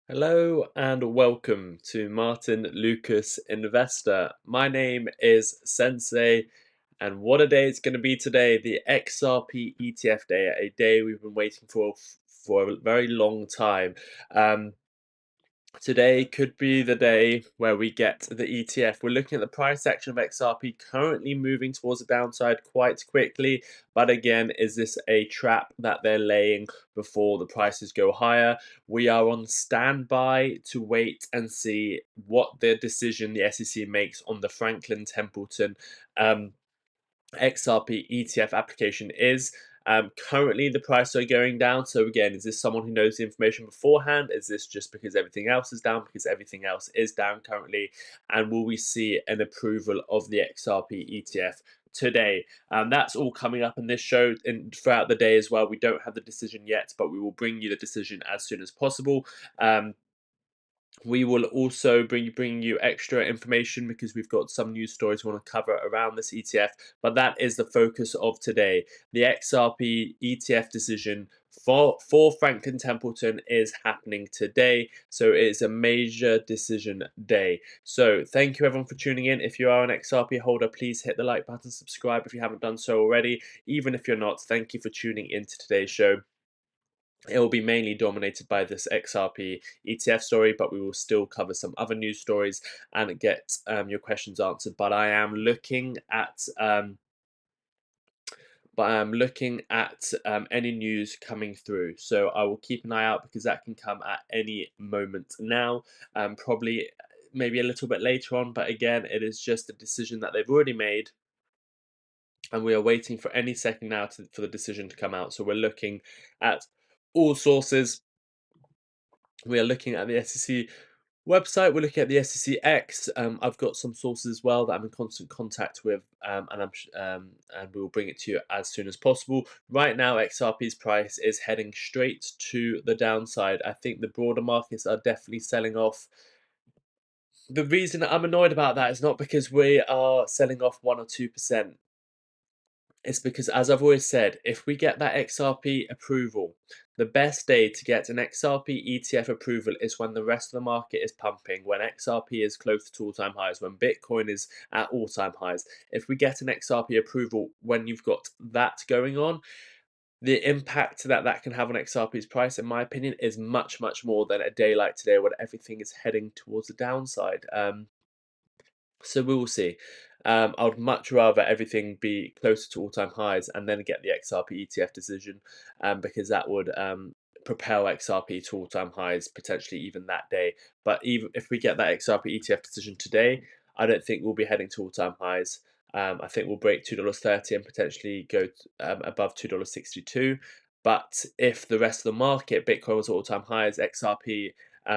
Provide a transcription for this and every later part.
Hello and welcome to Martyn Lucas Investor. My name is Sensei, and what a day it's going to be today, the XRP ETF day, a day we've been waiting for a very long time. Um, Today could be the day where we get the ETF. We're looking at the price action of XRP currently moving towards the downside quite quickly. But again, is this a trap that they're laying before the prices go higher? We are on standby to wait and see what the decision the SEC makes on the Franklin Templeton XRP ETF application is. Currently, the prices are going down. So again, is this someone who knows the information beforehand? Is this just because everything else is down? Because everything else is down currently. And will we see an approval of the XRP ETF today? That's all coming up in this show and throughout the day as well. We don't have the decision yet, but we will bring you the decision as soon as possible. We will also bring you extra information because we've got some news stories we want to cover around this ETF, but that is the focus of today. The XRP ETF decision for Franklin Templeton is happening today, so it is a major decision day. So thank you everyone for tuning in. If you are an XRP holder, please hit the like button, subscribe if you haven't done so already. Even if you're not, thank you for tuning into today's show. It will be mainly dominated by this XRP ETF story, but we will still cover some other news stories and get your questions answered. But I am looking at any news coming through, so I will keep an eye out because that can come at any moment now. Probably maybe a little bit later on, but again, it is just a decision that they've already made. And we are waiting for any second now for the decision to come out. So we're looking at all sources. We are looking at the SEC website. We're looking at the SEC X. I've got some sources as well that I'm in constant contact with, and we will bring it to you as soon as possible. Right now, XRP's price is heading straight to the downside. I think the broader markets are definitely selling off. The reason I'm annoyed about that is not because we are selling off 1 or 2%. It's because, as I've always said, if we get that XRP approval, the best day to get an XRP ETF approval is when the rest of the market is pumping, when XRP is close to all-time highs, when Bitcoin is at all-time highs. If we get an XRP approval when you've got that going on, the impact that that can have on XRP's price, in my opinion, is much, much more than a day like today when everything is heading towards the downside. So we will see. I would much rather everything be closer to all-time highs and then get the XRP ETF decision, because that would propel XRP to all-time highs potentially even that day. But even if we get that XRP ETF decision today, I don't think we'll be heading to all-time highs. I think we'll break $2.30 and potentially go above $2.62. But if the rest of the market, Bitcoin was at all-time highs, XRP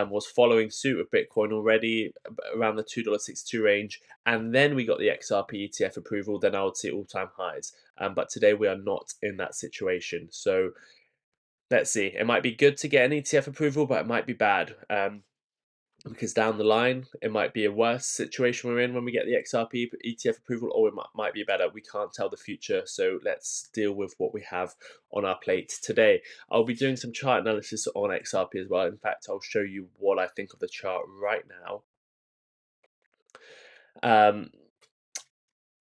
was following suit with Bitcoin already around the $2.62 range, and then we got the XRP ETF approval, then I would see all-time highs. But today we are not in that situation. So let's see. It might be good to get an ETF approval, but it might be bad. Because down the line, it might be a worse situation we're in when we get the XRP ETF approval, or it might be better. We can't tell the future, so let's deal with what we have on our plate today. I'll be doing some chart analysis on XRP as well. In fact, I'll show you what I think of the chart right now.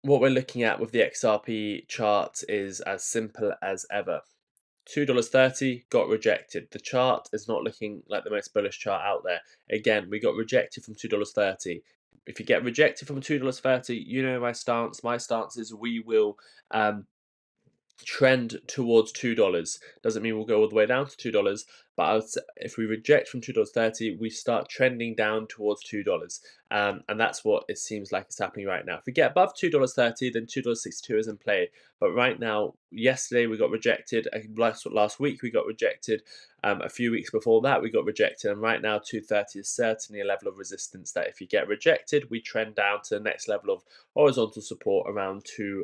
What we're looking at with the XRP chart is as simple as ever. $2.30 got rejected. The chart is not looking like the most bullish chart out there. Again, we got rejected from $2.30. If you get rejected from $2.30, you know my stance. My stance is we will trend towards $2. Doesn't mean we'll go all the way down to $2, but if we reject from $2.30, we start trending down towards $2. And that's what it seems like is happening right now. If we get above $2.30, then $2.62 is in play. But right now, yesterday we got rejected. Last week we got rejected. A few weeks before that we got rejected. And right now, $2.30 is certainly a level of resistance that if you get rejected, we trend down to the next level of horizontal support around $2.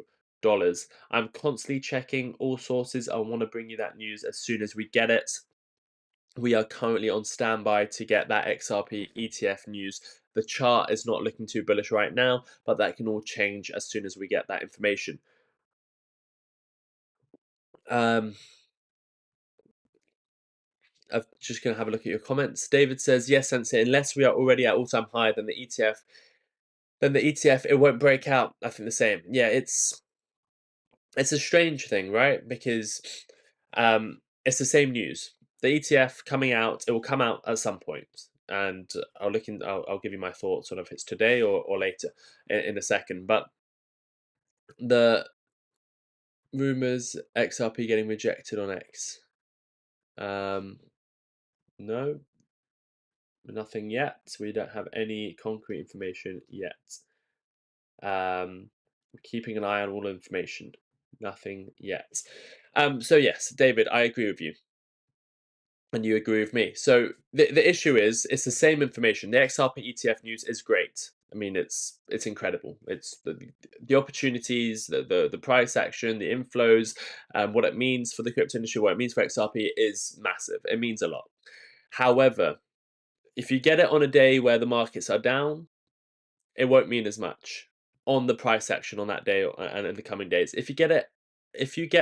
I'm constantly checking all sources. I want to bring you that news as soon as we get it. We are currently on standby to get that XRP ETF news. The chart is not looking too bullish right now, but that can all change as soon as we get that information. Um, I'm just going to have a look at your comments. David says, yes, Sensei, unless we are already at all-time high, then the ETF, it won't break out. I think the same. Yeah, it's a strange thing, right? Because it's the same news. The ETF coming out, it will come out at some point, and I'll give you my thoughts on if it's today or later in a second. But the rumors XRP getting rejected on X. No, nothing yet. We don't have any concrete information yet. We're keeping an eye on all information. Nothing yet. So yes, David, I agree with you, and you agree with me. So the issue is, it's the same information. The XRP ETF news is great. I mean, it's incredible. It's the opportunities, the price action, the inflows, what it means for the crypto industry, what it means for XRP is massive. It means a lot. However, if you get it on a day where the markets are down, it won't mean as much on the price action on that day and in the coming days. If you get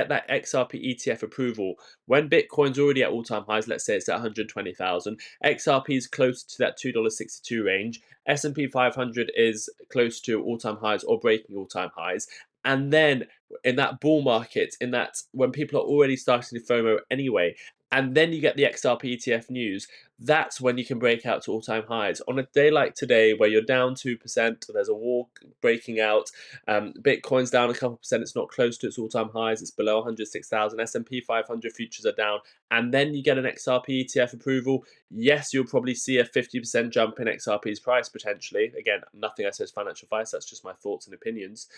that XRP ETF approval when Bitcoin's already at all-time highs, let's say it's at 120,000, XRP is close to that $2.62 range, S&P 500 is close to all-time highs or breaking all-time highs, and then in that bull market, in that when people are already starting to FOMO anyway, and then you get the XRP ETF news, that's when you can break out to all-time highs. On a day like today, where you're down 2%, there's a war breaking out, Bitcoin's down a couple percent, it's not close to its all-time highs, it's below 106,000, S&P 500 futures are down, and then you get an XRP ETF approval, yes, you'll probably see a 50% jump in XRP's price, potentially. Again, nothing I say is financial advice, that's just my thoughts and opinions.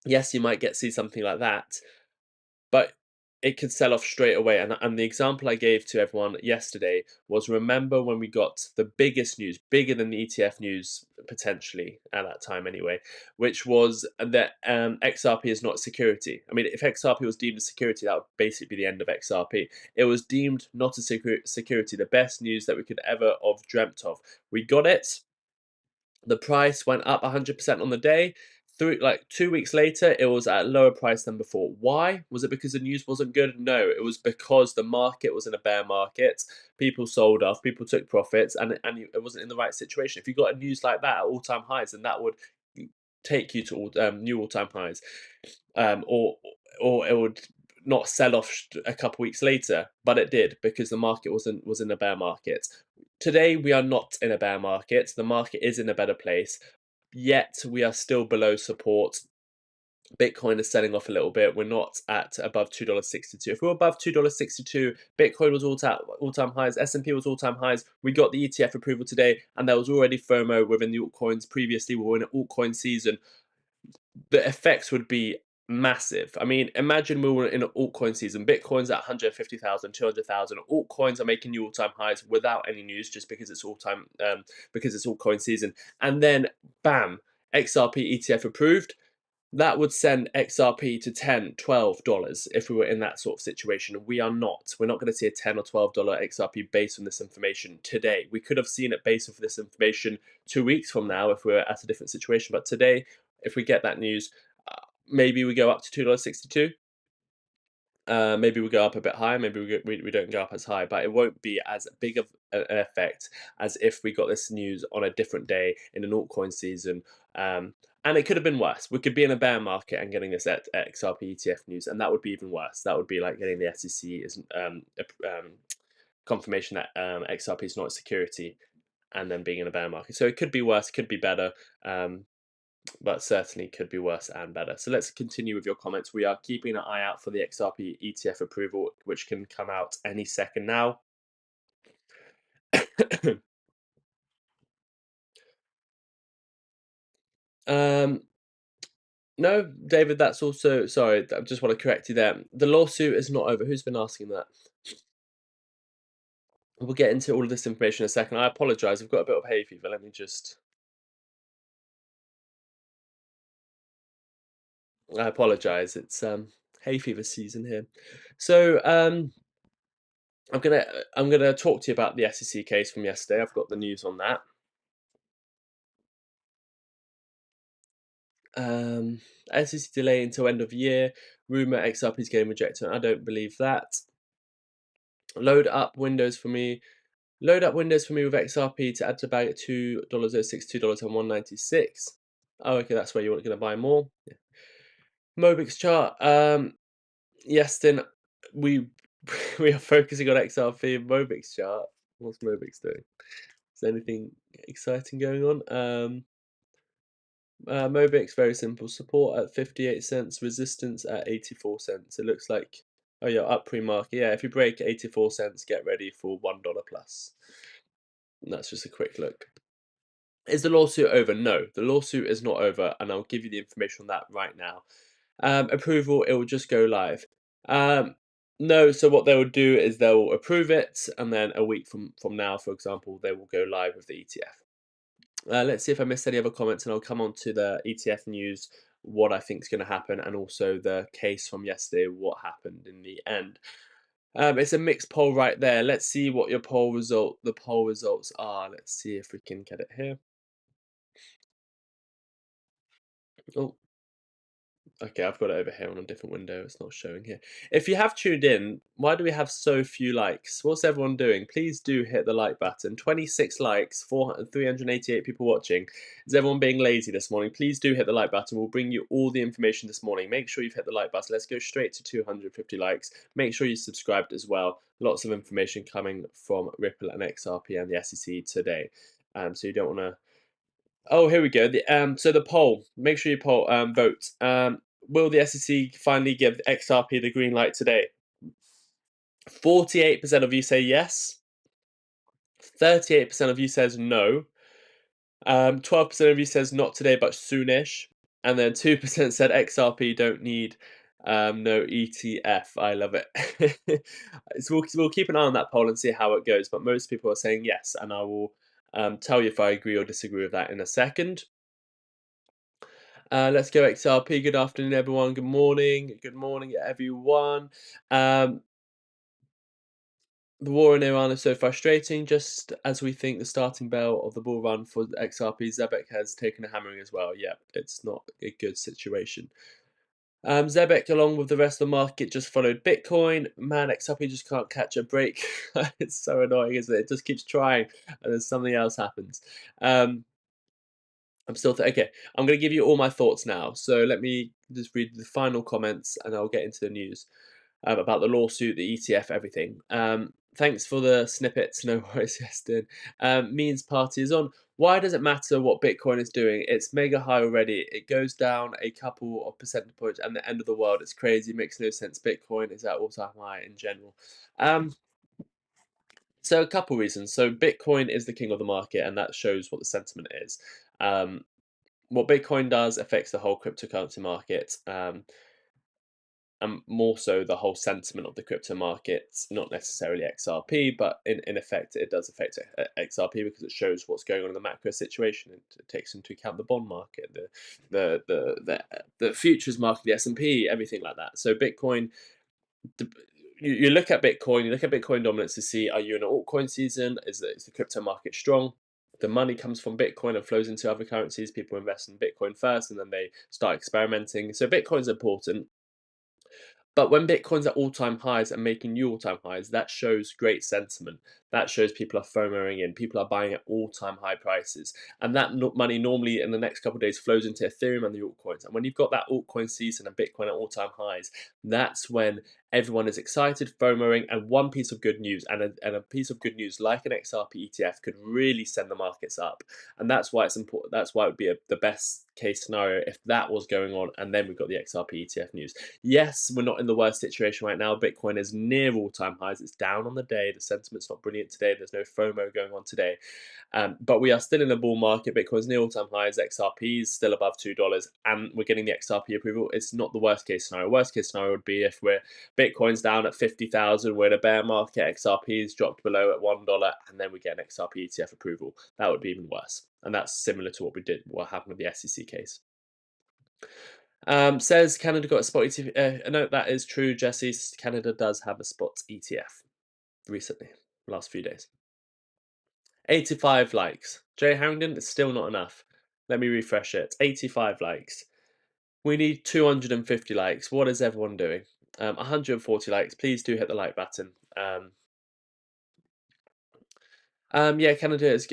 Yes, you might see something like that, but it could sell off straight away. And the example I gave to everyone yesterday was, remember when we got the biggest news, bigger than the ETF news potentially at that time anyway, which was that XRP is not a security. I mean, if XRP was deemed a security, that would basically be the end of XRP. It was deemed not a security, the best news that we could ever have dreamt of. We got it. The price went up 100% on the day. Through like 2 weeks later, it was at a lower price than before. Why? Was it because the news wasn't good? No, it was because the market was in a bear market. People sold off, people took profits, and it wasn't in the right situation. If you got a news like that at all-time highs, then that would take you to new all-time highs, or it would not sell off a couple weeks later, but it did because the market was in a bear market. Today we are not in a bear market. The market is in a better place, yet we are still below support. Bitcoin is selling off a little bit. We're not at above $2.62. If we were above $2.62, Bitcoin was all-time highs, S&P was all-time highs. We got the ETF approval today, and there was already FOMO within the altcoins previously. We were in an altcoin season. The effects would be massive. I mean, imagine we were in an altcoin season. Bitcoin's at 150,000, 200,000. Altcoins are making new all-time highs without any news, just because it's because it's altcoin season. And then, bam, XRP ETF approved. That would send XRP to $10, $12 if we were in that sort of situation. We are not. We're not going to see a $10 or $12 XRP based on this information today. We could have seen it based on this information 2 weeks from now if we were at a different situation. But today, if we get that news, maybe we go up to $2.62. Maybe we go up a bit higher, maybe we don't go up as high, but it won't be as big of an effect as if we got this news on a different day in an altcoin season. And it could have been worse. We could be in a bear market and getting this XRP ETF news, and that would be even worse. That would be like getting the SEC confirmation that XRP is not a security, and then being in a bear market. So it could be worse, could be better. But certainly could be worse and better. So let's continue with your comments. We are keeping an eye out for the XRP ETF approval, which can come out any second now. No, David, that's also, sorry, I just want to correct you there. The lawsuit is not over. Who's been asking that? We'll get into all of this information in a second. I apologise, I've got a bit of hay fever. Let me just... I apologise. It's hay fever season here. So I'm gonna talk to you about the SEC case from yesterday. I've got the news on that. SEC delay until end of year. Rumor XRP is getting rejected. I don't believe that. Load up windows for me. Load up windows for me with XRP to add to bag at $2.06, $2 and 196. Oh, okay, that's where you're gonna buy more. Yeah. Mobix chart. Yes, then we we are focusing on XRP and Mobix chart. What's Mobix doing? Is there anything exciting going on? Mobix, very simple. Support at 58 cents, resistance at 84 cents. It looks like, oh yeah, up pre-market. Yeah, if you break 84 cents, get ready for $1 plus. And that's just a quick look. Is the lawsuit over? No, the lawsuit is not over, and I'll give you the information on that right now. Approval, it will just go live. No, so what they will do is they'll approve it, and then a week from now, for example, they will go live with the ETF. Let's see if I missed any other comments, and I'll come on to the ETF news, what I think is going to happen, and also the case from yesterday, what happened in the end. It's a mixed poll right there. Let's see what the poll results are. Let's see if we can get it here. Oh, okay, I've got it over here on a different window. It's not showing here. If you have tuned in, why do we have so few likes? What's everyone doing? Please do hit the like button. 26 likes, 388 people watching. Is everyone being lazy this morning? Please do hit the like button. We'll bring you all the information this morning. Make sure you've hit the like button. Let's go straight to 250 likes. Make sure you subscribed as well. Lots of information coming from Ripple and XRP and the SEC today. So you don't want to. Oh, here we go. So the poll. Make sure you vote. Will the SEC finally give XRP the green light today? 48% of you say yes. 38% of you says no. 12% of you says not today, but soonish. And then 2% said XRP don't need no ETF. I love it. So we'll keep an eye on that poll and see how it goes. But most people are saying yes, and I will tell you if I agree or disagree with that in a second. Let's go XRP. Good afternoon, everyone. Good morning. Good morning, everyone. The war in Iran is so frustrating. Just as we think the starting bell of the bull run for XRP, Zebek has taken a hammering as well. Yeah, it's not a good situation. Zebek, along with the rest of the market, just followed Bitcoin. Man, XRP just can't catch a break. It's so annoying, isn't it? It just keeps trying, and then something else happens. I'm still okay. I'm going to give you all my thoughts now. So let me just read the final comments, and I'll get into the news about the lawsuit, the ETF, everything. Thanks for the snippets. No worries, Justin. Means party is on. Why does it matter what Bitcoin is doing? It's mega high already. It goes down a couple of percentage points, and the end of the world. It's crazy. Makes no sense. Bitcoin is at all-time high in general. So a couple reasons. So Bitcoin is the king of the market, and that shows what the sentiment is. What Bitcoin does affects the whole cryptocurrency market, and more so the whole sentiment of the crypto markets, not necessarily XRP, but in effect, it does affect XRP because it shows what's going on in the macro situation. It takes into account the bond market, the futures market, the S&P, everything like that. So Bitcoin, you look at Bitcoin, you look at Bitcoin dominance to see, are you in an altcoin season? Is the crypto market strong? The money comes from Bitcoin and flows into other currencies. People invest in Bitcoin first and then they start experimenting. So Bitcoin's important. But when Bitcoin's at all-time highs and making new all-time highs, that shows great sentiment. That shows people are FOMOing in. People are buying at all-time high prices. And that money normally in the next couple of days flows into Ethereum and the altcoins. And when you've got that altcoin season and Bitcoin at all-time highs, that's when everyone is excited, FOMOing, and one piece of good news and a piece of good news like an XRP ETF could really send the markets up. And that's why it's important. That's why it would be the best case scenario if that was going on, and then we've got the XRP ETF news. Yes, we're not in the worst situation right now. Bitcoin is near all-time highs. It's down on the day. The sentiment's not brilliant today. There's no FOMO going on today. But we are still in a bull market. Bitcoin's near all-time highs. XRP is still above $2, and we're getting the XRP approval. It's not the worst case scenario. Worst case scenario would be if Bitcoin's down at 50,000, we're in a bear market, XRP's dropped below at $1, and then we get an XRP ETF approval. That would be even worse. And that's similar to what happened with the SEC case. Says Canada got a spot ETF. No, that is true, Jesse. Canada does have a spot ETF recently, last few days. 85 likes. Jay Harrington, it's still not enough. Let me refresh it. 85 likes. We need 250 likes. What is everyone doing? 140 likes. Please do hit the like button. Yeah, Canada has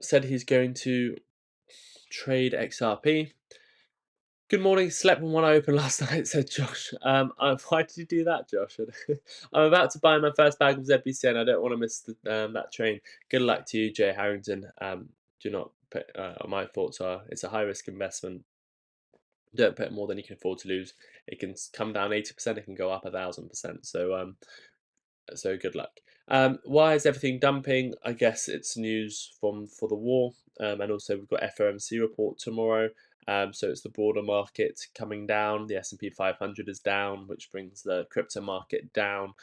said he's going to trade XRP. Good morning. Slept with one eye open last night, said Josh. Why did you do that, Josh? I'm about to buy my first bag of ZBC and I don't want to miss that train. Good luck to you, Jay Harrington. Do not put, my thoughts are it's a high risk investment. Don't put more than you can afford to lose. It can come down 80%, it can go up 1,000%. So good luck. Why is everything dumping? I guess it's news for the war, and also we've got FOMC report tomorrow. So it's the broader market coming down. The S&P 500 is down, which brings the crypto market down.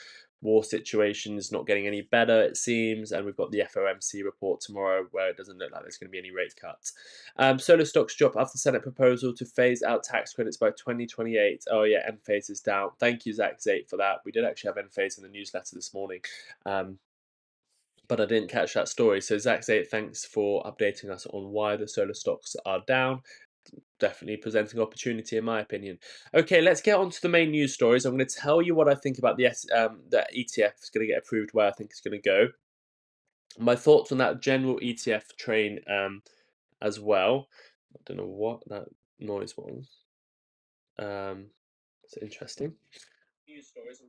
War situation is not getting any better, it seems, and we've got the FOMC report tomorrow, where it doesn't look like there's going to be any rate cuts. Solar stocks drop after Senate proposal to phase out tax credits by 2028. Oh yeah, Enphase is down. Thank you, Zach Zate, for that. We did actually have Enphase in the newsletter this morning, but I didn't catch that story. So Zach Zate, thanks for updating us on why the solar stocks are down. Definitely presenting opportunity, in my opinion. Okay, let's get on to the main news stories. I'm going to tell you what I think about the ETF is going to get approved, where I think it's going to go. My thoughts on that general ETF train as well. I don't know what that noise was. It's interesting. News stories.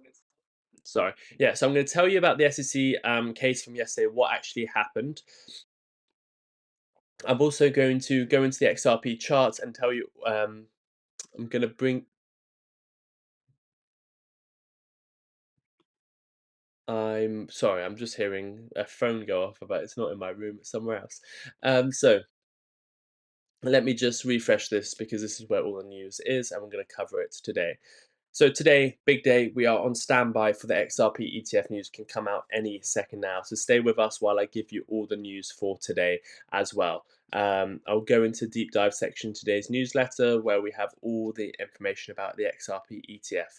Sorry. Yeah, so I'm going to tell you about the SEC case from yesterday, what actually happened. I'm also going to go into the XRP charts and tell you, I'm going to bring... I'm sorry, I'm just hearing a phone go off, but it's not in my room, it's somewhere else. So let me just refresh this because this is where all the news is and we're going to cover it today. So today, big day, we are on standby for the XRP ETF news, can come out any second now. So stay with us while I give you all the news for today as well. I'll go into deep dive section today's newsletter where we have all the information about the XRP ETF.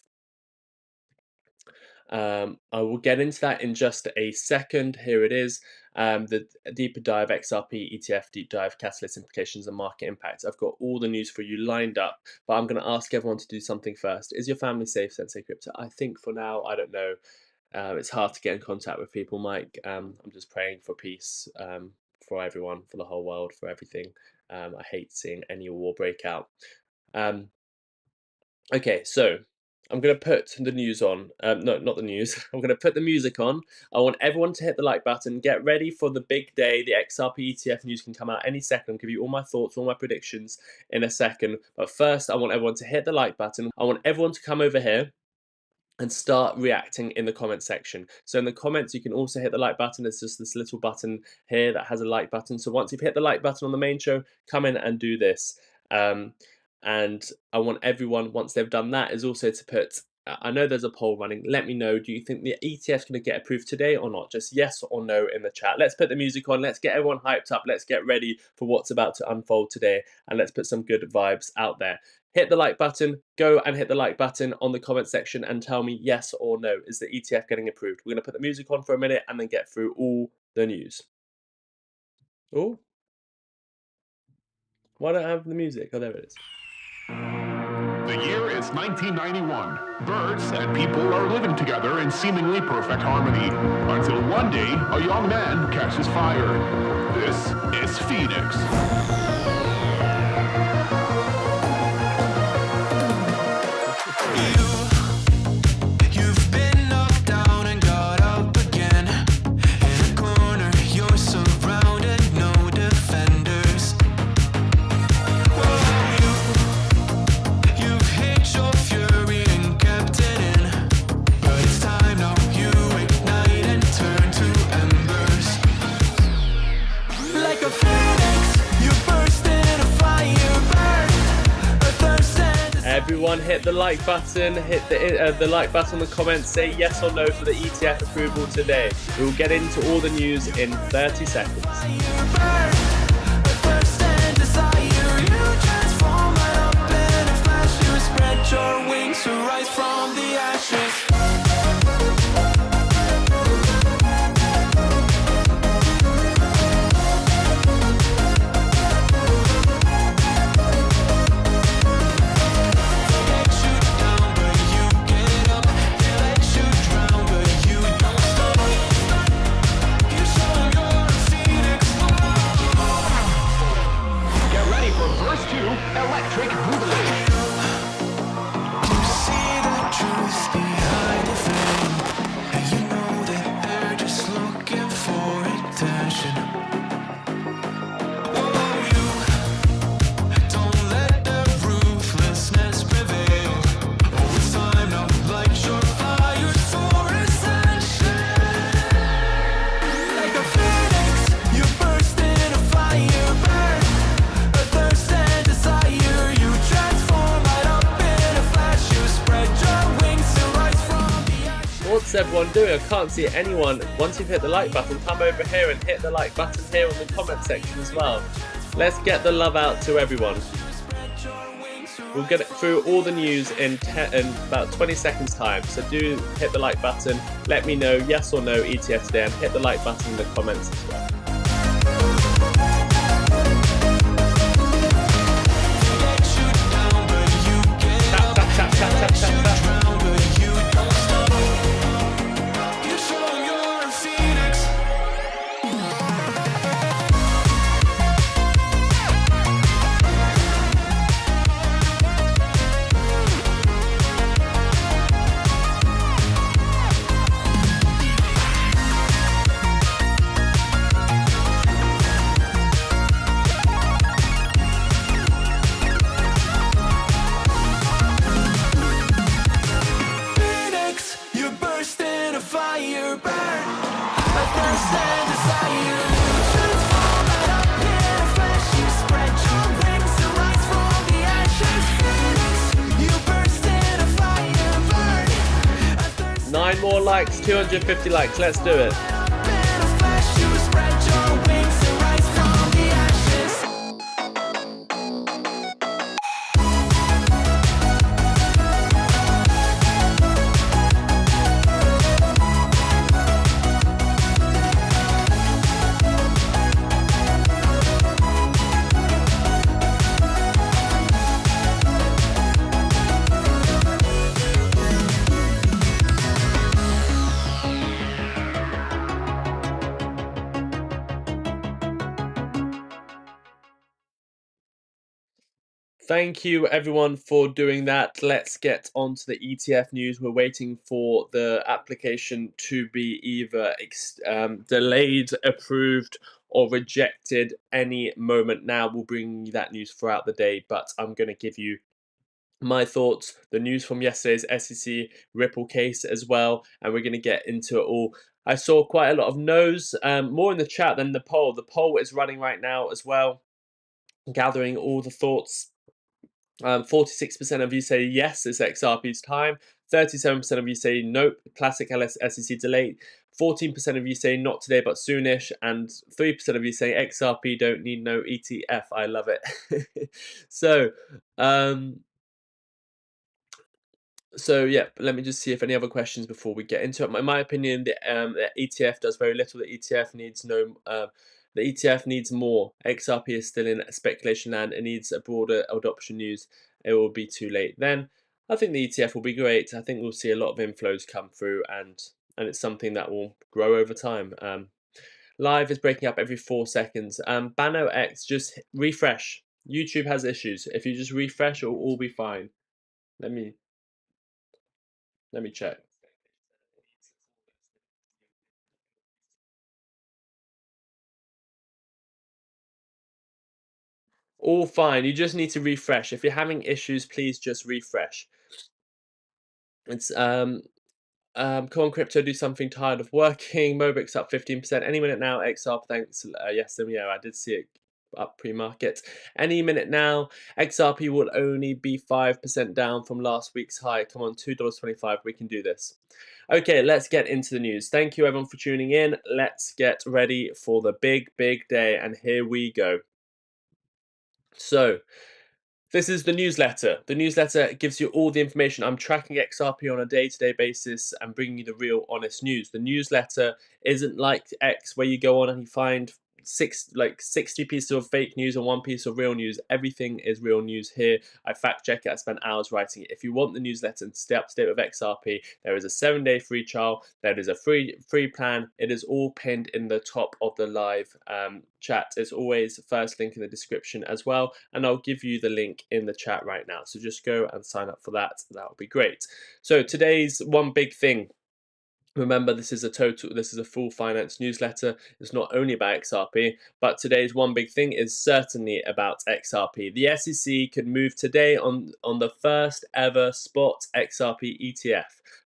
I will get into that in just a second. Here it is. The deeper dive XRP ETF deep dive catalyst implications and market impact. I've got all the news for you lined up, but I'm going to ask everyone to do something first. Is your family safe, Sensei Crypto? I think for now, I don't know. It's hard to get in contact with people, Mike. I'm just praying for peace for everyone, for the whole world, for everything. I hate seeing any war break out. Okay, so I'm going to put the news on. No, not the news. I'm going to put the music on. I want everyone to hit the like button. Get ready for the big day. The XRP ETF news can come out any second. I'll give you all my thoughts, all my predictions in a second. But first, I want everyone to hit the like button. I want everyone to come over here and start reacting in the comment section. So in the comments, you can also hit the like button. There's just this little button here that has a like button. So once you've hit the like button on the main show, come in and do this. And I want everyone, once they've done that, is also to put, I know there's a poll running, let me know, do you think the ETF is going to get approved today or not? Just yes or no in the chat. Let's put the music on, let's get everyone hyped up, let's get ready for what's about to unfold today, and let's put some good vibes out there. Hit the like button, go and hit the like button on the comment section and tell me yes or no, is the ETF getting approved? We're going to put the music on for a minute and then get through all the news. Oh, why don't I have the music? Oh, there it is. The year is 1991. Birds and people are living together in seemingly perfect harmony, until one day a young man catches fire. This is Phoenix. Everyone hit the like button, hit the like button in the comments, say yes or no for the ETF approval today. We'll get into all the news in 30 seconds. What's everyone doing? I can't see anyone. Once you've hit the like button, come over here and hit the like button here on the comment section as well. Let's get the love out to everyone. We'll get through all the news in about 20 seconds time. So do hit the like button. Let me know yes or no ETF today, and hit the like button in the comments as well. Tap, tap, tap, tap, tap, tap, tap. 9 more likes, 250 likes, let's do it. Thank you everyone for doing that. Let's get on to the ETF news. We're waiting for the application to be either delayed, approved, or rejected any moment now. We'll bring you that news throughout the day, but I'm going to give you my thoughts, the news from yesterday's SEC Ripple case as well, and we're going to get into it all. I saw quite a lot of no's, more in the chat than the poll. The poll is running right now as well, gathering all the thoughts. 46% of you say yes, it's XRP's time. 37% of you say nope, classic SEC delay. 14% of you say not today but soonish, and 3% of you say XRP don't need no ETF. I love it. So yeah, let me just see if any other questions before we get into it. In my opinion, the ETF does very little. The ETF needs no. The ETF needs more. XRP is still in speculation land. It needs a broader adoption news. It will be too late then. I think the ETF will be great. I think we'll see a lot of inflows come through, and it's something that will grow over time. Live is breaking up every 4 seconds. Bano X, just refresh. YouTube has issues. If you just refresh, it'll all be fine. Let me check. All fine. You just need to refresh. If you're having issues, please just refresh. It's come on, crypto, do something. Tired of working. Mobix up 15%. Any minute now. XRP, thanks. Yes, yeah, I did see it up pre-market. Any minute now. XRP will only be 5% down from last week's high. Come on, $2.25. We can do this. Okay, let's get into the news. Thank you everyone for tuning in. Let's get ready for the big day, and here we go. So, this is the newsletter. The newsletter gives you all the information. I'm tracking XRP on a day-to-day basis and bringing you the real honest news. The newsletter isn't like X where you go on and you find 60 pieces of fake news and 1 piece of real news. Everything is real news here. I fact check it. I spent hours writing it. If you want the newsletter and stay up to date with XRP, there is a 7-day free trial. There is a free plan. It is all pinned in the top of the live chat. It's always the first link in the description as well, and I'll give you the link in the chat right now. So just go and sign up for that. That would be great. So today's one big thing. Remember, this is a full finance newsletter. It's not only about XRP, but today's one big thing is certainly about XRP. The SEC could move today on the first ever spot XRP ETF,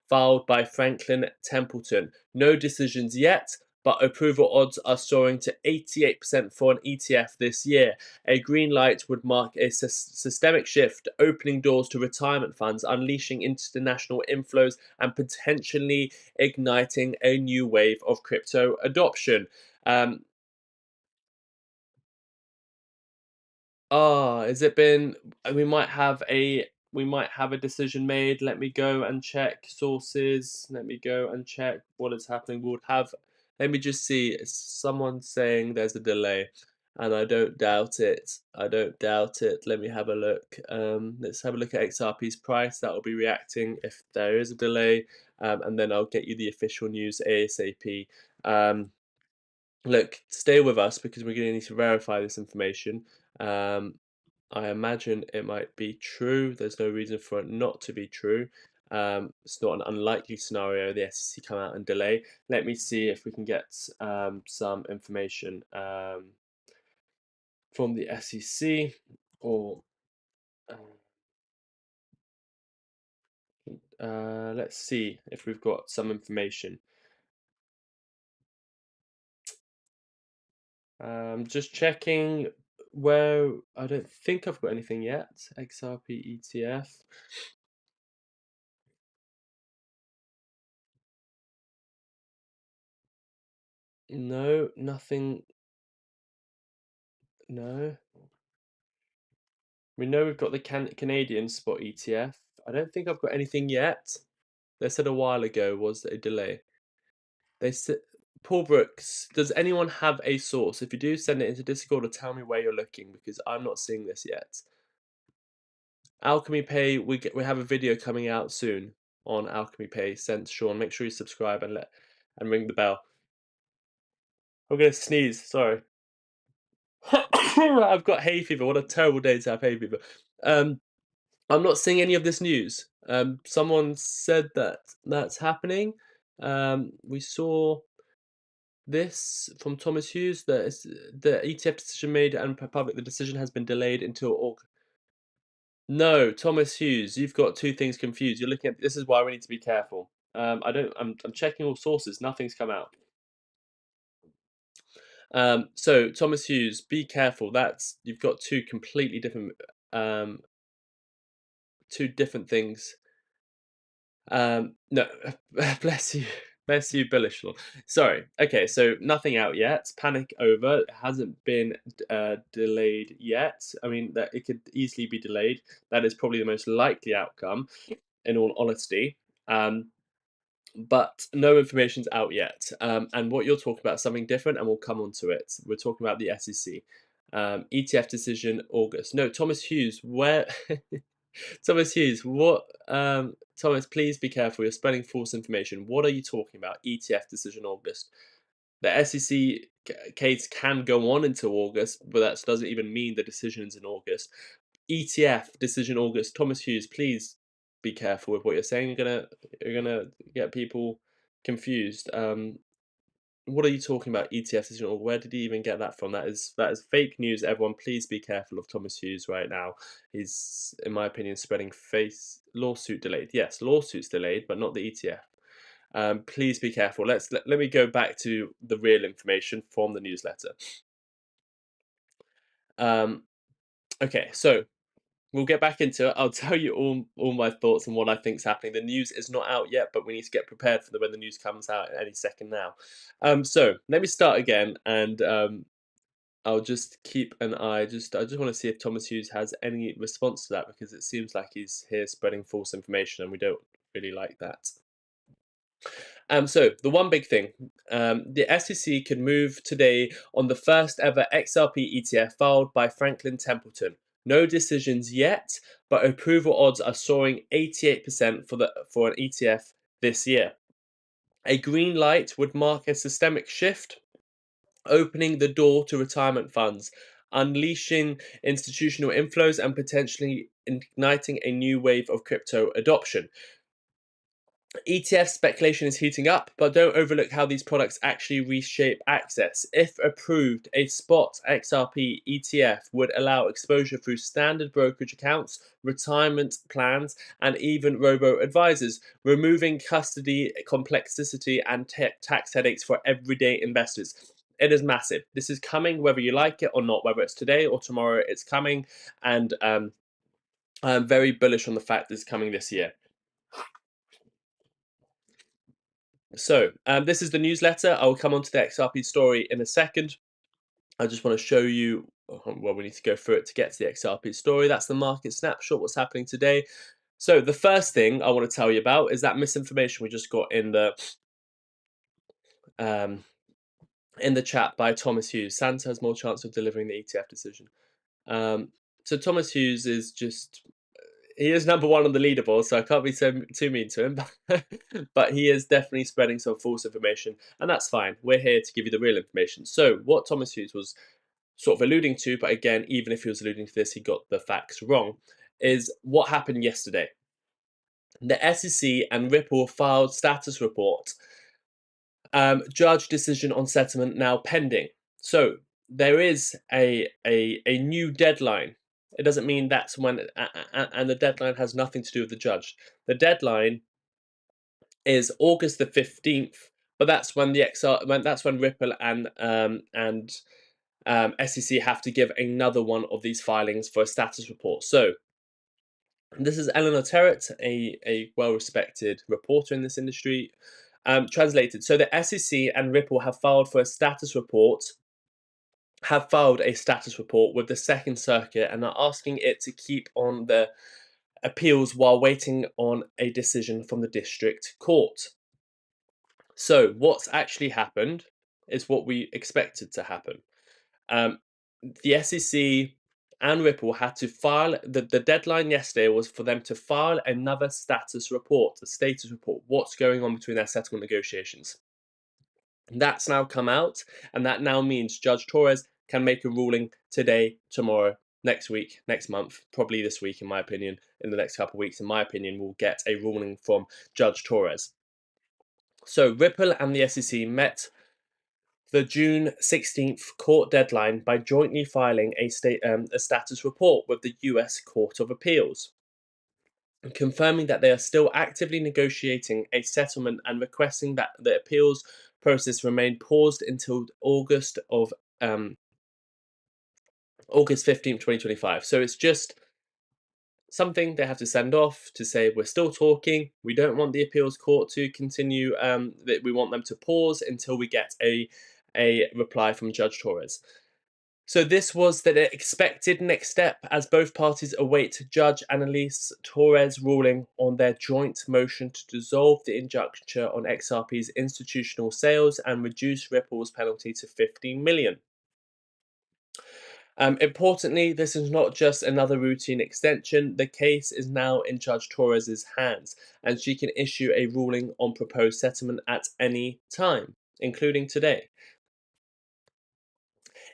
filed by Franklin Templeton. No decisions yet, but approval odds are soaring to 88% for an ETF this year. A green light would mark a systemic shift, opening doors to retirement funds, unleashing international inflows, and potentially igniting a new wave of crypto adoption. Um, has it been? We might have a decision made. Let me go and check sources. Let me go and check what is happening. We'll have. Let me just see. Someone saying there's a delay, and I don't doubt it. I don't doubt it. Let me have a look. Let's have a look at XRP's price. That will be reacting if there is a delay, and then I'll get you the official news ASAP. Um, Look, stay with us because we're going to need to verify this information. Um, I imagine it might be true. There's no reason for it not to be true. It's not an unlikely scenario. The SEC come out and delay. Let me see if we can get some information from the SEC, or let's see if we've got some information. Just checking where I don't think I've got anything yet. XRP ETF. No, nothing. No. We know we've got the Canadian spot ETF. I don't think I've got anything yet. They said a while ago was a delay. They said, Paul Brooks, does anyone have a source? If you do, send it into Discord or tell me where you're looking because I'm not seeing this yet. Alchemy Pay, we have a video coming out soon on Alchemy Pay. Sent Sean. Make sure you subscribe and ring the bell. I'm gonna sneeze. Sorry. I've got hay fever. What a terrible day to have hay fever. I'm not seeing any of this news. Someone said that that's happening. We saw this from Thomas Hughes that the ETF decision made and public. The decision has been delayed until August. No, Thomas Hughes, you've got two things confused. You're looking at this is why we need to be careful. I don't. I'm checking all sources. Nothing's come out. So Thomas Hughes, be careful. That's you've got um, two different things. No, bless you, bullish law. Sorry. Okay, so nothing out yet. Panic over. It hasn't been delayed yet. I mean, that it could easily be delayed. That is probably the most likely outcome, in all honesty. Um, but no information's out yet. And what you're talking about is something different, and we'll come on to it. We're talking about the SEC. ETF decision August. No, Thomas Hughes, where Thomas Hughes, what Thomas, please be careful. You're spreading false information. What are you talking about? ETF decision August. The SEC case can go on until August, but that doesn't even mean the decision's in August. ETF decision August. Thomas Hughes, please be careful with what you're saying. You're gonna get people confused. What are you talking about? ETF decision, or where did he even get that from? That is fake news. Everyone, please be careful of Thomas Hughes right now. He's, in my opinion, spreading face lawsuit delayed. Yes, lawsuits delayed, but not the ETF. Please be careful. Let me go back to the real information from the newsletter. Um, okay, so we'll get back into it. I'll tell you all my thoughts on what I think's happening. The news is not out yet, but we need to get prepared for when the news comes out any second now. So let me start again, and I'll just keep an eye. I just want to see if Thomas Hughes has any response to that because it seems like he's here spreading false information, and we don't really like that. So the one big thing, the SEC could move today on the first ever XRP ETF filed by Franklin Templeton. No decisions yet, but approval odds are soaring 88% for an ETF this year. A green light would mark a systemic shift, opening the door to retirement funds, unleashing institutional inflows, and potentially igniting a new wave of crypto adoption. ETF speculation is heating up, but don't overlook how these products actually reshape access. If approved, a spot XRP ETF would allow exposure through standard brokerage accounts, retirement plans, and even robo-advisors, removing custody complexity and tax headaches for everyday investors. It is massive. This is coming whether you like it or not, whether it's today or tomorrow, it's coming, and I'm very bullish on the fact that it's coming this year. So, this is the newsletter. I will come on to the XRP story in a second. I just want to show you, well, we need to go through it to get to the XRP story. That's the market snapshot, what's happening today. So, the first thing I want to tell you about is that misinformation we just got um, in the chat by Thomas Hughes. Santa has more chance of delivering the ETF decision. So, Thomas Hughes is just he is number one on the leaderboard, so I can't be too mean to him. But he is definitely spreading some false information, and that's fine. We're here to give you the real information. So what Thomas Hughes was sort of alluding to, but again, even if he was alluding to this, he got the facts wrong, is what happened yesterday. The SEC and Ripple filed status report. Judge decision on settlement now pending. So there is a new deadline. It doesn't mean that's when, and the deadline has nothing to do with the judge. The deadline is August the 15th, but that's when that's when Ripple and SEC have to give another one of these filings for a status report. So this is Eleanor Terrett, a well-respected reporter in this industry. Translated. So the SEC and Ripple have filed a status report with the Second Circuit and are asking it to keep on the appeals while waiting on a decision from the district court. So what's actually happened is what we expected to happen. The SEC and Ripple had to file, the deadline yesterday was for them to file another status report, what's going on between their settlement negotiations. That's now come out, and that now means Judge Torres can make a ruling today, tomorrow, next week, next month, probably this week, in my opinion, in the next couple of weeks, in my opinion, we'll get a ruling from Judge Torres. So Ripple and the SEC met the June 16th court deadline by jointly filing a status report with the US Court of Appeals, confirming that they are still actively negotiating a settlement and requesting that the appeals process remain paused until August 15th, 2025. So it's just something they have to send off to say we're still talking. We don't want the appeals court to continue. That we want them to pause until we get a reply from Judge Torres. So this was the expected next step as both parties await Judge Annalise Torres' ruling on their joint motion to dissolve the injunction on XRP's institutional sales and reduce Ripple's penalty to $15 million. Importantly, this is not just another routine extension. The case is now in Judge Torres' hands, and she can issue a ruling on proposed settlement at any time, including today.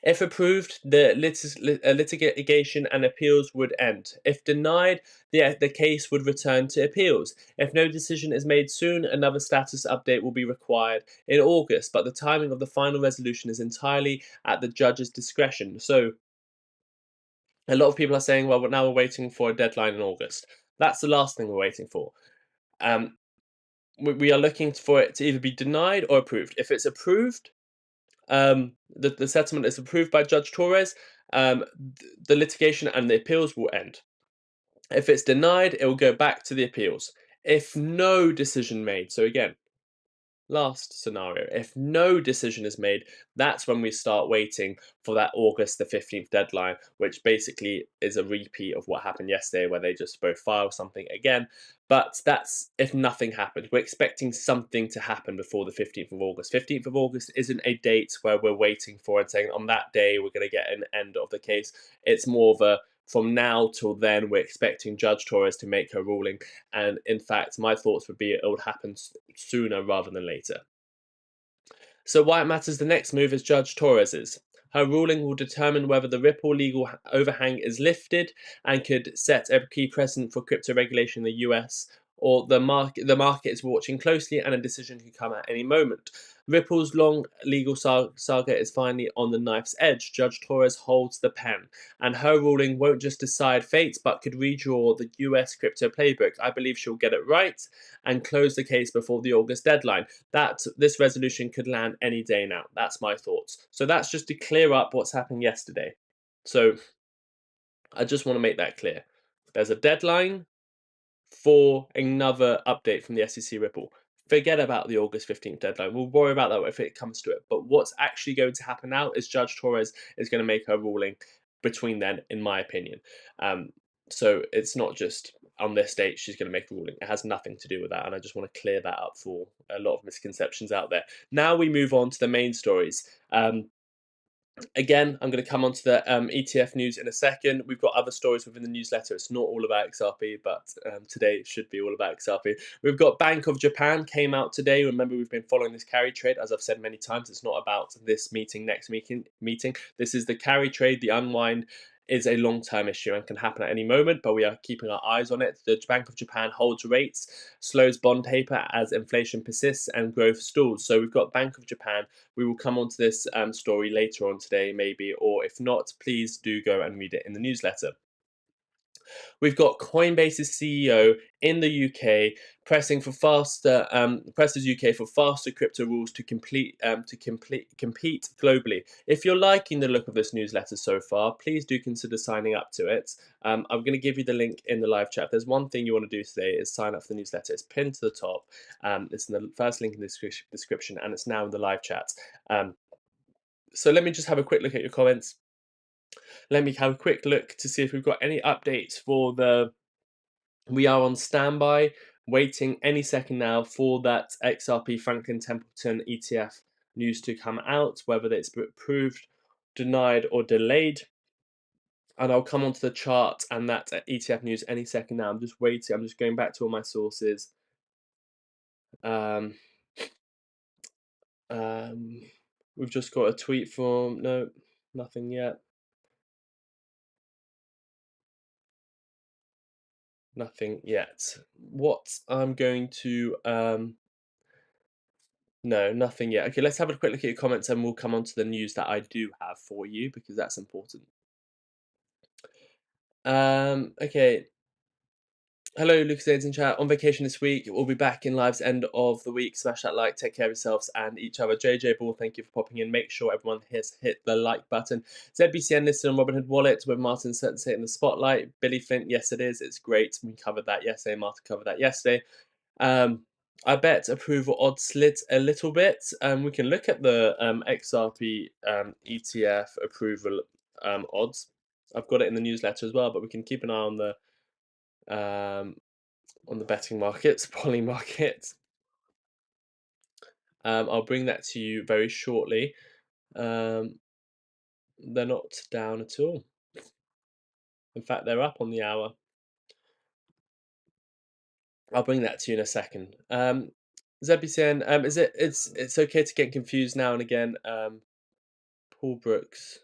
If approved, the litigation and appeals would end. If denied, the case would return to appeals. If no decision is made soon, another status update will be required in August, but the timing of the final resolution is entirely at the judge's discretion. So a lot of people are saying, well, now we're waiting for a deadline in August. That's the last thing we're waiting for. We are looking for it to either be denied or approved. If it's approved, the settlement is approved by Judge Torres, the litigation and the appeals will end. If it's denied, it will go back to the appeals. If no decision made, so again, last scenario, if no decision is made, that's when we start waiting for that August the 15th deadline, which basically is a repeat of what happened yesterday where they just both filed something again. But that's if nothing happened. We're expecting something to happen before the 15th of August. 15th of August isn't a date where we're waiting for and saying on that day we're going to get an end of the case. It's more of a from now till then, we're expecting Judge Torres to make her ruling. And in fact, my thoughts would be it would happen sooner rather than later. So why it matters, the next move is Judge Torres's. Her ruling will determine whether the Ripple legal overhang is lifted and could set a key precedent for crypto regulation in the US or the market is watching closely, and a decision can come at any moment. Ripple's long legal saga is finally on the knife's edge. Judge Torres holds the pen, and her ruling won't just decide fate, but could redraw the US crypto playbook. I believe she'll get it right and close the case before the August deadline. That this resolution could land any day now. That's my thoughts. So that's just to clear up what's happened yesterday. So I just want to make that clear. There's a deadline for another update from the SEC Ripple. Forget about the August 15th deadline. We'll worry about that if it comes to it. But what's actually going to happen now is Judge Torres is going to make her ruling between then, in my opinion. So it's not just on this date she's going to make a ruling. It has nothing to do with that. And I just want to clear that up for a lot of misconceptions out there. Now we move on to the main stories. Again, I'm going to come on to the ETF news in a second. We've got other stories within the newsletter. It's not all about XRP, but today it should be all about XRP. We've got Bank of Japan came out today. Remember, we've been following this carry trade. As I've said many times, it's not about this meeting, next meeting. This is the carry trade. The unwind is a long-term issue and can happen at any moment, but we are keeping our eyes on it. The Bank of Japan holds rates, slows bond paper as inflation persists and growth stalls. So we've got Bank of Japan. We will come on to this story later on today, maybe, or if not, please do go and read it in the newsletter. We've got Coinbase's CEO in the UK presses UK for faster crypto rules to compete globally. If you're liking the look of this newsletter so far, please do consider signing up to it. I'm going to give you the link in the live chat. If there's one thing you want to do today is sign up for the newsletter. It's pinned to the top. It's in the first link in the description, and it's now in the live chat. So let me just have a quick look at your comments. Let me have a quick look to see if we've got any updates for the. We are on standby, waiting any second now for that XRP Franklin Templeton ETF news to come out, whether it's approved, denied, or delayed. And I'll come onto the chart and that ETF news any second now. I'm just waiting. I'm just going back to all my sources. We've just got a tweet from no, nothing yet. Nothing yet. What I'm going to no, nothing yet. Okay, let's have a quick look at your comments and we'll come on to the news that I do have for you because that's important. Okay. Hello, Lucas Aids in chat. On vacation this week. We'll be back in lives end of the week. Smash that like, take care of yourselves and each other. JJ Ball, thank you for popping in. Make sure everyone has hit the like button. ZBCN listed on Robinhood Wallet with Martyn Sensei in the spotlight. Billy Flint, yes it is. It's great. We covered that yesterday. Martyn covered that yesterday. I bet approval odds slid a little bit. We can look at the XRP ETF approval odds. I've got it in the newsletter as well, but we can keep an eye on the betting markets, poly markets. I'll bring that to you very shortly. They're not down at all. In fact, they're up on the hour. I'll bring that to you in a second. ZBCN, it's okay to get confused now and again. Paul Brooks.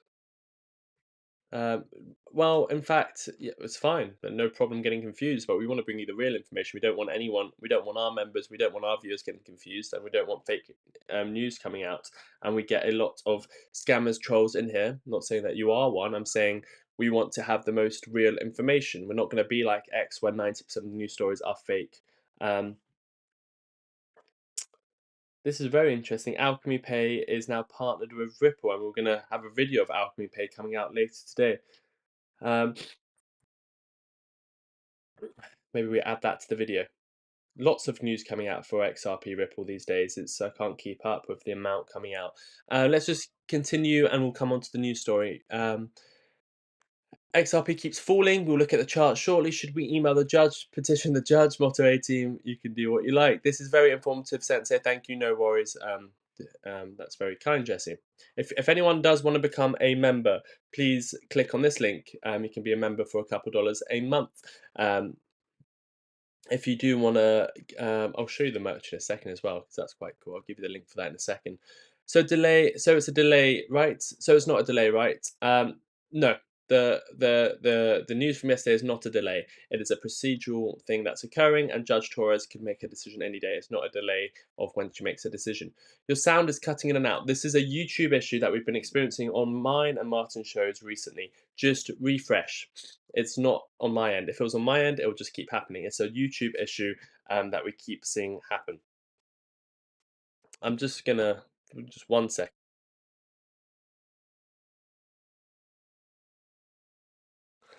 Well, in fact, yeah, it's fine. No problem getting confused, but we want to bring you the real information. We don't want our members, we don't want our viewers getting confused, and we don't want fake news coming out. And we get a lot of scammers, trolls in here. I'm not saying that you are one. I'm saying we want to have the most real information. We're not going to be like X, where 90% of the news stories are fake. This is very interesting. Alchemy Pay is now partnered with Ripple, and we're going to have a video of Alchemy Pay coming out later today. Maybe we add that to the video. Lots of news coming out for XRP Ripple these days. I can't keep up with the amount coming out. Let's just continue, and we'll come on to the news story. XRP keeps falling. We'll look at the chart shortly. Should we email the judge, petition the judge? Motto A team, you can do what you like. This is very informative, Sensei. Thank you. No worries. That's very kind, Jesse. If anyone does want to become a member, please click on this link. You can be a member for a couple $2 a month. If you do want to, I'll show you the merch in a second as well, because that's quite cool. I'll give you the link for that in a second. So delay. So it's a delay, right? So it's not a delay, right? No. the news from yesterday is not a delay. It is a procedural thing that's occurring, and Judge Torres could make a decision any day. It's not a delay of when she makes a decision. Your sound is cutting in and out. This is a YouTube issue that we've been experiencing on mine and Martyn's shows recently. Just refresh. It's not on my end. If it was on my end, it would just keep happening. It's a YouTube issue that we keep seeing happen. I'm just gonna just 1 sec.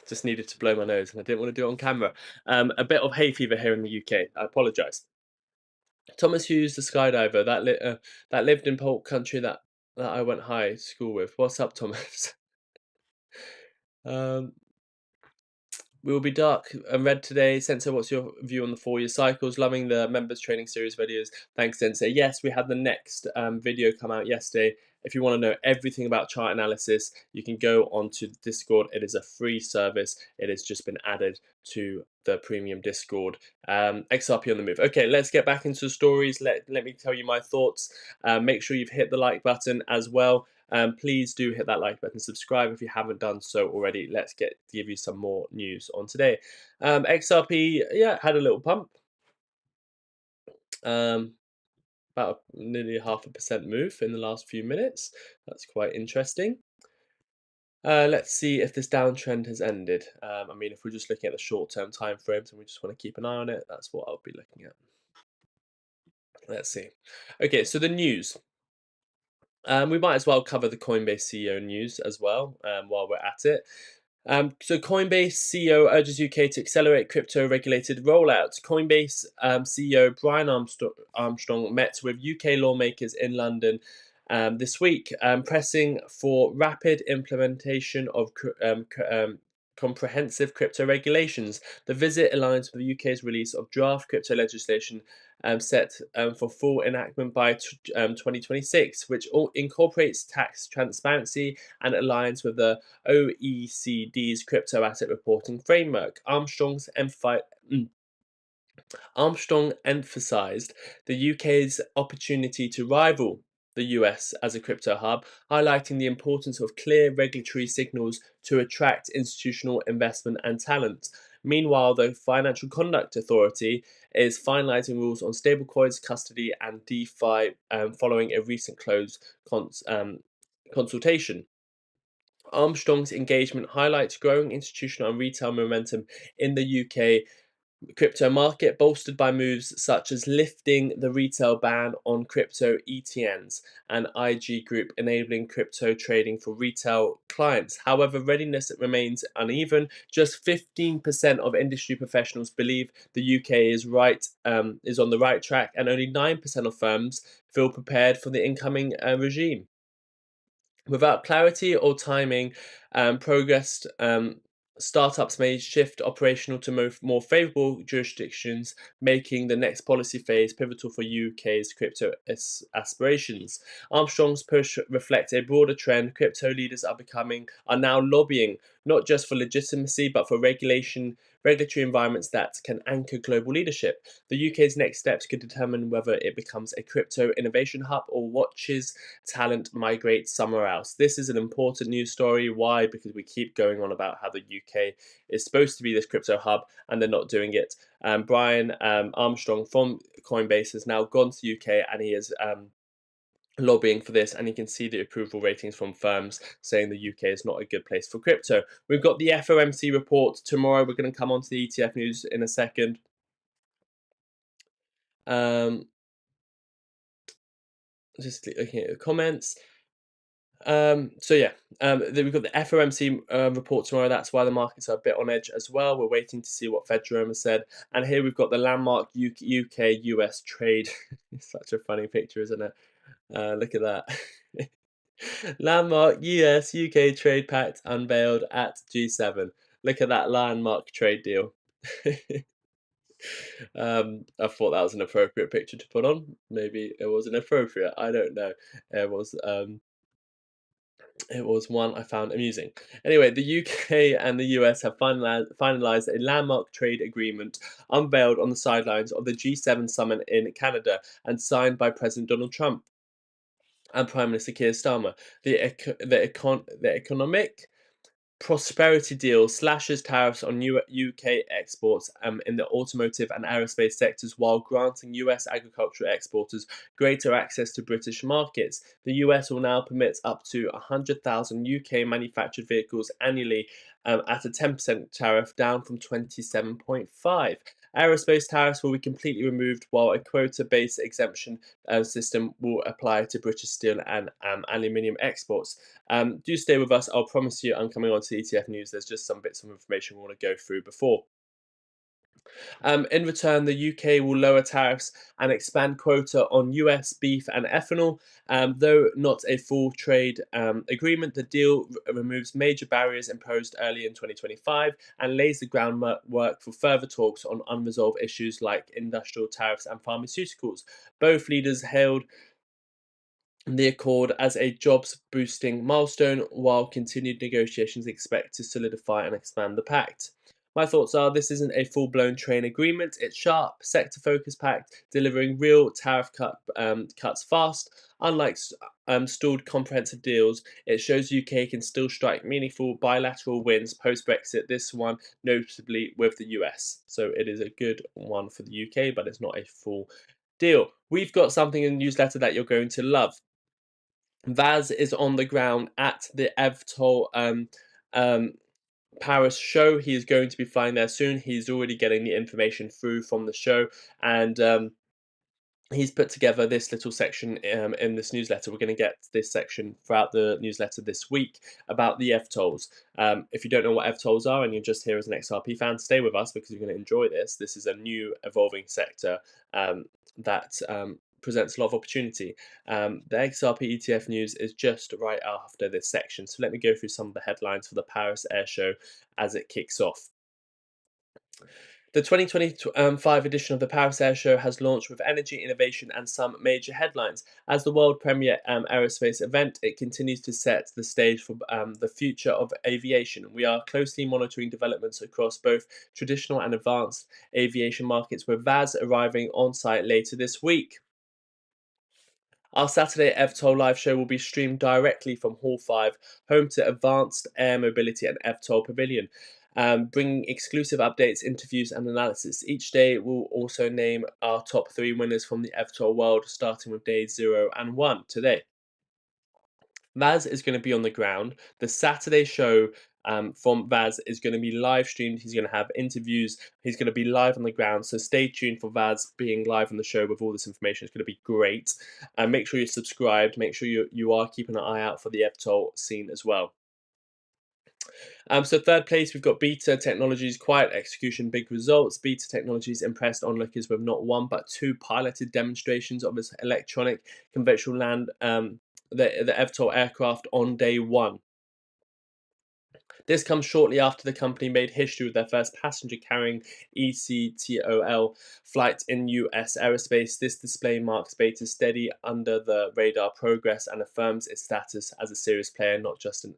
Just needed to blow my nose, and I didn't want to do it on camera. A bit of hay fever here in the UK. I apologise. Thomas Hughes, the skydiver that lived in Polk country that I went high school with. What's up, Thomas? um, We will be dark and red today. Sensei, what's your view on the 4-year cycles? Loving the members training series videos. Thanks, Sensei. Yes, we had the next video come out yesterday. If you want to know everything about chart analysis, you can go onto the Discord. It is a free service. It has just been added to the premium Discord. XRP on the move. Okay, let's get back into the stories. Let me tell you my thoughts. Make sure you've hit the like button as well. Please do hit that like button, subscribe if you haven't done so already. Let's give you some more news on today. XRP, yeah, had a little pump. About nearly 0.5% move in the last few minutes. That's quite interesting. Let's see if this downtrend has ended. I mean, if we're just looking at the short-term time frames and we just want to keep an eye on it, that's what I'll be looking at. Let's see. Okay, so the news. We might as well cover the Coinbase CEO news as well while we're at it. So Coinbase CEO urges UK to accelerate crypto-regulated rollouts. Coinbase CEO Brian Armstrong met with UK lawmakers in London this week, pressing for rapid implementation of comprehensive crypto regulations. The visit aligns with the UK's release of draft crypto legislation set for full enactment by 2026, which incorporates tax transparency and aligns with the OECD's crypto asset reporting framework. Armstrong emphasized the UK's opportunity to rival the US as a crypto hub, highlighting the importance of clear regulatory signals to attract institutional investment and talent. Meanwhile, the Financial Conduct Authority is finalizing rules on stablecoins, custody, and DeFi following a recent consultation. Armstrong's engagement highlights growing institutional and retail momentum in the UK crypto market, bolstered by moves such as lifting the retail ban on crypto ETNs and IG Group enabling crypto trading for retail clients. However, readiness remains uneven. Just 15% of industry professionals believe the UK is on the right track, and only 9% of firms feel prepared for the incoming regime. Without clarity or timing, progressed startups may shift operational to more favourable jurisdictions, making the next policy phase pivotal for UK's crypto aspirations. Armstrong's push reflects a broader trend. Crypto leaders are now lobbying not just for legitimacy but for regulatory environments that can anchor global leadership. The UK's next steps could determine whether it becomes a crypto innovation hub or watches talent migrate somewhere else. This is an important news story. Why? Because we keep going on about how the UK is supposed to be this crypto hub and they're not doing it. Brian Armstrong from Coinbase has now gone to the UK and he is lobbying for this, and you can see the approval ratings from firms saying the UK is not a good place for crypto. We've got the FOMC report tomorrow. We're going to come on to the ETF news in a second. Just looking at the comments. Then we've got the FOMC report tomorrow. That's why the markets are a bit on edge as well. We're waiting to see what Fed Jerome has said. And here we've got the landmark UK US trade. It's such a funny picture, isn't it? Look at that. Landmark US UK trade pact unveiled at G7. Look at that landmark trade deal. I thought that was an appropriate picture to put on. Maybe it wasn't appropriate. I don't know. It was one I found amusing. Anyway, the UK and the US have finalised a landmark trade agreement unveiled on the sidelines of the G7 summit in Canada and signed by President Donald Trump and Prime Minister Keir Starmer. The economic prosperity deal slashes tariffs on UK exports in the automotive and aerospace sectors while granting US agricultural exporters greater access to British markets. The US will now permit up to 100,000 UK manufactured vehicles annually at a 10% tariff, down from 27.5. Aerospace tariffs will be completely removed, while a quota-based exemption system will apply to British steel and aluminium exports. Do stay with us. I'll promise you, I'm coming on to ETF news. There's just some bits of information we want to go through before. In return, the UK will lower tariffs and expand quota on US beef and ethanol. Though not a full trade agreement, the deal removes major barriers imposed early in 2025 and lays the groundwork for further talks on unresolved issues like industrial tariffs and pharmaceuticals. Both leaders hailed the accord as a jobs boosting milestone, while continued negotiations expect to solidify and expand the pact. My thoughts are this isn't a full blown trade agreement, it's sharp, sector focused pact, delivering real tariff cuts fast. Unlike stalled comprehensive deals, it shows UK can still strike meaningful bilateral wins post Brexit, this one notably with the US. So it is a good one for the UK, but it's not a full deal. We've got something in the newsletter that you're going to love. Vaz is on the ground at the EVTOL um, Paris show. He is going to be flying there soon. He's already getting the information through from the show, and he's put together this little section in this newsletter. We're going to get this section throughout the newsletter this week about the EVTOLs. If you don't know what EVTOLs are and you're just here as an XRP fan, stay with us because you're going to enjoy this. This is a new evolving sector that presents a lot of opportunity. The XRP ETF news is just right after this section. So let me go through some of the headlines for the Paris Air Show as it kicks off. The 2025 edition of the Paris Air Show has launched with energy, innovation, and some major headlines. As the world premiere aerospace event, it continues to set the stage for the future of aviation. We are closely monitoring developments across both traditional and advanced aviation markets, with VAS arriving on site later this week. Our Saturday EVTOL live show will be streamed directly from Hall 5, home to Advanced Air Mobility and EVTOL Pavilion, bringing exclusive updates, interviews, and analysis. Each day, we'll also name our top 3 winners from the EVTOL world, starting with days 0 and 1 today. Vaz is going to be on the ground. The Saturday show from Vaz is going to be live streamed. He's going to have interviews. He's going to be live on the ground. So stay tuned for Vaz being live on the show with all this information. It's going to be great. And make sure you're subscribed. Make sure you are keeping an eye out for the EVTOL scene as well. So third place, we've got Beta Technologies, quiet execution, big results. Beta Technologies impressed onlookers with not one but 2 piloted demonstrations of its electronic conventional land, the EVTOL aircraft on day 1. This comes shortly after the company made history with their first passenger-carrying EVTOL flight in US aerospace. This display marks Beta's steady under-the-radar progress and affirms its status as a serious player, not just in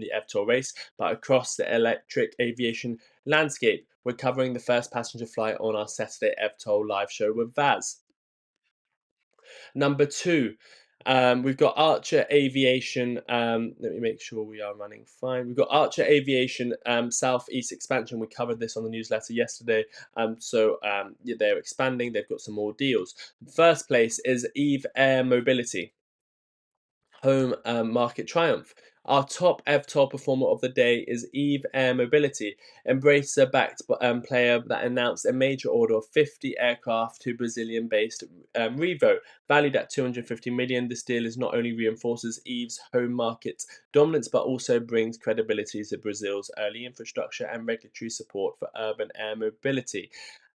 the EVTOL race, but across the electric aviation landscape. We're covering the first passenger flight on our Saturday EVTOL live show with Vaz. Number 2, we've got Archer Aviation. Let me make sure we are running fine. We've got Archer Aviation Southeast expansion. We covered this on the newsletter yesterday. Yeah, they're expanding. They've got some more deals. First place is Eve Air Mobility. Home market triumph. Our top EVTOL performer of the day is Eve Air Mobility, Embracer-backed player that announced a major order of 50 aircraft to Brazilian-based Revo, valued at 250 million. This deal is not only reinforces Eve's home market dominance, but also brings credibility to Brazil's early infrastructure and regulatory support for urban air mobility.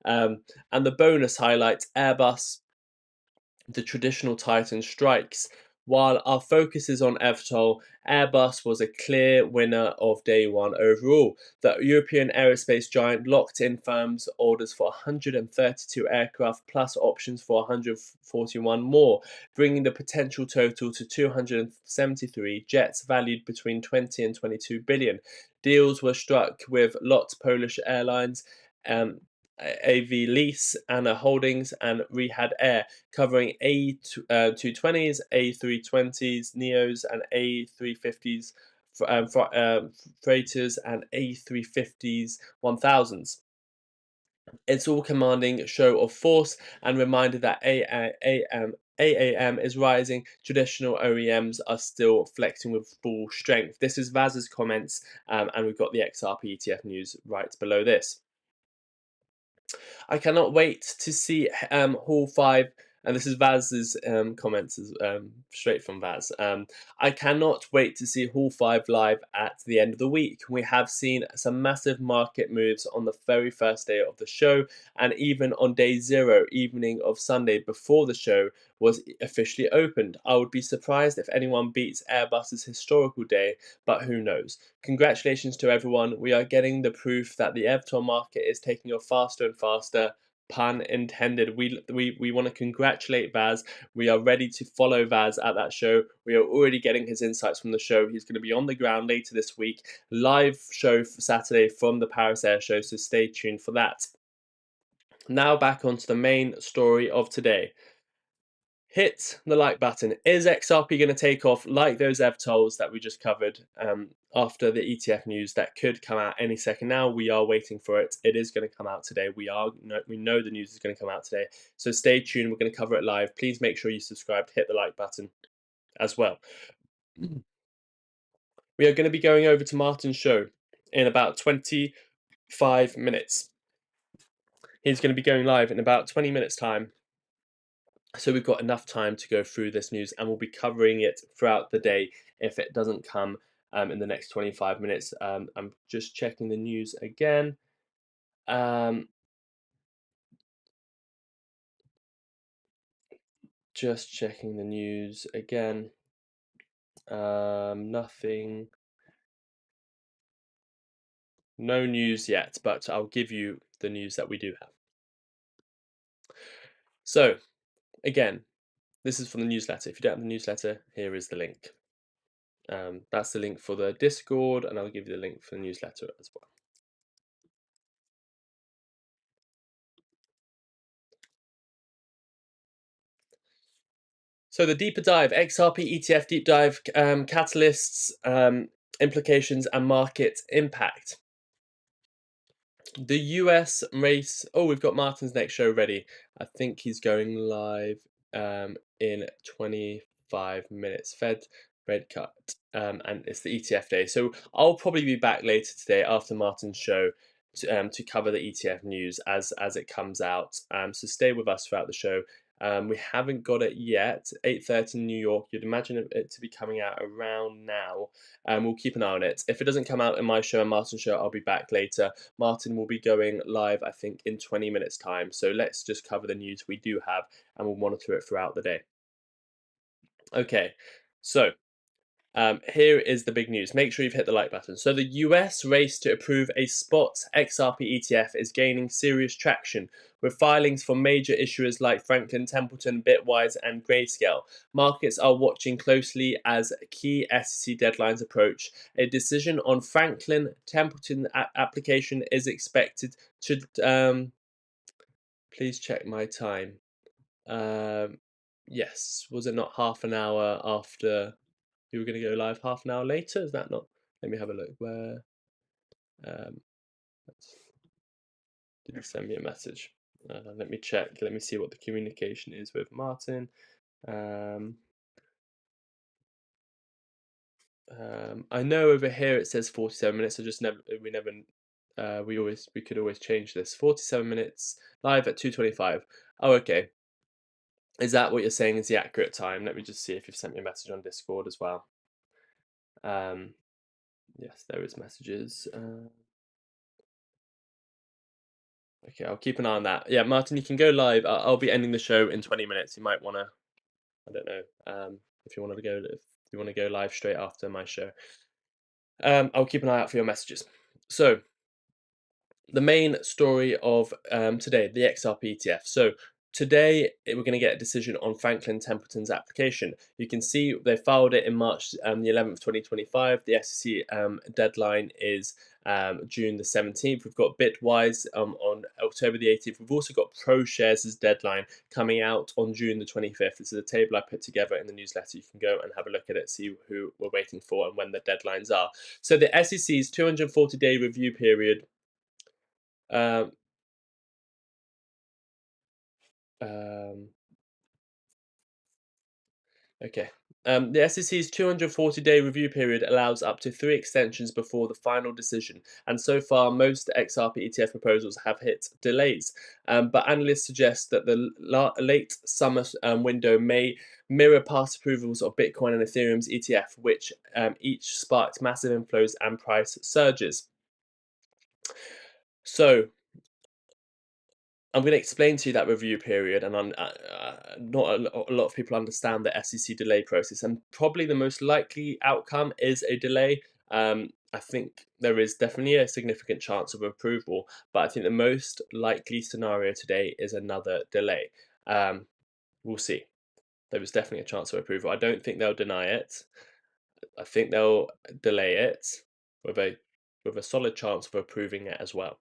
And the bonus highlights Airbus, the traditional Titan strikes. While our focus is on EVTOL, Airbus was a clear winner of day 1 overall. The European aerospace giant locked in firms orders for 132 aircraft plus options for 141 more, bringing the potential total to 273 jets valued between 20 and 22 billion. Deals were struck with LOT Polish Airlines, AV Lease, Anna Holdings, and Rihad Air, covering A220s, A320s, Neos, and A350s freighters and A350s 1000s. It's all commanding show of force and reminder that AAM is rising. Traditional OEMs are still flexing with full strength. This is Vaz's comments, and we've got the XRP ETF news right below this. I cannot wait to see Hall 5, and this is Vaz's comments, straight from Vaz. I cannot wait to see Hall 5 live at the end of the week. We have seen some massive market moves on the very first day of the show, and even on day 0, evening of Sunday before the show was officially opened. I would be surprised if anyone beats Airbus's historical day, but who knows. Congratulations to everyone. We are getting the proof that the EVTOL market is taking off faster and faster. Pun intended. We want to congratulate Vaz. We are ready to follow Vaz at that show. We are already getting his insights from the show. He's going to be on the ground later this week. Live show for Saturday from the Paris Air Show, so stay tuned for that. Now back onto the main story of today. Hit the like button. Is XRP going to take off like those EVTOLs that we just covered after the ETF news that could come out any second now? We are waiting for it. It is going to come out today. We know the news is going to come out today. So stay tuned. We're going to cover it live. Please make sure you subscribe. Hit the like button as well. We are going to be going over to Martyn's show in about 25 minutes. He's going to be going live in about 20 minutes time. So we've got enough time to go through this news, and we'll be covering it throughout the day if it doesn't come in the next 25 minutes. I'm just checking the news again. Just checking the news again. Nothing. No news yet, but I'll give you the news that we do have. So, again, this is from the newsletter. If you don't have the newsletter, here is the link. That's the link for the Discord, and I'll give you the link for the newsletter as well. So the deeper dive, XRP ETF deep dive, catalysts, implications, and market impact. The US race. Oh, we've got Martyn's next show ready. I think he's going live in 25 minutes. Fed red cut, and it's the ETF day. So I'll probably be back later today after Martyn's show to cover the ETF news as it comes out. So stay with us throughout the show. We haven't got it yet. 8:30 in New York. You'd imagine it to be coming out around now. We'll keep an eye on it. If it doesn't come out in my show and Martyn's show, I'll be back later. Martyn will be going live, I think, in 20 minutes time. So let's just cover the news we do have, and we'll monitor it throughout the day. Okay, so here is the big news. Make sure you've hit the like button. So the US race to approve a spot XRP ETF is gaining serious traction, with filings from major issuers like Franklin Templeton, Bitwise, and Grayscale. Markets are watching closely as key SEC deadlines approach. A decision on Franklin Templeton application is expected to. Please check my time. Yes, was it not half an hour after? We were going to go live half an hour later. Is that not? Let me have a look. Where did he send me a message? Let me check. Let me see what the communication is with Martyn. I know over here it says 47 minutes. I just we could always change this. 47 minutes live at 2:25. Oh, okay. Is that what you're saying is the accurate time? Let me just see if you've sent me a message on Discord as well. Yes, there is messages. Okay, I'll keep an eye on that. Yeah, Martyn, you can go live. I'll be ending the show in 20 minutes. You might want to, I don't know, if you want to go live straight after my show. I'll keep an eye out for your messages. So, the main story of today, the XRP ETF. So, Today, we're going to get a decision on Franklin Templeton's application. You can see they filed it in March the 11th, 2025. The SEC deadline is June the 17th. We've got Bitwise on October the 18th. We've also got ProShares' deadline coming out on June the 25th. This is a table I put together in the newsletter. You can go and have a look at it, see who we're waiting for and when the deadlines are. So the SEC's 240-day review period um, um, Okay. The SEC's 240-day review period allows up to 3 extensions before the final decision, and so far most XRP ETF proposals have hit delays. But analysts suggest that the late summer window may mirror past approvals of Bitcoin and Ethereum's ETF, which each sparked massive inflows and price surges. So, I'm going to explain to you that review period, and not a lot of people understand the SEC delay process, and probably the most likely outcome is a delay. I think there is definitely a significant chance of approval, but I think the most likely scenario today is another delay. We'll see. There is definitely a chance of approval. I don't think they'll deny it. I think they'll delay it with a solid chance of approving it as well.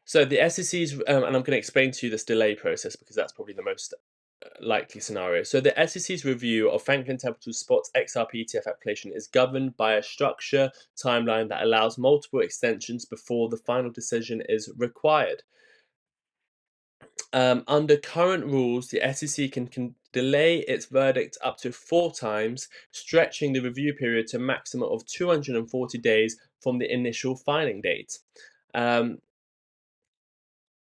So the SEC's, and I'm going to explain to you this delay process because that's probably the most likely scenario. So the SEC's review of Franklin Templeton's spot XRP ETF application is governed by a structure timeline that allows multiple extensions before the final decision is required. Under current rules, the SEC can delay its verdict up to 4 times, stretching the review period to a maximum of 240 days from the initial filing date.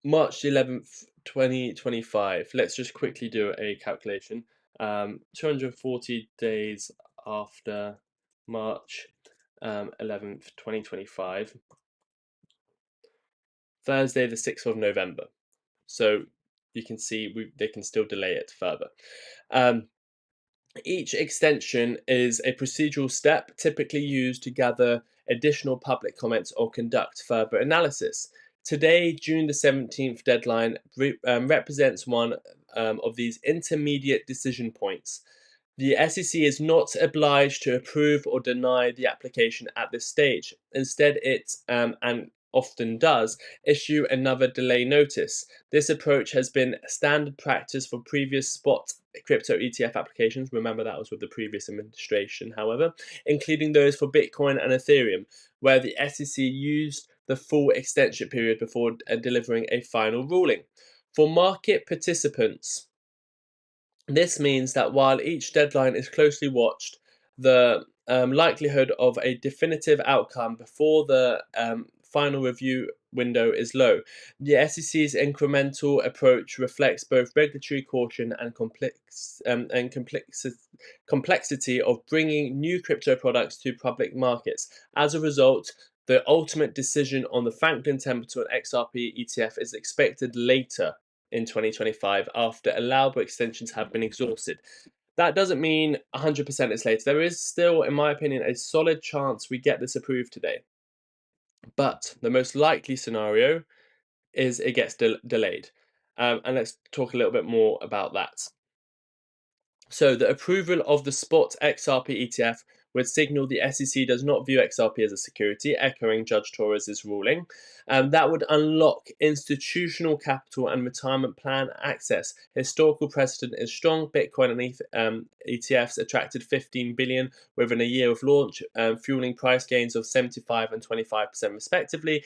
March 11th, 2025. Let's just quickly do a calculation. 240 days after March 11th, 2025. Thursday, the 6th of November. So you can see they can still delay it further. Each extension is a procedural step typically used to gather additional public comments or conduct further analysis. Today, June the 17th deadline represents one of these intermediate decision points. The SEC is not obliged to approve or deny the application at this stage. Instead, it, and often does, issue another delay notice. This approach has been standard practice for previous spot crypto ETF applications. Remember, that was with the previous administration, however, including those for Bitcoin and Ethereum, where the SEC used the full extension period before delivering a final ruling. For market participants, this means that while each deadline is closely watched, the likelihood of a definitive outcome before the final review window is low. The SEC's incremental approach reflects both regulatory caution and complexity of bringing new crypto products to public markets. As a result, the ultimate decision on the Franklin Templeton XRP ETF is expected later in 2025 after allowable extensions have been exhausted. That doesn't mean 100% it's later. There is still, in my opinion, a solid chance we get this approved today. But the most likely scenario is it gets delayed. And let's talk a little bit more about that. So the approval of the spot XRP ETF would signal the SEC does not view XRP as a security, echoing Judge Torres's ruling. That would unlock institutional capital and retirement plan access. Historical precedent is strong. Bitcoin and ETFs attracted 15 billion within a year of launch, fueling price gains of 75 and 25% respectively.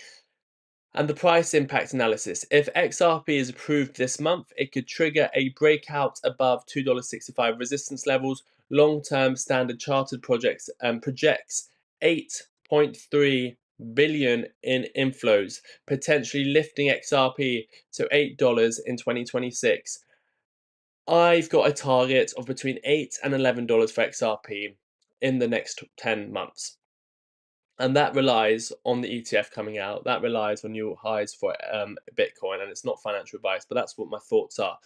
And the price impact analysis. If XRP is approved this month, it could trigger a breakout above $2.65 resistance levels. Long-term Standard Chartered projects projects 8.3 billion in inflows, potentially lifting XRP to $8 in 2026. I've got a target of between $8 and $11 for XRP in the next 10 months. And that relies on the ETF coming out. That relies on new highs for Bitcoin, and it's not financial advice, but that's what my thoughts are.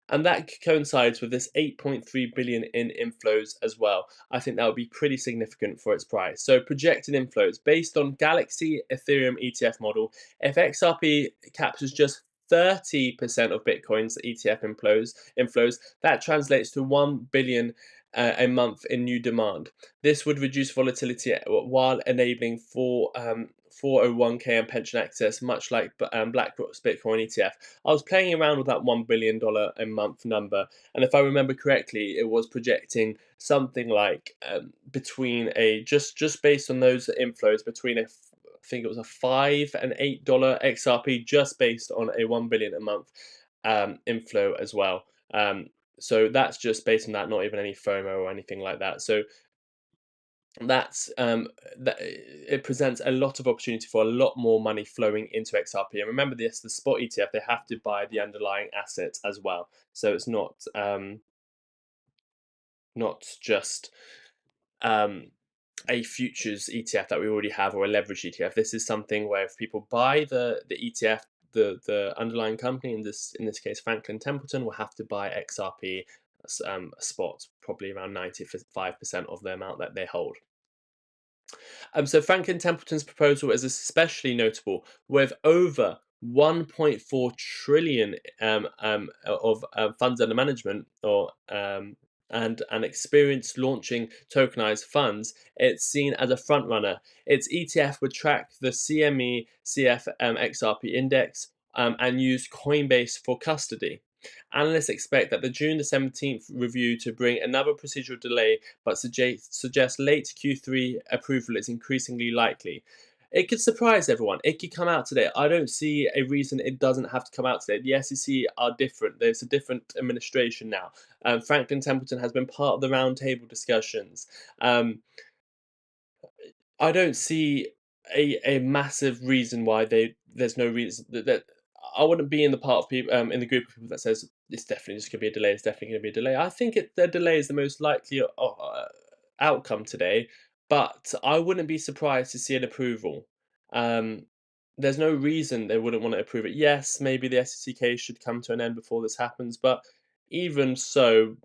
And that coincides with this 8.3 billion in inflows as well. I think that would be pretty significant for its price. So projected inflows based on Galaxy Ethereum ETF model, if XRP captures just 30% of Bitcoin's ETF inflows. That translates to 1 billion a month in new demand. This would reduce volatility while enabling 401k and pension access, much like BlackRock's Bitcoin ETF. I was playing around with that $1 billion a month number, and if I remember correctly, it was projecting something like between a just based on those inflows between I think it was a $5 and $8 XRP just based on a 1 billion a month inflow as well. So that's just based on that, not even any FOMO or anything like that. So that's that it presents a lot of opportunity for a lot more money flowing into XRP. And remember this: the spot ETF, they have to buy the underlying asset as well. So it's not just um, a futures ETF that we already have or a leverage ETF. This is something where if people buy the ETF, the underlying company, in this case Franklin Templeton, will have to buy XRP spot, probably around 95% of the amount that they hold. So Franklin Templeton's proposal is especially notable, with over 1.4 trillion of funds under management, and an experience launching tokenized funds. It's seen as a front runner. Its ETF would track the CME CF XRP index and use Coinbase for custody. Analysts expect that the June the 17th review to bring another procedural delay, but suggest late Q3 approval is increasingly likely. It could surprise everyone. It could come out today. I don't see a reason it doesn't have to come out today. The SEC are different. There's a different administration now. Franklin Templeton has been part of the roundtable discussions. I don't see a massive reason why there's no reason that I wouldn't be in the part of people in the group of people that says it's definitely just going to be a delay. It's definitely going to be a delay. I think the delay is the most likely outcome today, but I wouldn't be surprised to see an approval. Um, there's no reason they wouldn't want to approve it. Yes, maybe the SEC case should come to an end before this happens, but even so,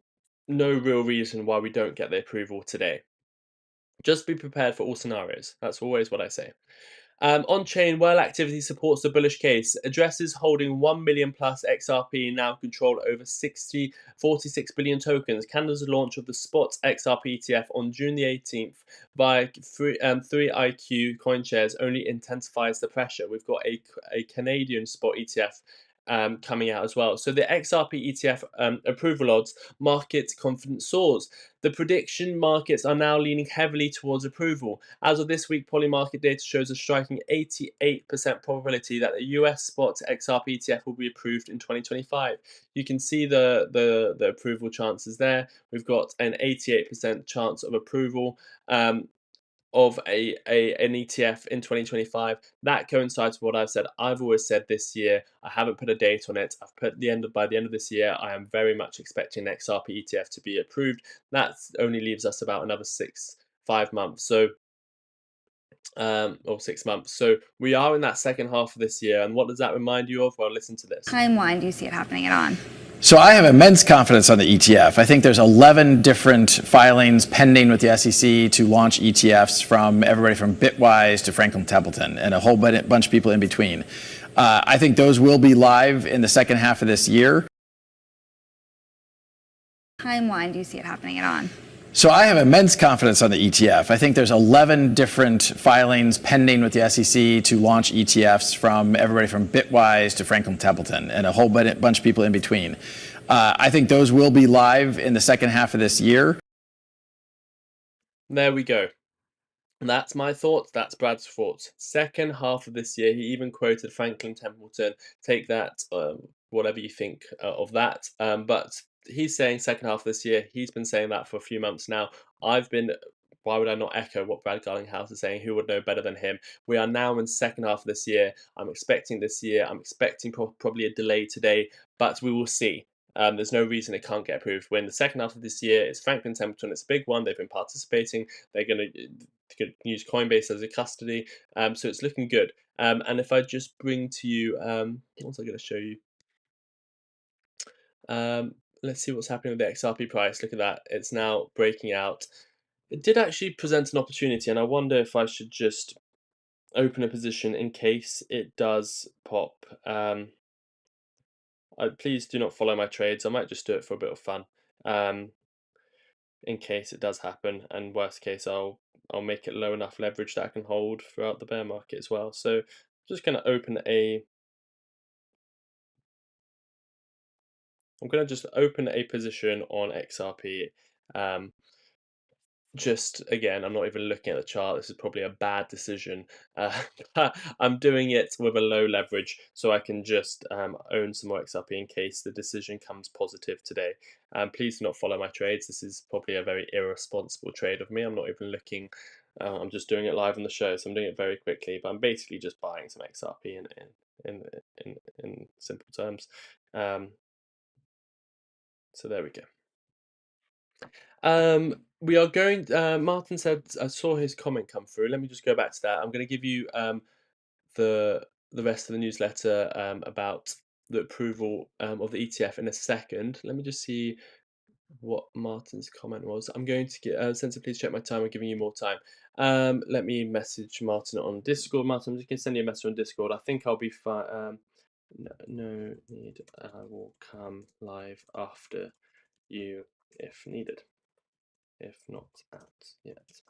no real reason why we don't get the approval today. Just be prepared for all scenarios. That's always what I say. On-chain, whirl activity supports the bullish case. Addresses holding 1 million plus XRP now control over 46 billion tokens. Canada's launch of the spot XRP ETF on June the 18th by 3IQ coin shares only intensifies the pressure. We've got a Canadian spot ETF coming out as well. So the XRP ETF approval odds, market confidence soars. The prediction markets are now leaning heavily towards approval. As of this week, Polymarket data shows a striking 88% probability that the US spot XRP ETF will be approved in 2025. You can see the approval chances there. We've got an 88% chance of approval. Of an ETF in 2025. That coincides with what I've said. I've always said this year. I haven't put a date on it. I've put by the end of this year. I am very much expecting an XRP ETF to be approved. That only leaves us about another 5 months. So or 6 months. So we are in that second half of this year. And what does that remind you of? Well, listen to this. Timeline do you see it happening at on? So I have immense confidence on the ETF. I think there's 11 different filings pending with the SEC to launch ETFs, from everybody from Bitwise to Franklin Templeton and a whole bunch of people in between. I think those will be live in the second half of this year. Timeline do you see it happening at on? So I have immense confidence on the ETF. I think there's 11 different filings pending with the SEC to launch ETFs, from everybody from Bitwise to Franklin Templeton and a whole bunch of people in between. I think those will be live in the second half of this year. There we go. That's my thoughts. That's Brad's thoughts. Second half of this year, he even quoted Franklin Templeton. Take that, whatever you think of that. But he's saying second half of this year. He's been saying that for a few months now. Why would I not echo what Brad Garlinghouse is saying? Who would know better than him? We are now in second half of this year. I'm expecting probably a delay today, but we will see. There's no reason it can't get approved. When the second half of this year, it's Franklin Templeton. It's a big one. They've been participating. They're going to use Coinbase as a custody. So it's looking good. And if I just bring to you, what was I going to show you? Let's see what's happening with the XRP price. Look at that. It's now breaking out. It did actually present an opportunity, and I wonder if I should just open a position in case it does pop. please do not follow my trades. I might just do it for a bit of fun, in case it does happen. And worst case, I'll make it low enough leverage that I can hold throughout the bear market as well. So I'm just going to open a. I'm going to just open a position on XRP. Just again, I'm not even looking at the chart. This is probably a bad decision. But I'm doing it with a low leverage so I can just own some more XRP in case the decision comes positive today. Please do not follow my trades. This is probably a very irresponsible trade of me. I'm not even looking. I'm just doing it live on the show, so I'm doing it very quickly. But I'm basically just buying some XRP in simple terms. So there we go. We are going. Martin said, I saw his comment come through. Let me just go back to that. I'm going to give you the rest of the newsletter about the approval of the ETF in a second. Let me just see what Martin's comment was. I'm going to get Sensor, please check my time. I'm giving you more time. Let me message Martin on Discord. Martin, I'm just going to send you a message on Discord. I think I'll be fine. No need. I will come live after you if needed. If not out yet.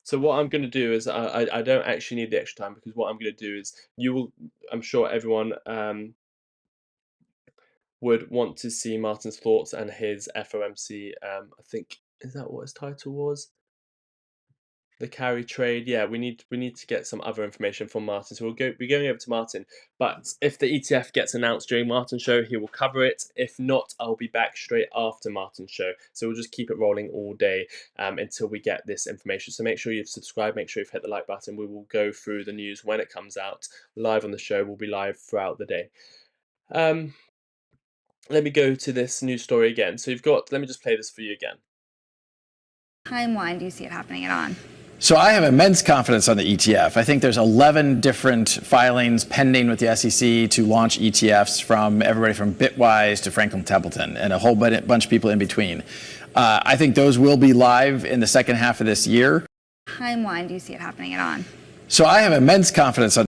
So what I'm going to do is I don't actually need the extra time, because what I'm going to do is I'm sure everyone would want to see Martin's thoughts and his FOMC. I think, is that what his title was? The carry trade. Yeah, we need to get some other information from Martin. So we'll be going over to Martin. But if the ETF gets announced during Martin's show, he will cover it. If not, I'll be back straight after Martin's show. So we'll just keep it rolling all day until we get this information. So make sure you've subscribed. Make sure you've hit the like button. We will go through the news when it comes out live on the show. We'll be live throughout the day. Let me go to this news story again. So you've got. Let me just play this for you again. Timeline do you see it happening on? So I have immense confidence on the ETF. I think there's 11 different filings pending with the SEC to launch ETFs, from everybody from Bitwise to Franklin Templeton and a whole bunch of people in between. I think those will be live in the second half of this year. Timeline do you see it happening on? So I have immense confidence on.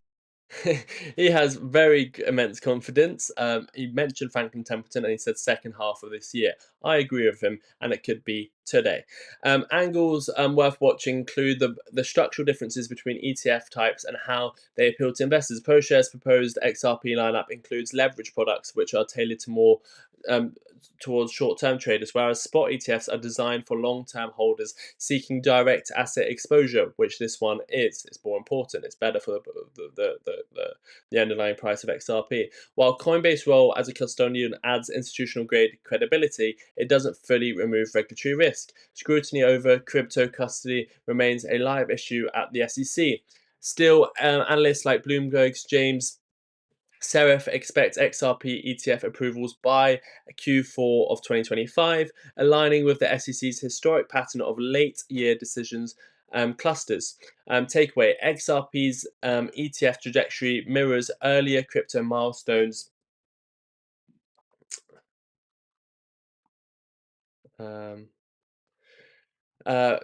He has very immense confidence. He mentioned Franklin Templeton and he said second half of this year. I agree with him, and it could be today. Angles worth watching include the structural differences between ETF types and how they appeal to investors. ProShares' proposed XRP lineup includes leverage products, which are tailored to more towards short-term traders, whereas spot ETFs are designed for long-term holders seeking direct asset exposure, which this one is. It's more important. It's better for the underlying price of XRP. While Coinbase's role as a custodian adds institutional-grade credibility, it doesn't fully remove regulatory risk. Scrutiny over crypto custody remains a live issue at the SEC. Still, analysts like Bloomberg's James Serif expect XRP ETF approvals by Q4 of 2025, aligning with the SEC's historic pattern of late-year decisions clusters. Takeaway: XRP's ETF trajectory mirrors earlier crypto milestones.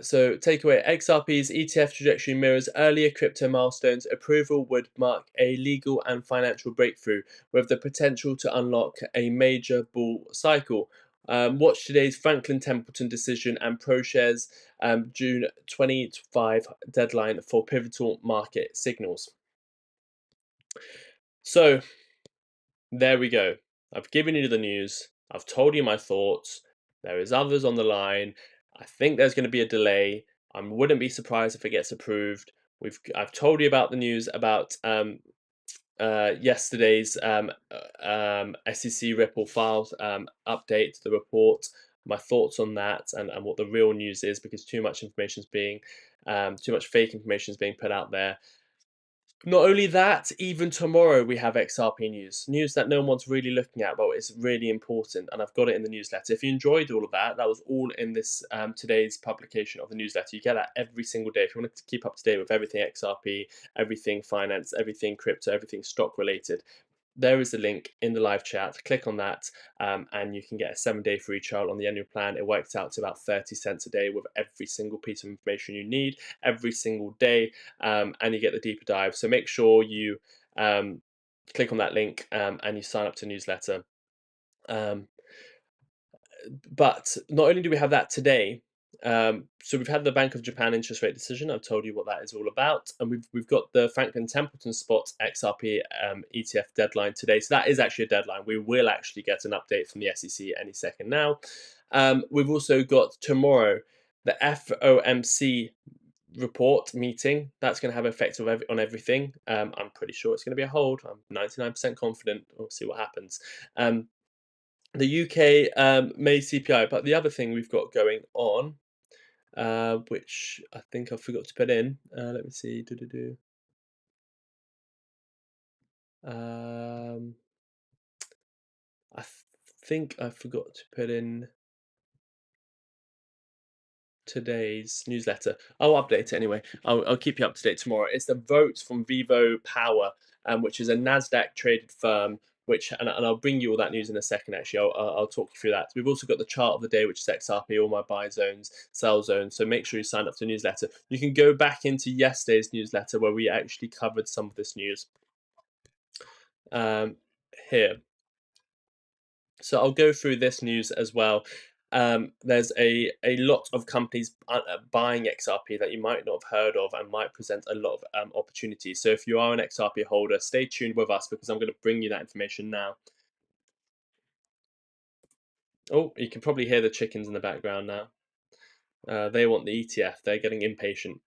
So takeaway: XRP's ETF trajectory mirrors earlier crypto milestones. Approval would mark a legal and financial breakthrough with the potential to unlock a major bull cycle. Watch today's Franklin Templeton decision and ProShares June 25 deadline for pivotal market signals. So there we go. I've given you the news. I've told you my thoughts. There is others on the line. I think there's going to be a delay. I wouldn't be surprised if it gets approved. I've told you about the news about yesterday's SEC Ripple files update to the report. My thoughts on that and what the real news is, because too much fake information is being put out there. Not only that, even tomorrow we have XRP news that no one's really looking at, but it's really important, and I've got it in the newsletter. If you enjoyed all of that, that was all in this today's publication of the newsletter. You get that every single day. If you want to keep up to date with everything XRP, everything finance, everything crypto, everything stock related, there is a link in the live chat. Click on that and you can get a 7-day free trial on the annual plan. It works out to about 30 cents a day with every single piece of information you need every single day, and you get the deeper dive. So make sure you click on that link and you sign up to the newsletter. Um, but not only do we have that today, so we've had the Bank of Japan interest rate decision. I've told you what that is all about, and we've got the Franklin Templeton Spot XRP ETF deadline today. So that is actually a deadline. We will actually get an update from the SEC any second now. We've also got tomorrow the FOMC report meeting. That's going to have effect on everything. I'm pretty sure it's going to be a hold. I'm 99% confident. We'll see what happens. The UK May CPI, but the other thing we've got going on, which I think I forgot to put in. Let me see. I think I forgot to put in today's newsletter. I'll update it anyway. I'll keep you up to date tomorrow. It's the vote from Vivo Power, which is a Nasdaq traded firm. And I'll bring you all that news in a second. Actually, I'll talk you through that. We've also got the chart of the day, which is XRP, all my buy zones, sell zones. So make sure you sign up to the newsletter. You can go back into yesterday's newsletter where we actually covered some of this news. Here. So I'll go through this news as well. There's a lot of companies buying XRP that you might not have heard of and might present a lot of opportunities. So if you are an XRP holder, stay tuned with us because I'm going to bring you that information now. Oh, you can probably hear the chickens in the background now. They want the ETF. They're getting impatient.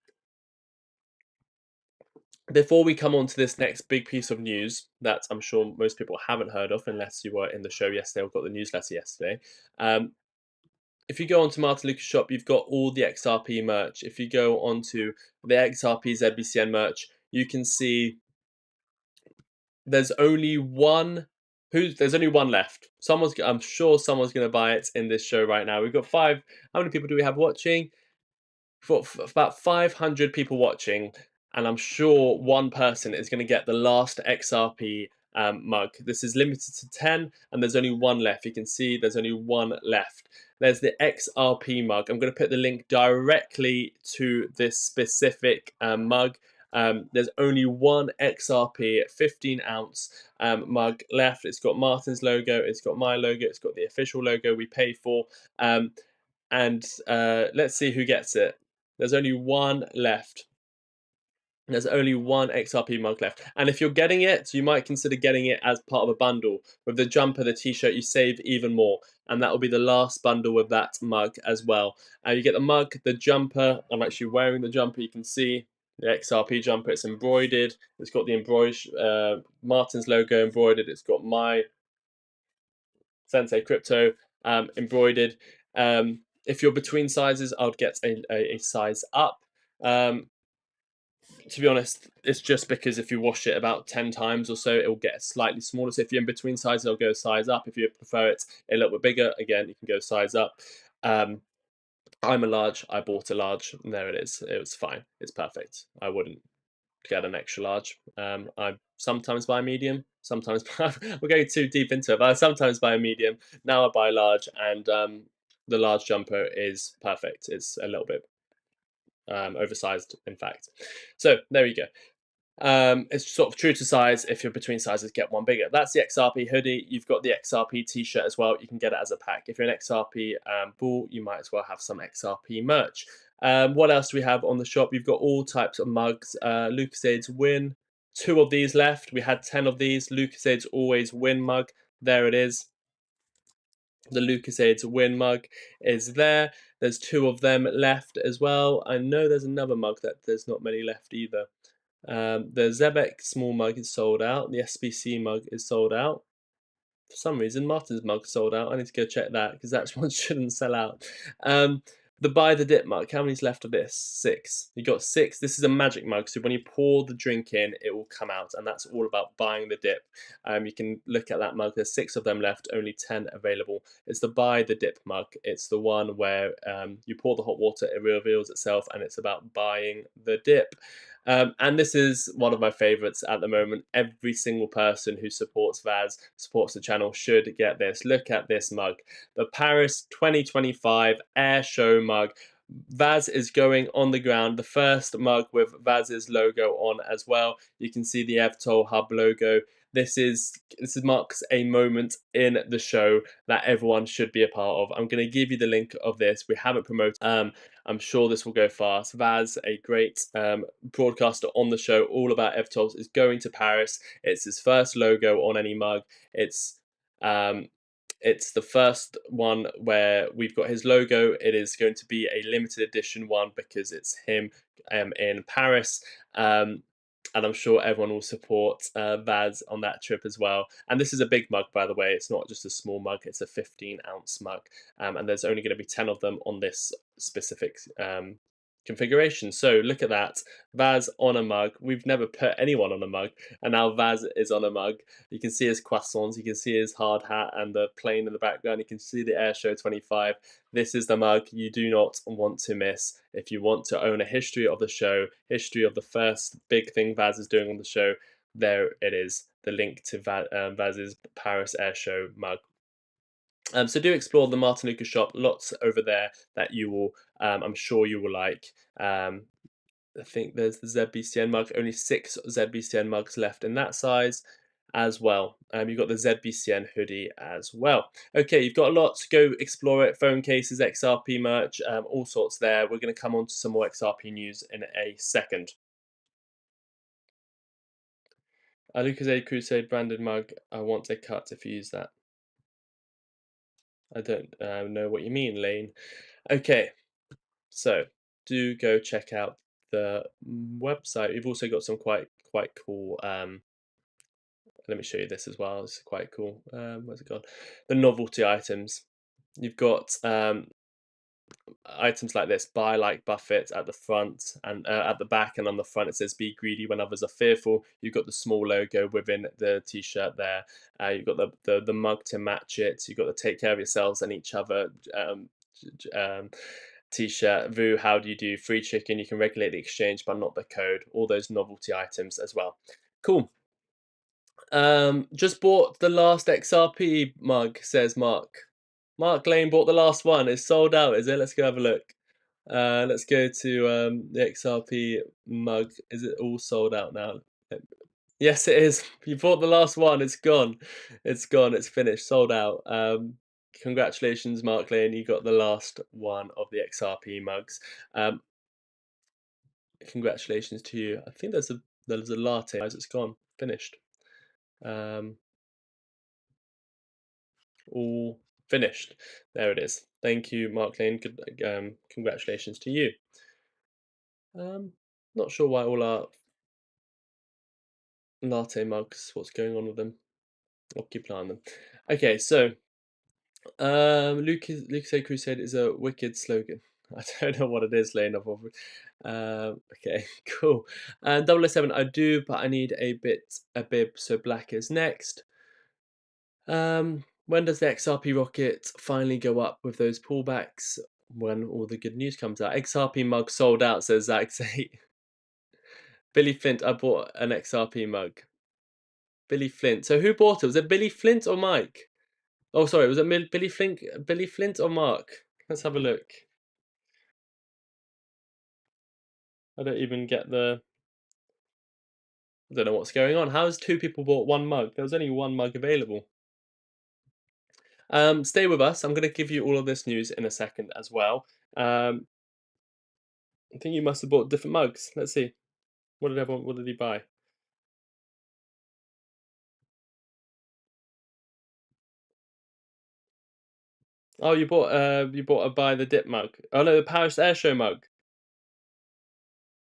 Before we come on to this next big piece of news that I'm sure most people haven't heard of unless you were in the show yesterday or got the newsletter yesterday, if you go onto Martyn Lucas shop, you've got all the XRP merch. If you go onto the XRP ZBCN merch, you can see there's only one. There's only one left. I'm sure someone's going to buy it in this show right now. We've got 5. How many people do we have watching? For about 500 people watching, and I'm sure one person is going to get the last XRP mug. This is limited to 10, and there's only one left. You can see there's only one left. There's the XRP mug. I'm going to put the link directly to this specific mug. There's only one XRP 15-ounce mug left. It's got Martyn's logo, it's got my logo, it's got the official logo we pay for. And let's see who gets it. There's only one left. There's only one XRP mug left. And if you're getting it, you might consider getting it as part of a bundle. With the jumper, the t-shirt, you save even more. And that will be the last bundle with that mug as well. You get the mug, the jumper. I'm actually wearing the jumper. You can see the XRP jumper. It's embroidered. It's got the Martyn's logo embroidered. It's got my Sensei Crypto embroidered. If you're between sizes, I would get a size up. To be honest, it's just because if you wash it about 10 times or so, it will get slightly smaller. So if you're in between sizes, it'll go size up. If you prefer it a little bit bigger, again, you can go size up. I'm a large. I bought a large, and there it is. It was fine. It's perfect. I wouldn't get an extra large. I sometimes buy a medium. Sometimes we're going too deep into it, but I sometimes buy a medium. Now I buy large, and the large jumper is perfect. It's a little bit oversized, in fact. So there you go. It's sort of true to size. If you're between sizes, get one bigger. That's the XRP hoodie. You've got the XRP t-shirt as well. You can get it as a pack. If you're an XRP bull, you might as well have some XRP merch. What else do we have on the shop? You've got all types of mugs. Lucasades Win. 2 of these left. We had 10 of these. Lucasades Always Win mug. There it is. The Lucasades Win mug is there. There's 2 of them left as well. I know there's another mug that there's not many left either. The Zebek small mug is sold out. The SBC mug is sold out. For some reason, Martyn's mug sold out. I need to go check that because that one shouldn't sell out. The Buy the Dip mug. How many's left of this? 6. You got 6. This is a magic mug. So when you pour the drink in, it will come out. And that's all about buying the dip. You can look at that mug. There's 6 of them left, only 10 available. It's the Buy the Dip mug. It's the one where you pour the hot water, it reveals itself, and it's about buying the dip. And this is one of my favorites at the moment. Every single person who supports Vaz, supports the channel, should get this. Look at this mug. The Paris 2025 Air Show mug. Vaz is going on the ground. The first mug with Vaz's logo on as well. You can see the EVTOL Hub logo this marks a moment in the show that everyone should be a part of. I'm going to give you the link of this. We haven't promoted. I'm sure this will go fast. Vaz, a great broadcaster on the show, all about EVTOLs, is going to Paris. It's his first logo on any mug. It's the first one where we've got his logo. It is going to be a limited edition one because it's him in Paris. And I'm sure everyone will support Vaz on that trip as well. And this is a big mug, by the way. It's not just a small mug. It's a 15-ounce mug. And there's only going to be 10 of them on this specific configuration. So look at that. Vaz on a mug. We've never put anyone on a mug. And now Vaz is on a mug. You can see his croissants. You can see his hard hat and the plane in the background. You can see the Airshow 25. This is the mug you do not want to miss. If you want to own a history of the show, history of the first big thing Vaz is doing on the show, there it is. The link to Vaz's Paris Airshow mug. So do explore the Martyn Lucas shop. Lots over there that you will, I'm sure you will like. I think there's the ZBCN mug. Only 6 ZBCN mugs left in that size as well. You've got the ZBCN hoodie as well. Okay, you've got a lot to go explore it. Phone cases, XRP merch, all sorts there. We're going to come on to some more XRP news in a second. A Lucas Crusade branded mug. I want a cut if you use that. I don't know what you mean, Lane. Okay, so do go check out the website. We've also got some quite cool. Let me show you this as well. This is quite cool. Where's it gone? The novelty items. You've got items like this: buy like Buffett at the front and at the back, and on the front it says "Be greedy when others are fearful." You've got the small logo within the T-shirt there. You've got the mug to match it. You've got the "Take care of yourselves and each other." T-shirt. Vu, how do you do? Free chicken. You can regulate the exchange, but not the code. All those novelty items as well. Cool. Just bought the last XRP mug, says Mark. Mark Lane bought the last one. It's sold out, is it? Let's go have a look. Let's go to the XRP mug. Is it all sold out now? Yes, it is. You bought the last one. It's gone. It's gone. It's finished. Sold out. Congratulations, Mark Lane. You got the last one of the XRP mugs. Congratulations to you. I think there's a latte. It's gone. Finished. All finished. There it is. Thank you, Mark Lane. Good, congratulations to you. Not sure why all our latte mugs, what's going on with them. I'll keep an eye on them. Okay, so Lucas A Crusade is a wicked slogan. I don't know what it is, Lane. Okay, cool. 007, I do, but I need a bib, so black is next. When does the XRP rocket finally go up with those pullbacks? When all the good news comes out. XRP mug sold out, says Zach. Billy Flint, I bought an XRP mug. Billy Flint. So who bought it? Was it Billy Flint or Mike? Oh, sorry. Was it Billy Flint or Mark? Let's have a look. I don't even get the... I don't know what's going on. How has 2 people bought 1 mug? There was only 1 mug available. Stay with us. I'm going to give you all of this news in a second as well. I think you must have bought different mugs. Let's see. What did he buy? Oh, you bought a buy the dip mug. Oh no, the Paris Airshow mug.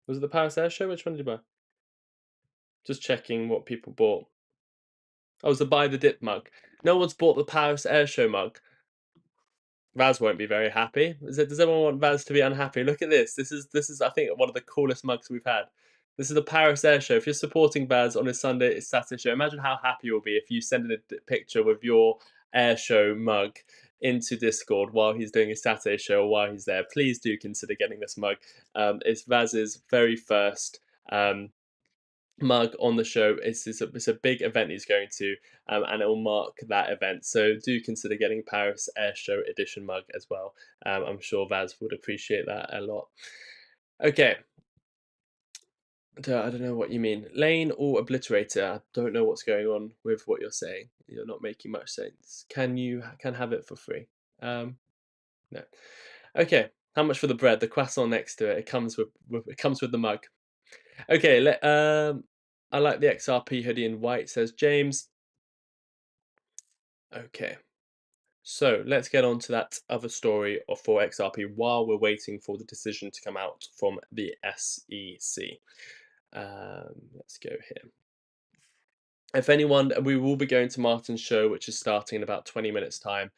Was it the Paris Airshow? Which one did you buy? Just checking what people bought. Oh, it was the buy the dip mug. No one's bought the Paris Airshow mug. Vaz won't be very happy. Does everyone want Vaz to be unhappy? Look at this. This is I think one of the coolest mugs we've had. This is the Paris Airshow. If you're supporting Vaz on his Saturday show, imagine how happy you'll be if you send in a picture with your Airshow mug into Discord while he's doing his Saturday show or while he's there. Please do consider getting this mug. It's Vaz's very first mug on the show. It's a big event he's going to, and it will mark that event. So do consider getting Paris Airshow edition mug as well. I'm sure Vaz would appreciate that a lot. Okay. I don't know what you mean. Lane or obliterator? I don't know what's going on with what you're saying. You're not making much sense. Can have it for free? No. Okay. How much for the bread? The croissant next to it. It comes with the mug. Okay. I like the XRP hoodie in white, says James. Okay. So let's get on to that other story for XRP while we're waiting for the decision to come out from the SEC. Let's go here. If anyone, we will be going to Martyn's show, which is starting in about 20 minutes' time.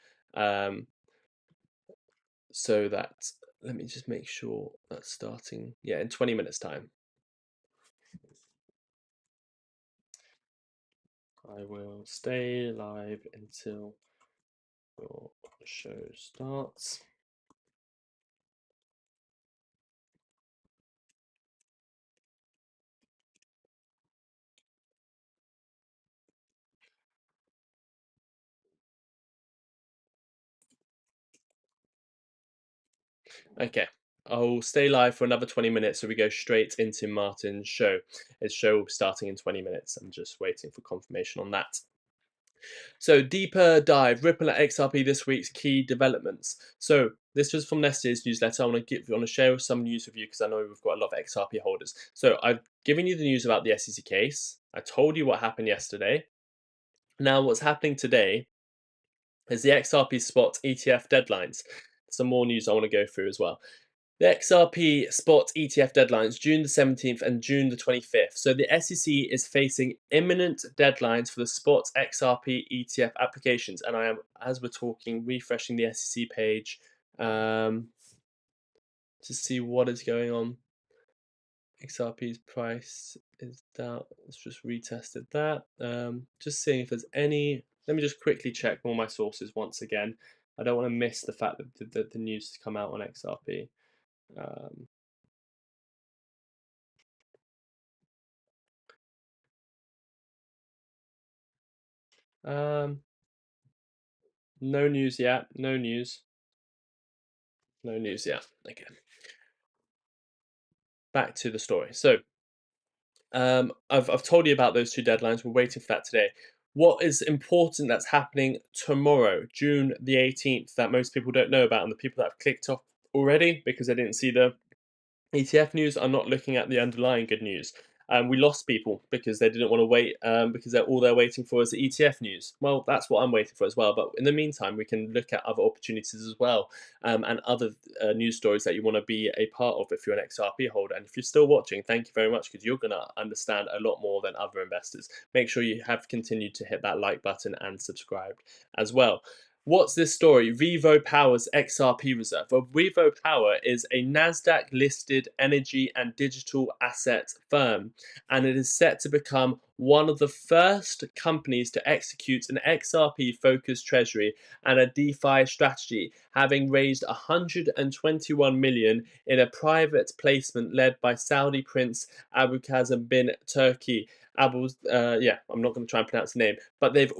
So that, let me just make sure that's starting, yeah, in 20 minutes' time. I will stay live until your show starts. Okay, I'll stay live for another 20 minutes so we go straight into Martyn's show. His show will be starting in 20 minutes. I'm just waiting for confirmation on that. So deeper dive, Ripple at XRP this week's key developments. So this was from yesterday's newsletter. I want to share some news with you because I know we've got a lot of XRP holders. So I've given you the news about the SEC case. I told you what happened yesterday. Now what's happening today is the XRP spot ETF deadlines. Some more news I want to go through as well. The XRP spot ETF deadlines, June the 17th and June the 25th. So the SEC is facing imminent deadlines for the spot XRP ETF applications. And I am, as we're talking, refreshing the SEC page to see what is going on. XRP's price is down. Let's just retested that. Just seeing if there's any. Let me just quickly check all my sources once again. I don't want to miss the fact that the news has come out on XRP. No news yet. No news. No news yet. Okay. Back to the story. So, I've told you about those two deadlines. We're waiting for that today. What is important that's happening tomorrow, June the 18th, that most people don't know about, and the people that have clicked off already because they didn't see the ETF news are not looking at the underlying good news. We lost people because they didn't want to wait because they're waiting for is the ETF news. Well, that's what I'm waiting for as well. But in the meantime, we can look at other opportunities as well and other news stories that you want to be a part of if you're an XRP holder. And if you're still watching, thank you very much because you're going to understand a lot more than other investors. Make sure you have continued to hit that like button and subscribed as well. What's this story? Vivo Power's XRP reserve. Well, Vivo Power is a NASDAQ listed energy and digital asset firm, and it is set to become one of the first companies to execute an XRP focused treasury and a DeFi strategy, having raised 121 million in a private placement led by Saudi Prince Abdulkasim bin Turki. I'm not going to try and pronounce the name, but they've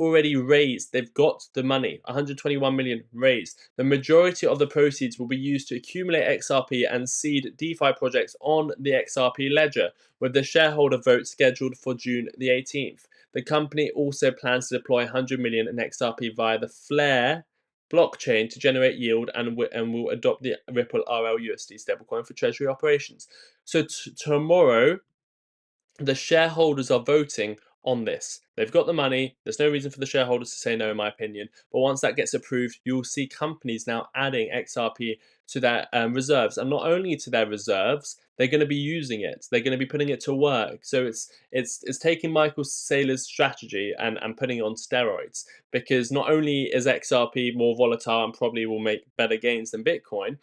got the money, 121 million raised. The majority of the proceeds will be used to accumulate XRP and seed DeFi projects on the XRP ledger, with the shareholder vote scheduled for June the 18th. The company also plans to deploy 100 million in XRP via the Flare blockchain to generate yield and will adopt the Ripple RLUSD stablecoin for treasury operations. So tomorrow, the shareholders are voting on this. They've got the money. There's no reason for the shareholders to say no, in my opinion. But once that gets approved, you'll see companies now adding XRP to their reserves, and not only to their reserves, they're going to be using it. They're going to be putting it to work. So it's taking Michael Saylor's strategy and putting it on steroids, because not only is XRP more volatile and probably will make better gains than Bitcoin,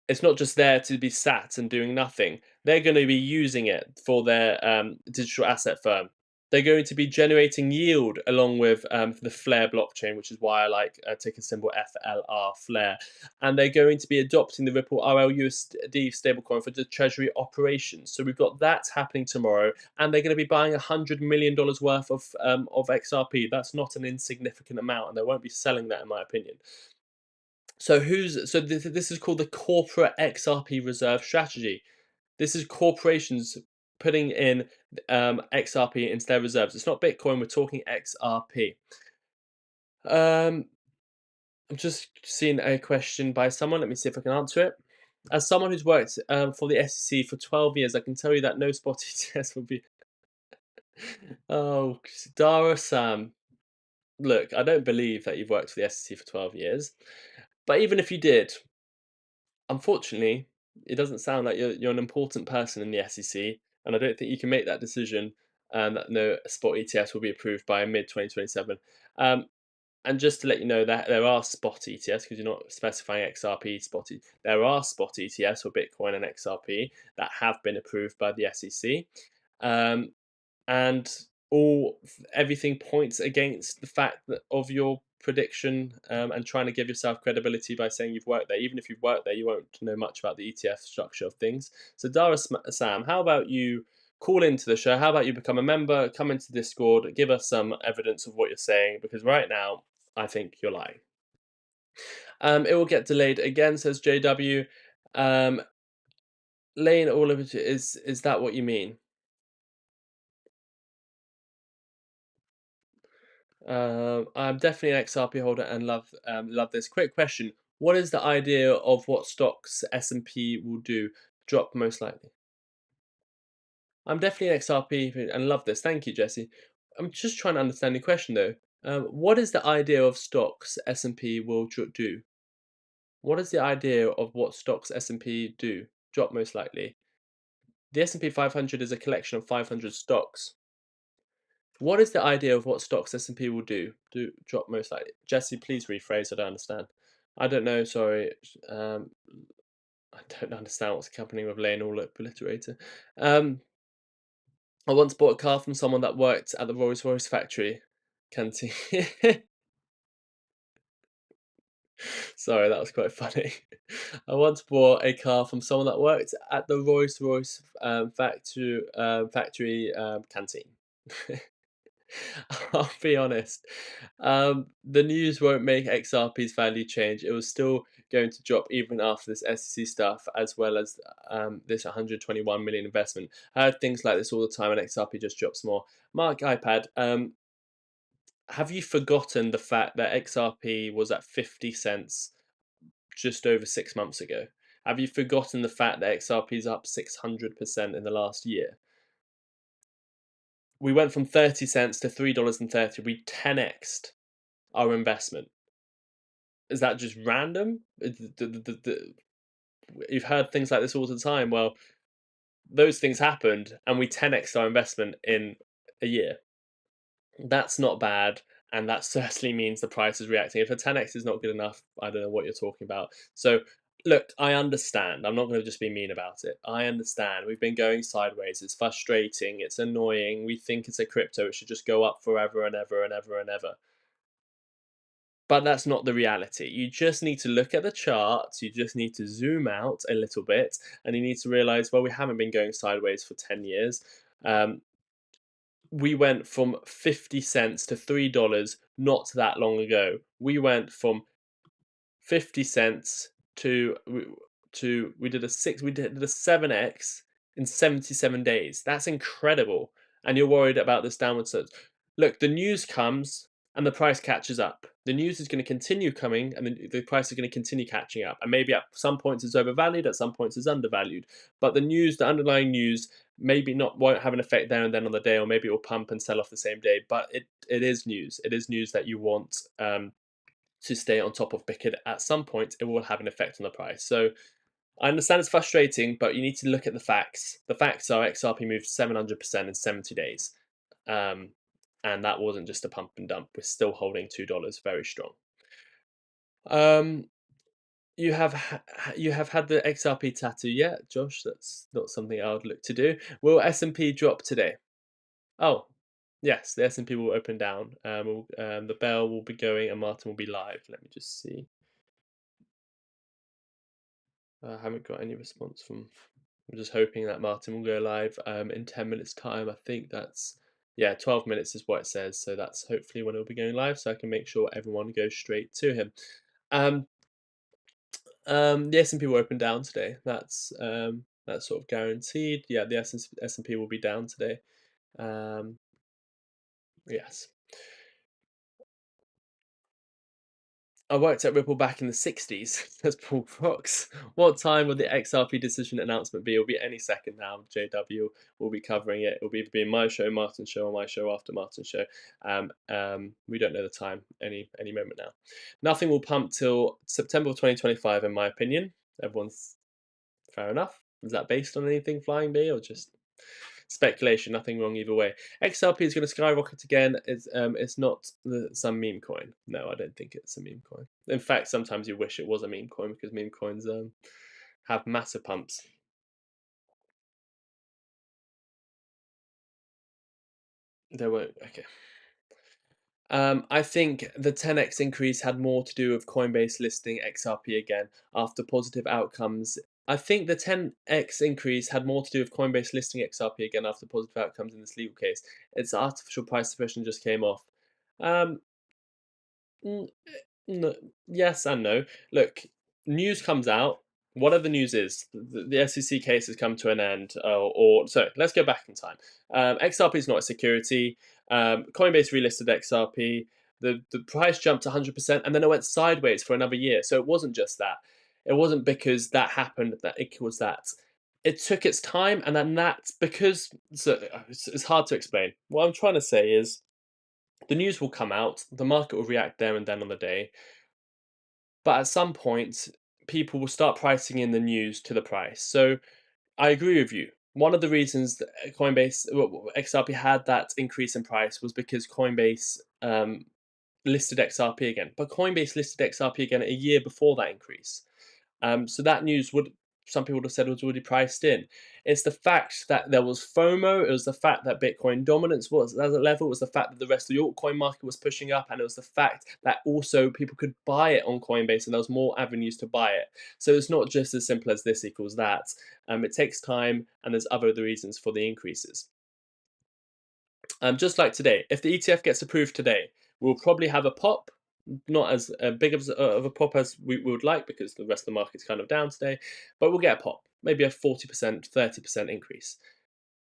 it's not just there to be sat and doing nothing. They're going to be using it for their digital asset firm. They're going to be generating yield along with the Flare blockchain, which is why I like ticker symbol FLR, Flare. And they're going to be adopting the Ripple RLUSD stablecoin for the treasury operations. So we've got that happening tomorrow, and they're going to be buying $100 million worth of XRP. That's not an insignificant amount, and they won't be selling that, in my opinion. So this is called the corporate XRP reserve strategy. This is corporations putting in XRP into their reserves. It's not Bitcoin. We're talking XRP. Um, I'm just seeing a question by someone. Let me see if I can answer it. As someone who's worked for the SEC for 12 years, I can tell you that no spot ETS will be. Oh, Dara Sam. Look, I don't believe that you've worked for the SEC for 12 years. But even if you did, unfortunately, it doesn't sound like you're an important person in the SEC. And I don't think you can make that decision that no spot ETS will be approved by mid 2027. Um, And just to let you know that there are spot ETS, because you're not specifying XRP spot. There are spot ETS for Bitcoin and XRP that have been approved by the SEC, um, and everything points against the fact that of your prediction and trying to give yourself credibility by saying you've worked there. Even if you've worked there, you won't know much about the ETF structure of things. So Dara Sam, how about you call into the show? How about you become a member, come into Discord, give us some evidence of what you're saying? Because right now, I think you're lying. It will get delayed again, says JW. Lane, all of it is that what you mean? I'm definitely an XRP holder and love this. Quick question: what is the idea of what stocks S&P will do? Drop most likely. I'm definitely an XRP and love this. Thank you, Jesse. I'm just trying to understand the question though. What is the idea of stocks S&P will do? What is the idea of what stocks S&P do? Drop most likely. The S&P 500 is a collection of 500 stocks. What is the idea of what stocks S&P will do? Do drop most likely. Jesse, please rephrase. I don't understand. I don't know. Sorry. I don't understand what's happening with Lane all obliterator. I once bought a car from someone that worked at the Rolls-Royce factory canteen. Sorry, that was quite funny. I once bought a car from someone that worked at the Rolls-Royce factory canteen. I'll be honest. The news won't make XRP's value change. It was still going to drop even after this SEC stuff, as well as this 121 million investment. I heard things like this all the time, and XRP just drops more. Mark iPad, have you forgotten the fact that XRP was at 50 cents just over 6 months ago? Have you forgotten the fact that XRP is up 600% in the last year? We went from 30 cents to $3.30. We 10x'd our investment. Is that just random? You've heard things like this all the time. Well, those things happened and we 10x'd our investment in a year. That's not bad, and that certainly means the price is reacting. If a 10x is not good enough, I don't know what you're talking about. So, look, I understand. I'm not going to just be mean about it. I understand. We've been going sideways. It's frustrating. It's annoying. We think it's a crypto. It should just go up forever and ever and ever and ever. But that's not the reality. You just need to look at the charts, you just need to zoom out a little bit, and you need to realize, well, we haven't been going sideways for 10 years. We went from 50 cents to $3 not that long ago. We went from 50 cents to we did a 7x in 77 days. That's incredible. And you're worried about this downward surge. Look, the news comes and the price catches up. The news is going to continue coming and the price is going to continue catching up. And maybe at some points it's overvalued, at some points it's undervalued. But the underlying news, maybe not won't have an effect there and then on the day, or maybe it will pump and sell off the same day. But it is news. It is news that you want to stay on top of, because at some point it will have an effect on the price. So I understand it's frustrating, but you need to look at the facts. The facts are XRP moved 700% in 70 days. And that wasn't just a pump and dump. We're still holding $2 very strong. You have had the XRP tattoo yet, Josh? That's not something I would look to do. Will S&P drop today? Oh, yes, the S&P will open down. The bell will be going and Martyn will be live. Let me just see. I haven't got any response from. I'm just hoping that Martyn will go live in 10 minutes time. I think that's 12 minutes is what it says. So that's hopefully when it'll be going live, so I can make sure everyone goes straight to him. The S&P will open down today. That's That's sort of guaranteed. Yeah, the S&P will be down today. Yes. I worked at Ripple back in the 60s. That's Paul Fox. What time will the XRP decision announcement be? It'll be any second now. JW will be covering it. It'll either be my show, Martyn's show, or my show after Martyn's show. We don't know the time any moment now. Nothing will pump till September of 2025, in my opinion. Everyone's fair enough. Is that based on anything flying B or just speculation? Nothing wrong either way. XRP is going to skyrocket again. It's not some meme coin. No, I don't think it's a meme coin. In fact, sometimes you wish it was a meme coin because meme coins have massive pumps. They won't. Okay. I think the 10x increase had more to do with Coinbase listing XRP again after positive outcomes. I think the 10x increase had more to do with Coinbase listing XRP again after positive outcomes in this legal case. Its artificial price suppression just came off. Um, mm, no, yes and no. Look, news comes out. Whatever the news is, the SEC case has come to an end. Or so let's go back in time. XRP is not a security. Coinbase relisted XRP. The price jumped 100%, and then it went sideways for another year. So it wasn't just that. It wasn't because that happened that it was that. It took its time, and then that's because it's hard to explain. What I'm trying to say is the news will come out, the market will react there and then on the day, but at some point, people will start pricing in the news to the price. So I agree with you. One of the reasons that XRP had that increase in price was because Coinbase listed XRP again. But Coinbase listed XRP again a year before that increase. So that news would, some people would have said, was already priced in. It's the fact that there was FOMO. It was the fact that Bitcoin dominance was at a level. It was the fact that the rest of the altcoin market was pushing up, and it was the fact that also people could buy it on Coinbase, and there was more avenues to buy it. So it's not just as simple as this equals that. It takes time, and there's other reasons for the increases. Just like today, if the ETF gets approved today, we'll probably have a pop, not as big of a pop as we would like because the rest of the market's kind of down today, but we'll get a pop, maybe a 40%, 30% increase.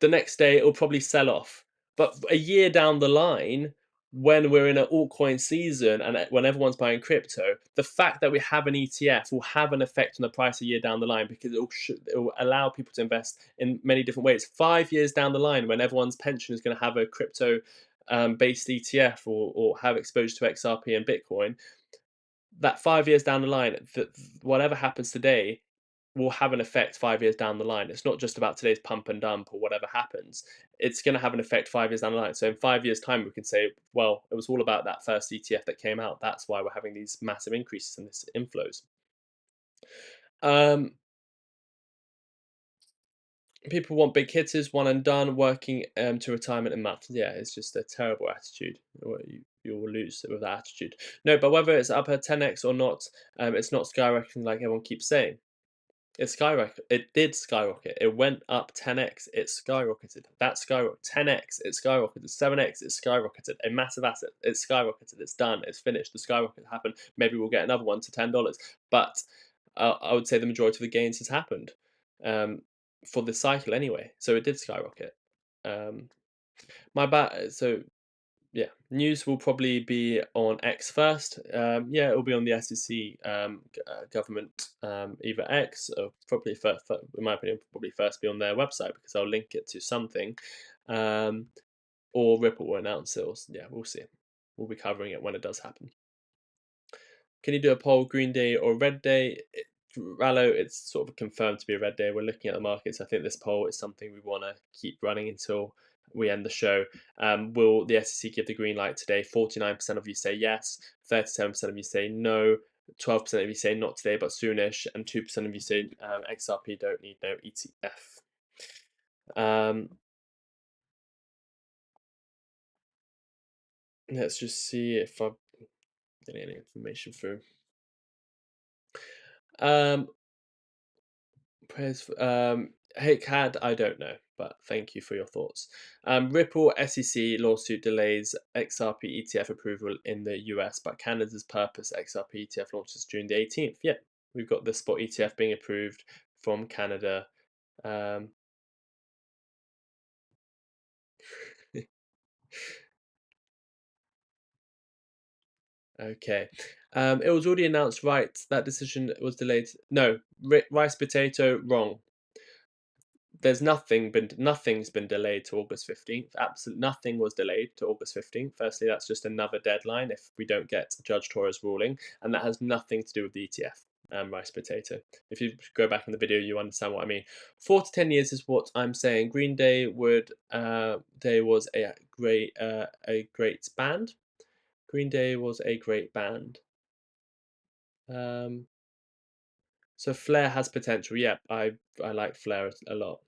The next day, it'll probably sell off. But a year down the line, when we're in an altcoin season and when everyone's buying crypto, the fact that we have an ETF will have an effect on the price a year down the line because it will allow people to invest in many different ways. 5 years down the line, when everyone's pension is going to have a crypto based ETF or have exposure to XRP and Bitcoin, that 5 years down the line, whatever happens today will have an effect 5 years down the line. It's not just about today's pump and dump or whatever happens. It's going to have an effect 5 years down the line. So in 5 years' time, we can say, well, it was all about that first ETF that came out. That's why we're having these massive increases in this inflows. People want big hitters, one and done, working to retirement in months. Yeah, it's just a terrible attitude. You will lose with that attitude. No, but whether it's up at 10x or not, it's not skyrocketing like everyone keeps saying. It skyrocketed. It did skyrocket. It went up 10x. It skyrocketed. That skyrocketed. 10x. It skyrocketed. 7x. It skyrocketed. A massive asset. It skyrocketed. It's done. It's finished. The skyrocket happened. Maybe we'll get another one to $10. But I would say the majority of the gains has happened for this cycle anyway. So it did skyrocket. So yeah, news will probably be on X first. Yeah, it will be on the SEC government, either X or probably first, in my opinion, probably first be on their website because I'll link it to something, or Ripple will announce it. Or, yeah, we'll see. We'll be covering it when it does happen. Can you do a poll, green day or red day? Rallo, it's sort of confirmed to be a red day. We're looking at the markets. I think this poll is something we want to keep running until we end the show. Will the SEC give the green light today? 49% of you say yes, 37% of you say no, 12% of you say not today but soonish, and 2% of you say XRP don't need no ETF. Let's just see if I'm getting any information through. Hey, Cad, I don't know, but thank you for your thoughts. Ripple SEC lawsuit delays XRP ETF approval in the US, but Canada's purpose XRP ETF launches June the 18th. Yeah, we've got the spot ETF being approved from Canada Um, okay. It was already announced, right? That decision was delayed. No, rice potato, wrong. Nothing's been delayed to August 15th. Absolutely nothing was delayed to August 15th. Firstly, that's just another deadline if we don't get Judge Torres' ruling, and that has nothing to do with the ETF. Rice potato. If you go back in the video, you understand what I mean. 4 to 10 years is what I'm saying. Green Day was a great band. Green Day was a great band. So Flair has potential. Yeah, I like Flair a lot.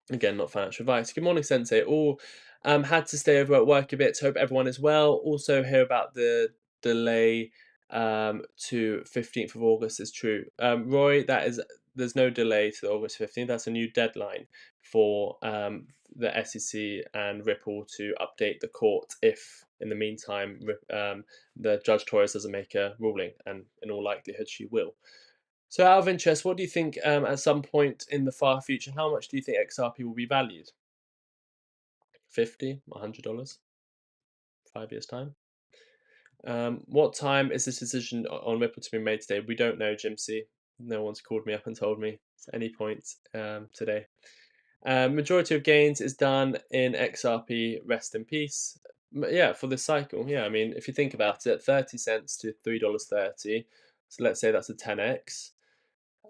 Again, not financial advice. Good morning, Sensei. All had to stay over at work a bit. Hope everyone is well. Also, hear about the delay to 15th of August is true. Roy, there's no delay to August 15th. That's a new deadline for the SEC and Ripple to update the court if, in the meantime, the Judge Torres doesn't make a ruling, and in all likelihood, she will. So, out of interest, what do you think at some point in the far future, how much do you think XRP will be valued? 50, $100, 5 years' time? What time is this decision on Ripple to be made today? We don't know, Jim C. No one's called me up and told me at any point today. Majority of gains is done in XRP, rest in peace. Yeah, for this cycle. Yeah, I mean, if you think about it, 30 cents to $3.30. So let's say that's a 10x.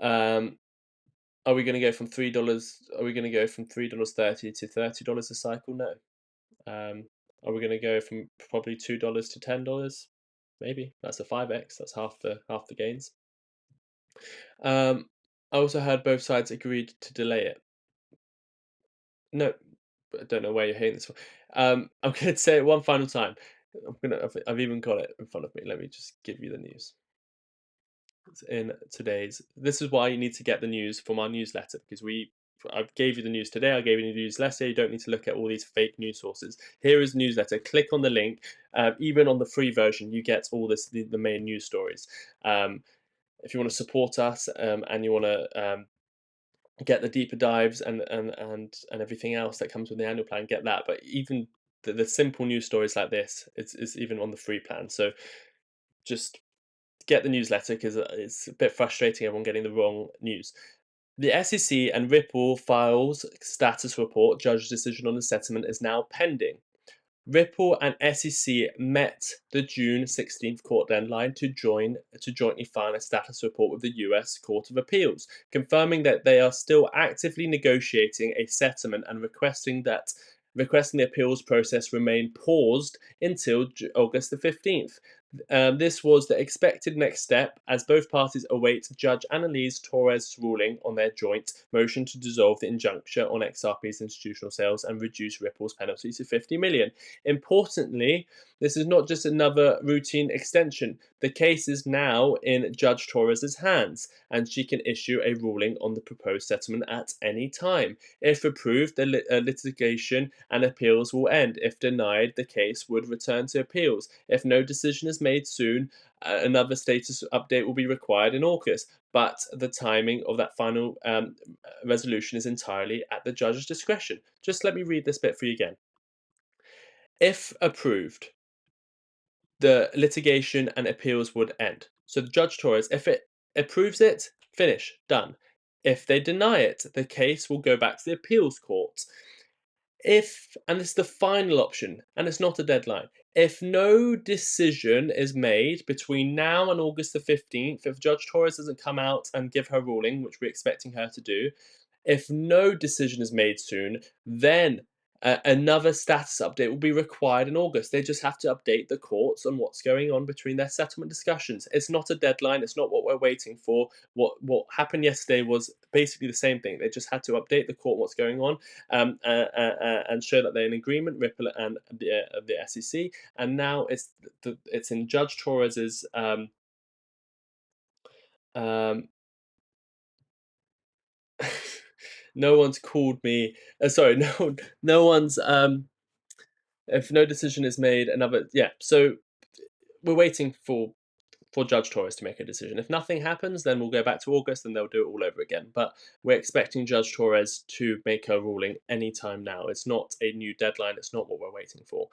Are we going to go from $3? Are we going to go from $3.30 to $30 a cycle? No. Are we going to go from probably $2 to $10? Maybe that's a 5x. That's half the gains. I also heard both sides agreed to delay it. No, I don't know where you're hearing this from. I'm going to say it one final time. I've even got it in front of me. Let me just give you the news. In today's, this is why you need to get the news from our newsletter, because I gave you the news today, I gave you the newsletter. You don't need to look at all these fake news sources. Here is the newsletter. Click on the link. Even on the free version, you get all the main news stories. If you want to support us and you want to get the deeper dives and everything else that comes with the annual plan, get that. But even the simple news stories like this is even on the free plan. So just get the newsletter, because it's a bit frustrating everyone getting the wrong news. The SEC and Ripple files status report. Judge's decision on the settlement is now pending. Ripple and SEC met the June 16th court deadline to jointly file a status report with the US Court of Appeals, confirming that they are still actively negotiating a settlement and requesting the appeals process remain paused until August the 15th. This was the expected next step as both parties await Judge Annalise Torres' ruling on their joint motion to dissolve the injunction on XRP's institutional sales and reduce Ripple's penalty to $50 million. Importantly, this is not just another routine extension. The case is now in Judge Torres' hands, and she can issue a ruling on the proposed settlement at any time. If approved, the litigation and appeals will end. If denied, the case would return to appeals. If no decision is made soon, another status update will be required in August. But the timing of that final resolution is entirely at the judge's discretion. Just let me read this bit for you again. If approved, the litigation and appeals would end. So the Judge Torres, if it approves it, finish, done. If they deny it, the case will go back to the appeals court. And it's the final option, and it's not a deadline, if no decision is made between now and August the 15th, if Judge Torres doesn't come out and give her ruling, which we're expecting her to do, if no decision is made soon, then another status update will be required in August. They just have to update the courts on what's going on between their settlement discussions. It's not a deadline. It's not what we're waiting for. What happened yesterday was basically the same thing. They just had to update the court what's going on and show that they're in agreement, Ripple and the SEC. And now it's in Judge Torres's no one's called me. Sorry, no one's. If no decision is made, another. Yeah, so we're waiting for for Judge Torres to make a decision. If nothing happens, then we'll go back to August and they'll do it all over again. But we're expecting Judge Torres to make a ruling anytime now. It's not a new deadline. It's not what we're waiting for.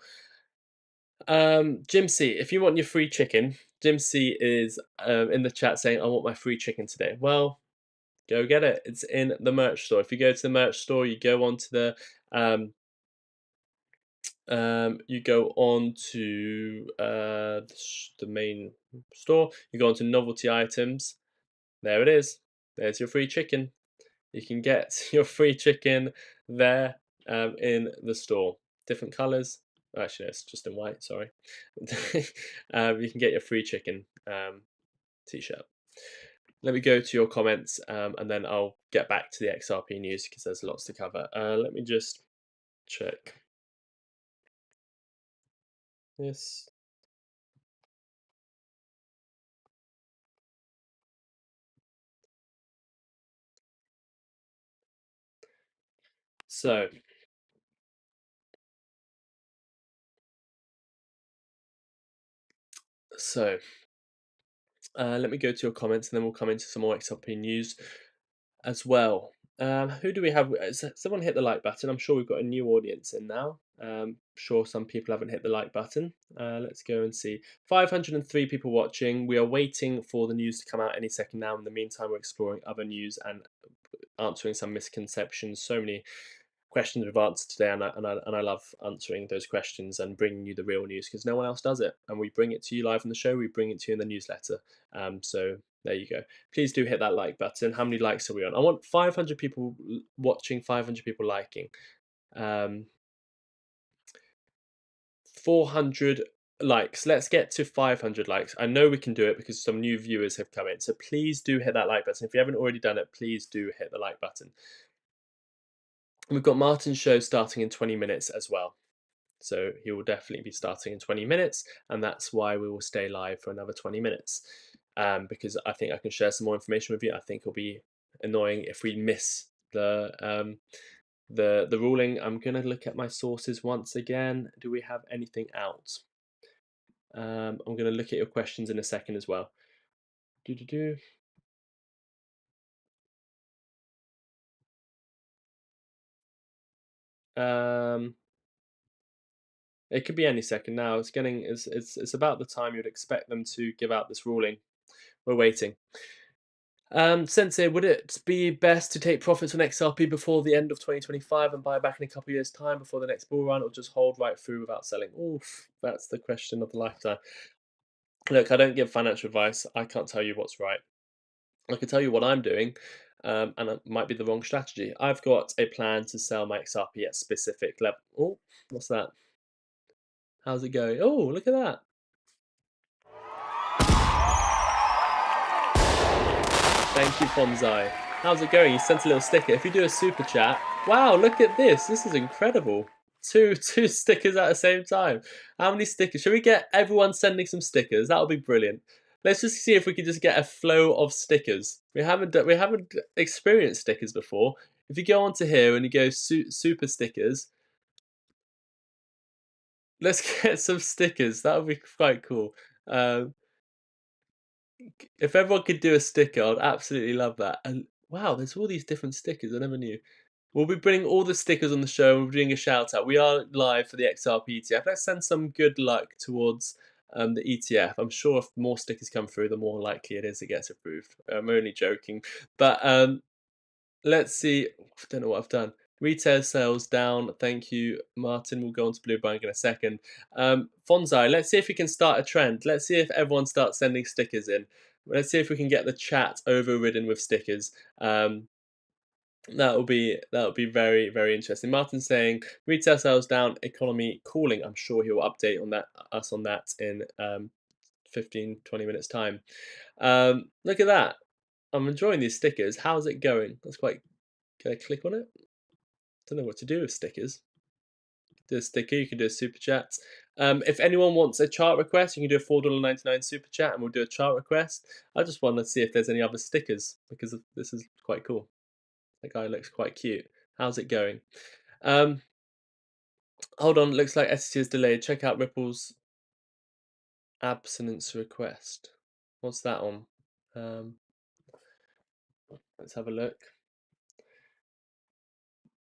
Jim C, if you want your free chicken, Jim C is in the chat saying, I want my free chicken today. Well, go get it. It's in the merch store. If you go to the merch store, you go onto the the main store. You go onto novelty items. There it is. There's your free chicken. You can get your free chicken there in the store. Different colors. Actually, no, it's just in white. Sorry. You can get your free chicken t-shirt. Let me go to your comments and then I'll get back to the XRP news because there's lots to cover. Let me just check this. So let me go to your comments and then we'll come into some more XRP news as well. Who do we have? Someone hit the like button. I'm sure we've got a new audience in now. Sure, some people haven't hit the like button. Let's go and see. 503 people watching. We are waiting for the news to come out any second now. In the meantime, we're exploring other news and answering some misconceptions. So many questions we've answered today, and I love answering those questions and bringing you the real news because no one else does it. And we bring it to you live on the show. We bring it to you in the newsletter. So there you go. Please do hit that like button. How many likes are we on? I want 500 people watching, 500 people liking. 400 likes. Let's get to 500 likes. I know we can do it because some new viewers have come in. So please do hit that like button. If you haven't already done it, please do hit the like button. We've got Martyn's show starting in 20 minutes as well. So he will definitely be starting in 20 minutes, and that's why we will stay live for another 20 minutes. Because I think I can share some more information with you. I think it'll be annoying if we miss the ruling. I'm gonna look at my sources once again. Do we have anything out? I'm gonna look at your questions in a second as well. It could be any second now. It's about the time you'd expect them to give out this ruling. We're waiting. Sensei, would it be best to take profits on XRP before the end of 2025 and buy back in a couple of years' time before the next bull run, or just hold right through without selling? Oof, that's the question of the lifetime. Look, I don't give financial advice. I can't tell you what's right. I can tell you what I'm doing, and it might be the wrong strategy. I've got a plan to sell my XRP at specific level. Oh, what's that? How's it going? Oh, look at that. Thank you, Fonzai. How's it going? You sent a little sticker. If you do a super chat, wow, look at this. This is incredible. Two stickers at the same time. How many stickers? Should we get everyone sending some stickers? That'll be brilliant. Let's just see if we can just get a flow of stickers. We haven't experienced stickers before. If you go onto here and you go super stickers, let's get some stickers. That would be quite cool. If everyone could do a sticker, I'd absolutely love that. And wow, there's all these different stickers. I never knew. We'll be bringing all the stickers on the show and we're doing a shout out. We are live for the XRP ETF. Let's send some good luck towards the ETF. I'm sure if more stickers come through, the more likely it is it gets approved. I'm only joking. But let's see. I don't know what I've done. Retail sales down. Thank you, Martyn. We'll go on to Blue Bank in a second. Fonzai, let's see if we can start a trend. Let's see if everyone starts sending stickers in. Let's see if we can get the chat overridden with stickers. That'll be very, very interesting. Martyn's saying retail sales down, economy cooling. I'm sure he'll update on us on that in 15, 20 minutes time. Look at that. I'm enjoying these stickers. How's it going? Can I click on it? Don't know what to do with stickers. Do a sticker, you can do a super chat. If anyone wants a chart request, you can do a $4.99 super chat and we'll do a chart request. I just want to see if there's any other stickers because this is quite cool. That guy looks quite cute. How's it going? Hold on, looks like SEC is delayed. Check out Ripple's abstinence request. What's that on? Let's have a look.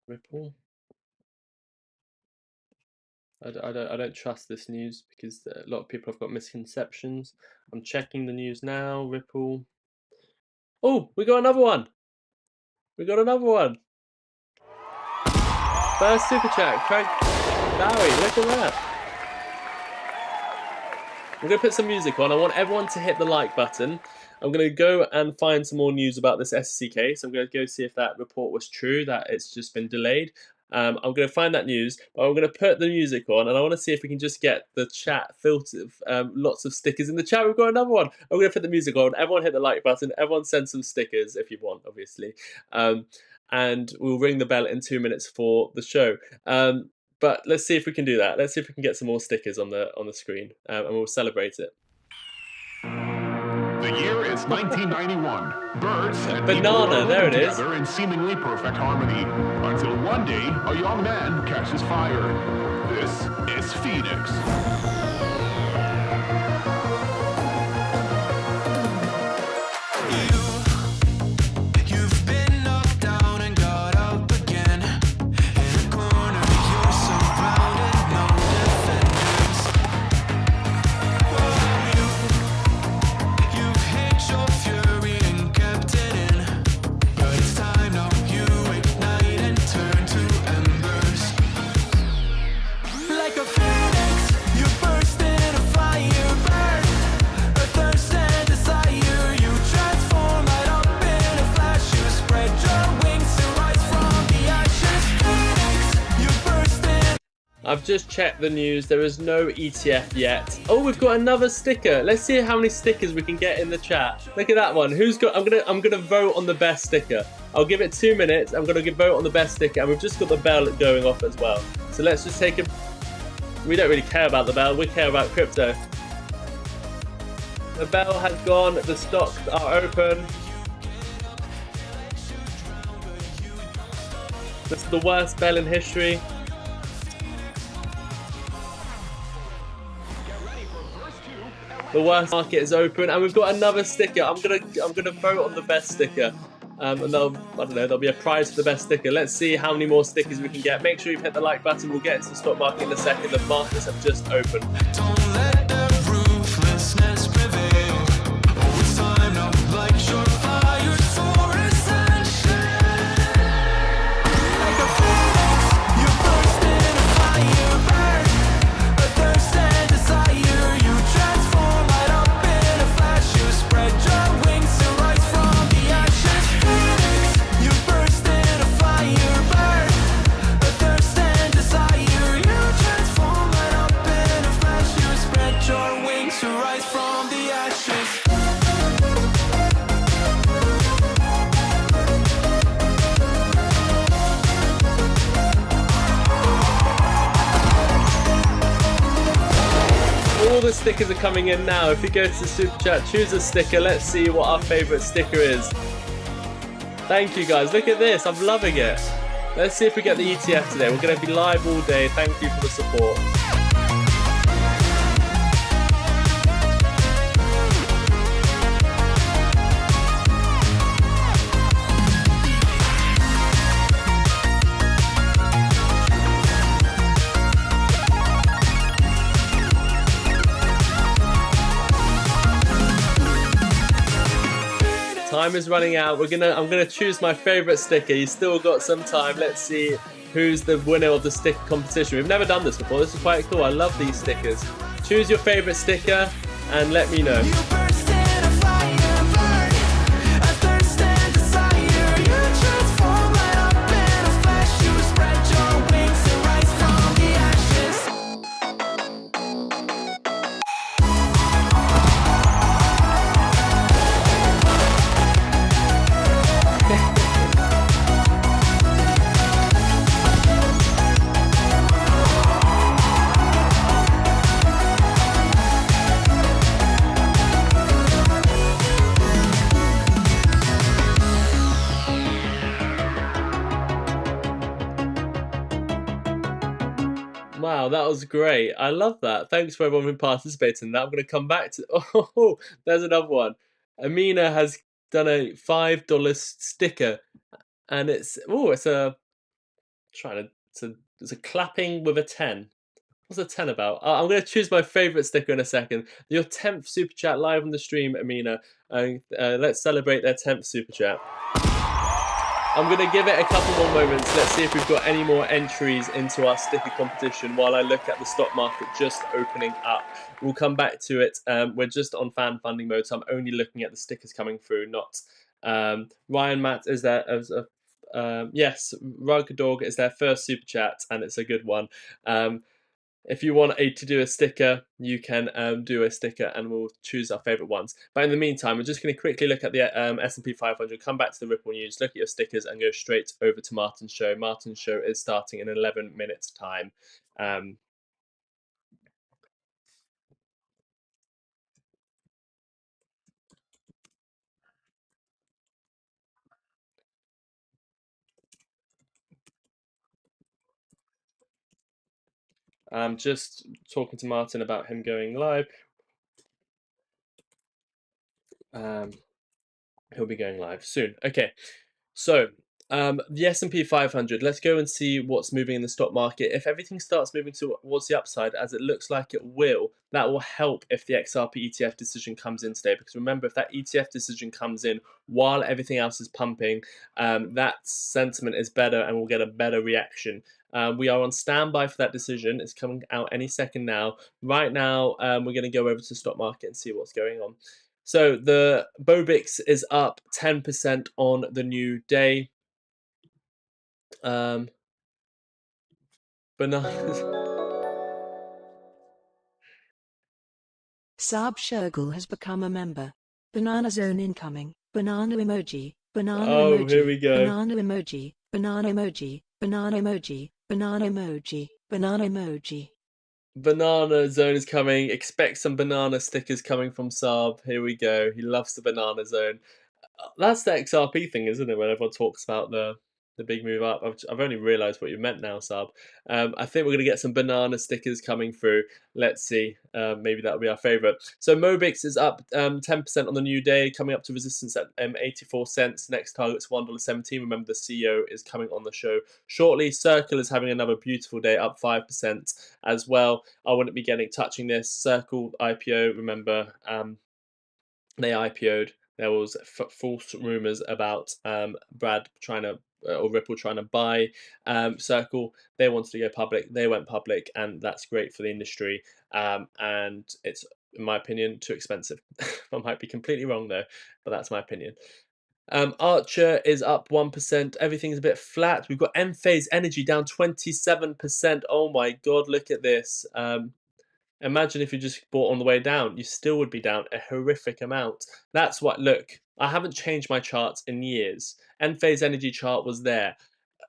Ripple. I don't trust this news because a lot of people have got misconceptions. I'm checking the news now. Ripple. Oh, we got another one. We got another one. First super chat, Craig Dowie. Look at that. I'm going to put some music on. I want everyone to hit the like button. I'm going to go and find some more news about this SEC case. I'm going to go see if that report was true, that it's just been delayed. I'm going to find that news, but I'm going to put the music on, and I want to see if we can just get the chat filled with lots of stickers in the chat. We've got another one. I'm going to put the music on. Everyone hit the like button. Everyone send some stickers if you want, obviously. And we'll ring the bell in 2 minutes for the show. But let's see if we can do that. Let's see if we can get some more stickers on the screen, and we'll celebrate it. The year is 1991. Birds and people Banana, are there living it is. together in seemingly perfect harmony, until one day a young man catches fire. This is Phoenix. I've just checked the news. There is no ETF yet. Oh, we've got another sticker. Let's see how many stickers we can get in the chat. Look at that one. Who's got? I'm gonna vote on the best sticker. I'll give it 2 minutes. I'm gonna vote on the best sticker, and we've just got the bell going off as well. So let's just take a. We don't really care about the bell. We care about crypto. The bell has gone. The stocks are open. This is the worst bell in history. The worst market is open, and we've got another sticker. I'm gonna vote on the best sticker, and I don't know, there'll be a prize for the best sticker. Let's see how many more stickers we can get. Make sure you've hit the like button. We'll get into the stock market in a second. The markets have just opened. Don't let the ruthlessness prevail. Oh, it's time now, like your fire for ascension. Like a phoenix, you burst in a fire burn. A thirst and desire, you transform right up in a flash. You spread your wings to rise from the ashes. Phoenix, you burst in a fire burn. A thirst and desire, you transform right up in a flash. You spread your wings to rise from the ashes. All the stickers are coming in now. If you go to the super chat, choose a sticker. Let's see what our favorite sticker is. Thank you guys. Look at this. I'm loving it. Let's see if we get the ETF today. We're going to be live all day. Thank you for the support. Time is running out. I'm gonna choose my favorite sticker. You still got some time. Let's see who's the winner of the sticker competition. We've never done this before. This is quite cool. I love these stickers. Choose your favorite sticker and let me know. You burst in a fire burn. A thirst and desire, you transform right up in a flash. You spread your wings and rise from the ashes. Wow, that was great. I love that. Thanks for everyone who participated in that. I'm going to come back to. Oh, there's another one. Amina has done a $5 sticker, and it's a trying to it's a clapping with a 10. What's a 10 about? I'm going to choose my favorite sticker in a second. Your 10th super chat live on the stream, Amina. And let's celebrate their 10th super chat. I'm going to give it a couple more moments. Let's see if we've got any more entries into our sticker competition while I look at the stock market just opening up. We'll come back to it. We're just on fan funding mode, so I'm only looking at the stickers coming through, not Ryan Matt is there as a yes, Rug Dog is their first super chat, and it's a good one. If you want to do a sticker, you can do a sticker, and we'll choose our favorite ones. But in the meantime, we're just going to quickly look at the S&P 500, come back to the Ripple news, look at your stickers, and go straight over to Martyn's show. Martyn's show is starting in 11 minutes' time. I'm just talking to Martyn about him going live. He'll be going live soon. Okay, so the S&P 500. Let's go and see what's moving in the stock market. If everything starts moving towards the upside, as it looks like it will, that will help if the XRP ETF decision comes in today. Because remember, if that ETF decision comes in while everything else is pumping, that sentiment is better and we'll get a better reaction. We are on standby for that decision. It's coming out any second now. Right now, we're going to go over to the stock market and see what's going on. So the Bobix is up 10% on the new day. Bananas. Saab Shergill has become a member. Banana zone incoming. Banana emoji. Banana Oh, here we emoji. go. Banana emoji. Banana emoji. Banana emoji. Banana emoji. Banana emoji. Banana zone is coming. Expect some banana stickers coming from Saab. Here we go. He loves the banana zone. That's the XRP thing, isn't it? When everyone talks about the big move up, I've only realised what you meant now, Sab. I think we're gonna get some banana stickers coming through. Let's see. Maybe that'll be our favourite. So Mobix is up 10% on the new day, coming up to resistance at 84 cents. Next target's $1.17. Remember, the CEO is coming on the show shortly. Circle is having another beautiful day, up 5% as well. I wouldn't be touching this. Circle IPO. Remember, they IPO'd. There was false rumors about Brad trying to or Ripple trying to buy Circle. They wanted to go public. They went public, and that's great for the industry. And it's, in my opinion, too expensive. I might be completely wrong though, but that's my opinion. Archer is up 1%. Everything's a bit flat. We've got Enphase Energy down 27%. Oh my god, look at this. Imagine if you just bought on the way down, you still would be down a horrific amount. That's what, look, I haven't changed my charts in years. Enphase Energy chart was there.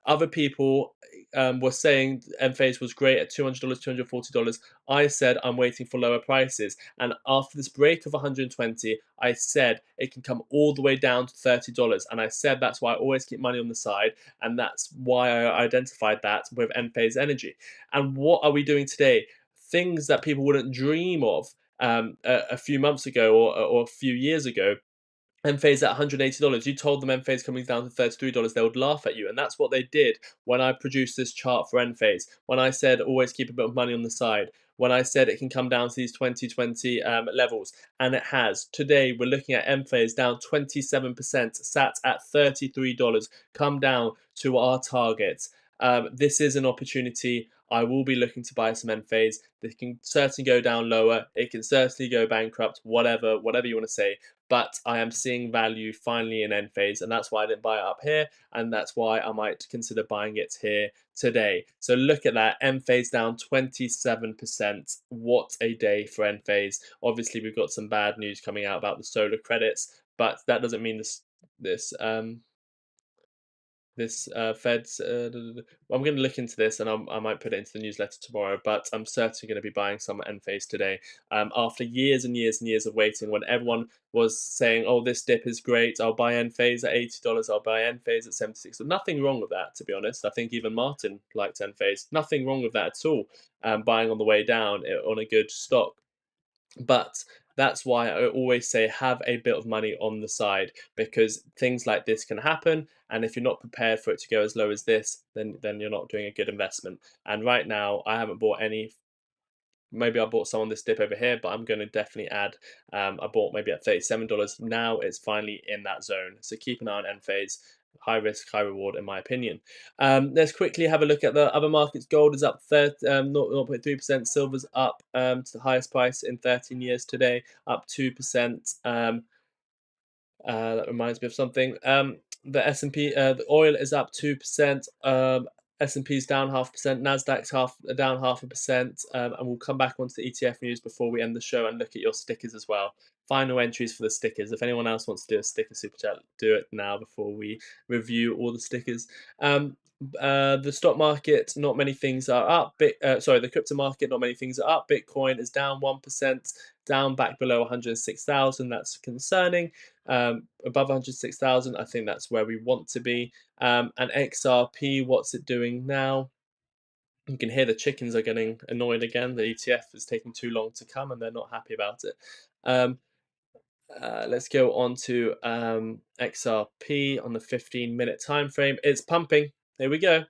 Other people were saying Enphase was great at $200, $240. I said I'm waiting for lower prices. And after this break of 120, I said it can come all the way down to $30. And I said that's why I always keep money on the side. And that's why I identified that with Enphase Energy. And what are we doing today? Things that people wouldn't dream of a few months ago or a few years ago. Enphase at $180. You told them Enphase coming down to $33, they would laugh at you. And that's what they did when I produced this chart for Enphase. When I said always keep a bit of money on the side. When I said it can come down to these 2020 levels. And it has. Today we're looking at Enphase down 27%, sat at $33, come down to our target. This is an opportunity. I will be looking to buy some Enphase. It can certainly go down lower. It can certainly go bankrupt, whatever you want to say. But I am seeing value finally in Enphase, and that's why I didn't buy it up here, and that's why I might consider buying it here today. So look at that, Enphase down 27%. What a day for Enphase. Obviously, we've got some bad news coming out about the solar credits, but that doesn't mean this This Fed's. I'm going to look into this, and I might put it into the newsletter tomorrow. But I'm certainly going to be buying some Enphase today. After years and years and years of waiting, when everyone was saying, "Oh, this dip is great. I'll buy Enphase at $80. I'll buy Enphase at 76." So nothing wrong with that, to be honest. I think even Martyn liked Enphase. Nothing wrong with that at all. Buying on the way down on a good stock. But that's why I always say have a bit of money on the side, because things like this can happen, and if you're not prepared for it to go as low as this, then you're not doing a good investment. And right now I haven't bought any. Maybe I bought some on this dip over here, but I'm going to definitely add. I bought maybe at $37. Now it's finally in that zone. So keep an eye on Enphase. High risk, high reward, in my opinion. Let's quickly have a look at the other markets. Gold is up 0.3%. Silver's up to the highest price in 13 years today, up 2%. That reminds me of something. The S&P, the oil is up 2%. S&P's down 0.5%, Nasdaq's down 0.5%, and we'll come back onto the ETF news before we end the show and look at your stickers as well. Final entries for the stickers. If anyone else wants to do a sticker super chat, do it now before we review all the stickers. The stock market, not many things are up. The crypto market, not many things are up. Bitcoin is down 1%, down back below 106,000. That's concerning. Above 106,000, I think that's where we want to be. And XRP, what's it doing now? You can hear the chickens are getting annoyed again. The ETF is taking too long to come, and they're not happy about it. Let's go on to XRP on the 15-minute time frame. It's pumping. Here we go.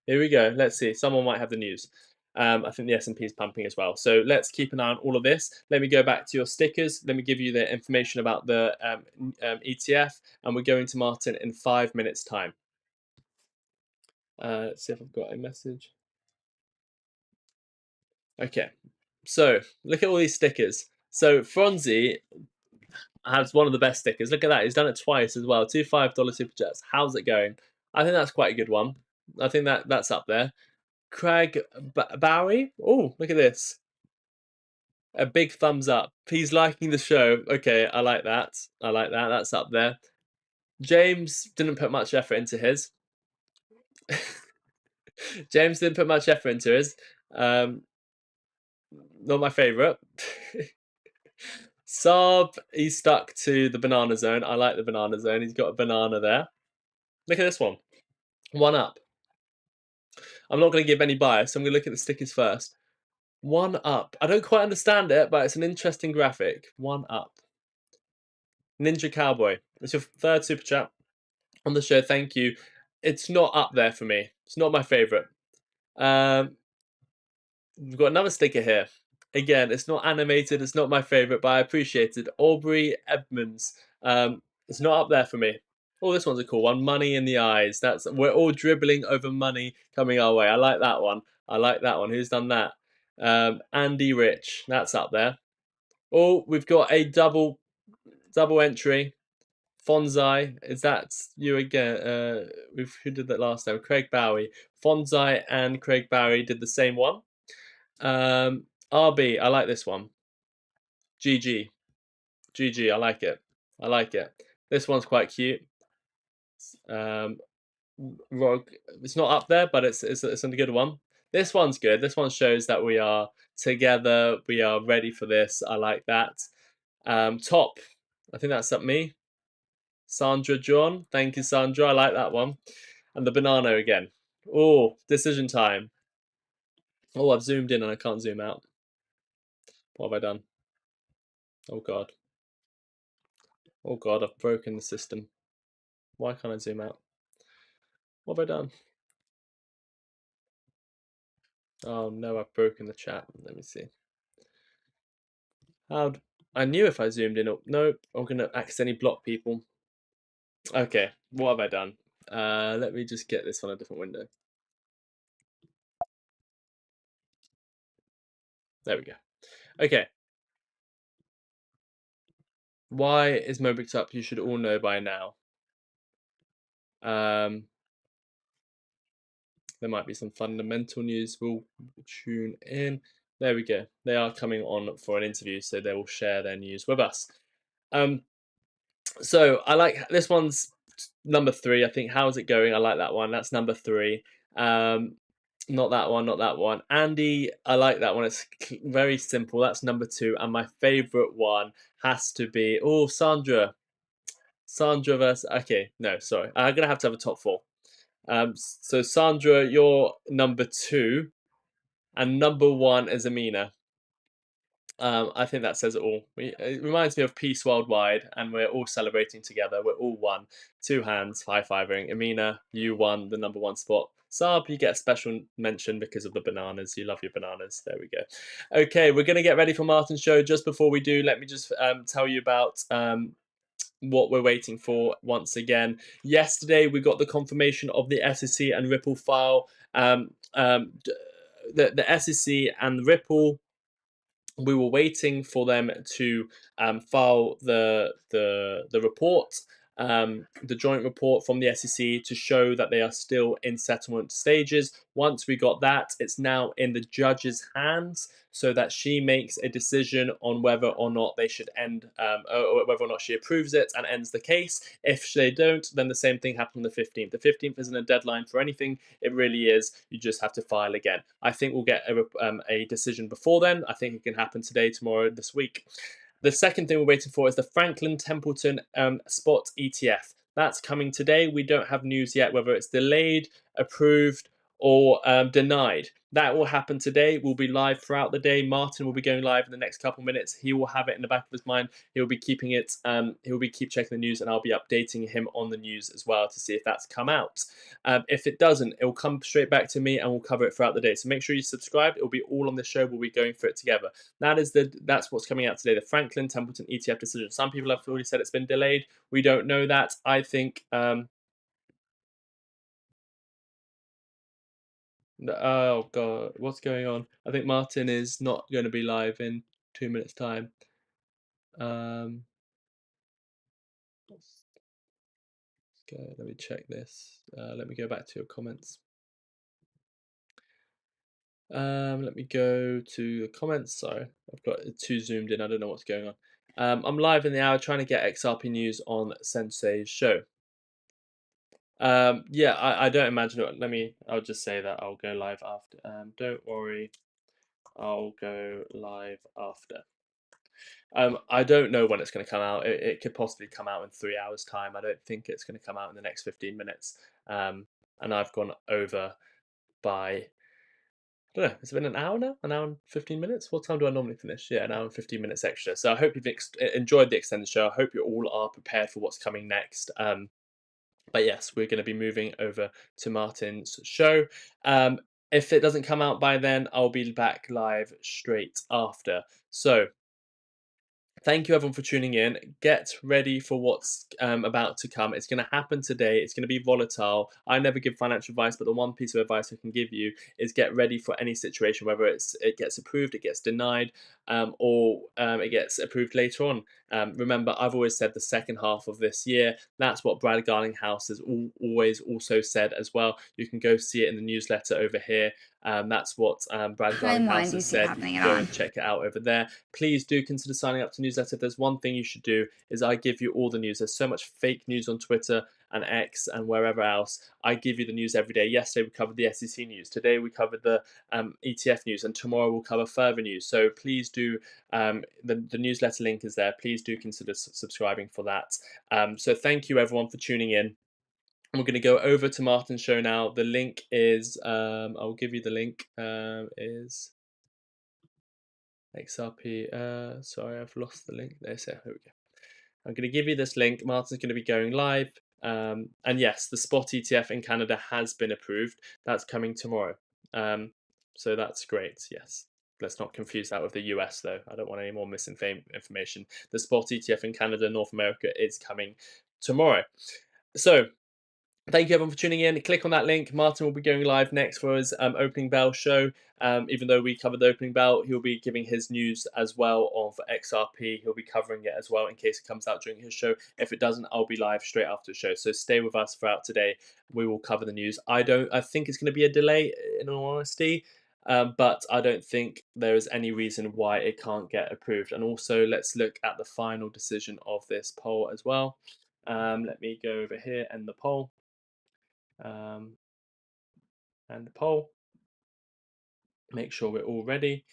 Here we go. Let's see. Someone might have the news. I think the S&P is pumping as well. So let's keep an eye on all of this. Let me go back to your stickers. Let me give you the information about the ETF, and we're going to Martyn in 5 minutes' time. Let's see if I've got a message. Okay, so look at all these stickers. So Franzi has one of the best stickers. Look at that. He's done it twice as well. 2 $5 super chats. How's it going? I think that's quite a good one. I think that's up there. Craig Bowie. Oh, look at this. A big thumbs up. He's liking the show. Okay, I like that. I like that. That's up there. James didn't put much effort into his. James didn't put much effort into his. Not my favourite. Saab, he's stuck to the banana zone. I like the banana zone. He's got a banana there. Look at this one. One up. I'm not going to give any bias, so I'm going to look at the stickers first. One up. I don't quite understand it, but it's an interesting graphic. One up. Ninja Cowboy. It's your third super chat on the show. Thank you. It's not up there for me. It's not my favourite. We've got another sticker here. Again, it's not animated. It's not my favourite, but I appreciate it. Aubrey Edmonds. It's not up there for me. Oh, this one's a cool one. Money in the eyes. We're all dribbling over money coming our way. I like that one. I like that one. Who's done that? Andy Rich. That's up there. Oh, we've got a double entry. Fonzai, is that you again? Who did that last time? Craig Bowie. Fonzai and Craig Bowie did the same one. RB, I like this one. GG, I like it. I like it. This one's quite cute. Rog, it's not up there, but it's a good one. This one's good. This one shows that we are together. We are ready for this. I like that. Top, I think that's up me. Sandra John, thank you, Sandra. I like that one. And the banana again. Oh, decision time. Oh, I've zoomed in and I can't zoom out. What have I done? Oh God. Oh God, I've broken the system. Why can't I zoom out? What have I done? Oh no, I've broken the chat. Let me see. I knew if I zoomed in. Nope, I'm gonna accidentally block people. Okay, what have I done? Let me just get this on a different window. There we go. Okay. Why is Mobix up? You should all know by now. There might be some fundamental news. We'll tune in. There we go. They are coming on for an interview, so they will share their news with us. So I like this one's number 3, I think. How's it going? I like that one. That's number 3. Not that one, not that one. Andy, I like that one. It's very simple. That's number 2. And my favorite one has to be, oh, Sandra. Sandra versus, okay, no, sorry. I'm going to have a top 4. So Sandra, you're number 2. And number 1 is Amina. I think that says it all. It reminds me of peace worldwide, and we're all celebrating together. We're all one. 2 hands, high-fiving. Amina, you won the number 1 spot. Saab, you get a special mention because of the bananas. You love your bananas. There we go. Okay, we're going to get ready for Martyn's show. Just before we do, let me just tell you about what we're waiting for once again. Yesterday, we got the confirmation of the SEC and Ripple file. The SEC and Ripple, we were waiting for them to file the report, the joint report from the SEC to show that they are still in settlement stages. Once we got that, it's now in the judge's hands, so that she makes a decision on whether or not they should end, or whether or not she approves it and ends the case. If they don't, then the same thing happened on the 15th. The 15th isn't a deadline for anything. It really is. You just have to file again. I think we'll get a decision before then. I think it can happen today, tomorrow, this week. The second thing we're waiting for is the Franklin Templeton spot ETF. That's coming today. We don't have news yet whether it's delayed, approved, or denied. That will happen today. We'll be live throughout the day. Martyn will be going live in the next couple minutes. He will have it in the back of his mind. He'll be keeping it. He'll be keep checking the news, and I'll be updating him on the news as well to see if that's come out. If it doesn't, it will come straight back to me, and we'll cover it throughout the day. So make sure you subscribe. It will be all on the show. We'll be going through it together. That's what's coming out today. The Franklin Templeton ETF decision. Some people have already said it's been delayed. We don't know that. I think. Oh god, what's going on? I think Martyn is not going to be live in 2 minutes' time. Let's go. Let me check this. Let me go back to your comments. Let me go to the comments. Sorry, I've got it too zoomed in. I don't know what's going on. I'm live in the hour trying to get XRP news on Sensei's show. Yeah, I don't imagine it. I'll just say that I'll go live after. Don't worry, I'll go live after. I don't know when it's going to come out. It could possibly come out in 3 hours' time. I don't think it's going to come out in the next 15 minutes. And I've gone over by, I don't know, it's been an hour now? An hour and 15 minutes? What time do I normally finish? Yeah, an hour and 15 minutes extra. So I hope you've enjoyed the extended show. I hope you all are prepared for what's coming next. But yes, we're going to be moving over to Martyn's show. If it doesn't come out by then, I'll be back live straight after. So thank you everyone for tuning in. Get ready for what's about to come. It's going to happen today. It's going to be volatile. I never give financial advice, but the one piece of advice I can give you is get ready for any situation, whether it gets approved, it gets denied, or it gets approved later on. Remember, I've always said the second half of this year. That's what Brad Garlinghouse has always also said as well. You can go see it in the newsletter over here. That's what Brad Garlinghouse has said. Go and check it out over there. Please do consider signing up to newsletter. If there's one thing you should do, is I give you all the news. There's so much fake news on Twitter and X and wherever else. I give you the news every day. Yesterday we covered the SEC news. Today we covered the ETF news, and tomorrow we'll cover further news. So please do, the newsletter link is there. Please do consider subscribing for that. So thank you everyone for tuning in. We're going to go over to Martyn's show now. The link is, I'll give you the link, is XRP. Sorry, I've lost the link. There we go. I'm going to give you this link. Martyn's going to be going live. And yes, the spot ETF in Canada has been approved. That's coming tomorrow. So that's great, yes. Let's not confuse that with the US, though. I don't want any more misinformation. The spot ETF in Canada, North America, is coming tomorrow. So thank you everyone for tuning in. Click on that link. Martyn will be going live next for his opening bell show. Even though we covered the opening bell, he'll be giving his news as well of XRP. He'll be covering it as well in case it comes out during his show. If it doesn't, I'll be live straight after the show. So stay with us throughout today. We will cover the news. I think it's going to be a delay, in all honesty. But I don't think there is any reason why it can't get approved. And also, let's look at the final decision of this poll as well. Let me go over here and the poll. And the poll. Make sure we're all ready.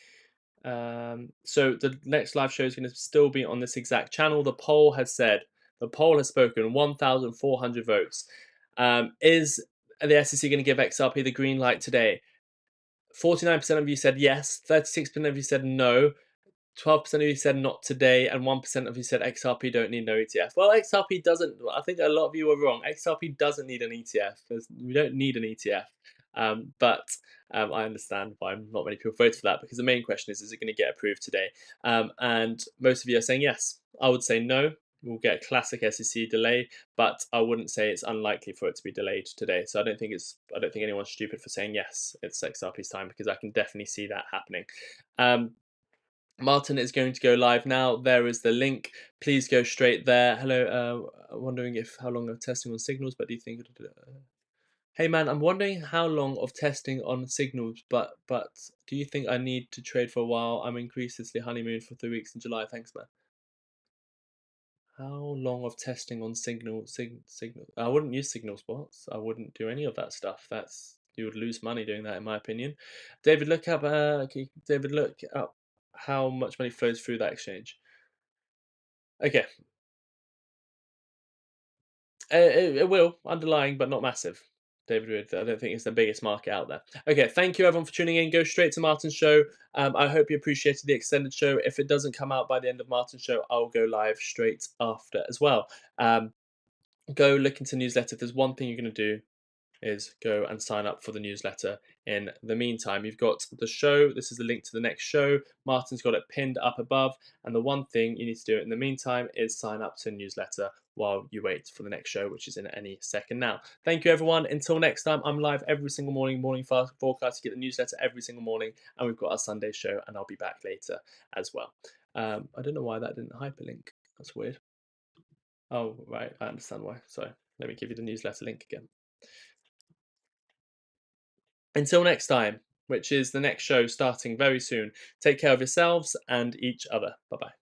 So the next live show is going to still be on this exact channel. The poll has spoken, 1,400 votes. Is the SEC going to give XRP the green light today? 49% of you said yes, 36% of you said no, 12% of you said not today, and 1% of you said XRP don't need no ETF. Well, XRP doesn't. I think a lot of you are wrong. XRP doesn't need an ETF. We don't need an ETF. But I understand why not many people voted for that, because the main question is it going to get approved today? And most of you are saying yes. I would say no. We'll get a classic SEC delay, but I wouldn't say it's unlikely for it to be delayed today. So I don't think anyone's stupid for saying yes, it's XRP's time, because I can definitely see that happening. Martyn is going to go live now. There is the link. Please go straight there. Hello. Wondering how long of testing on signals, but do you think? Hey man, I'm wondering how long of testing on signals, but do you think I need to trade for a while? I'm increasingly honeymoon for 3 weeks in July. Thanks, man. How long of testing on signal? I wouldn't use signal spots. I wouldn't do any of that stuff. You would lose money doing that, in my opinion. David, look up. David, look up how much money flows through that exchange. Okay. It will, underlying, but not massive. David Wood, I don't think it's the biggest market out there. Okay, thank you everyone for tuning in. Go straight to Martyn's show. I hope you appreciated the extended show. If it doesn't come out by the end of Martyn's show, I'll go live straight after as well. Go look into newsletter. If there's one thing you're going to do, is go and sign up for the newsletter. In the meantime, you've got the show. This is the link to the next show. Martyn's got it pinned up above. And the one thing you need to do in the meantime is sign up to the newsletter while you wait for the next show, which is in any second now. Thank you, everyone. Until next time, I'm live every single morning fast forecast. You get the newsletter every single morning. And we've got our Sunday show, and I'll be back later as well. I don't know why that didn't hyperlink. That's weird. Oh, right. I understand why. So let me give you the newsletter link again. Until next time, which is the next show starting very soon, take care of yourselves and each other. Bye-bye.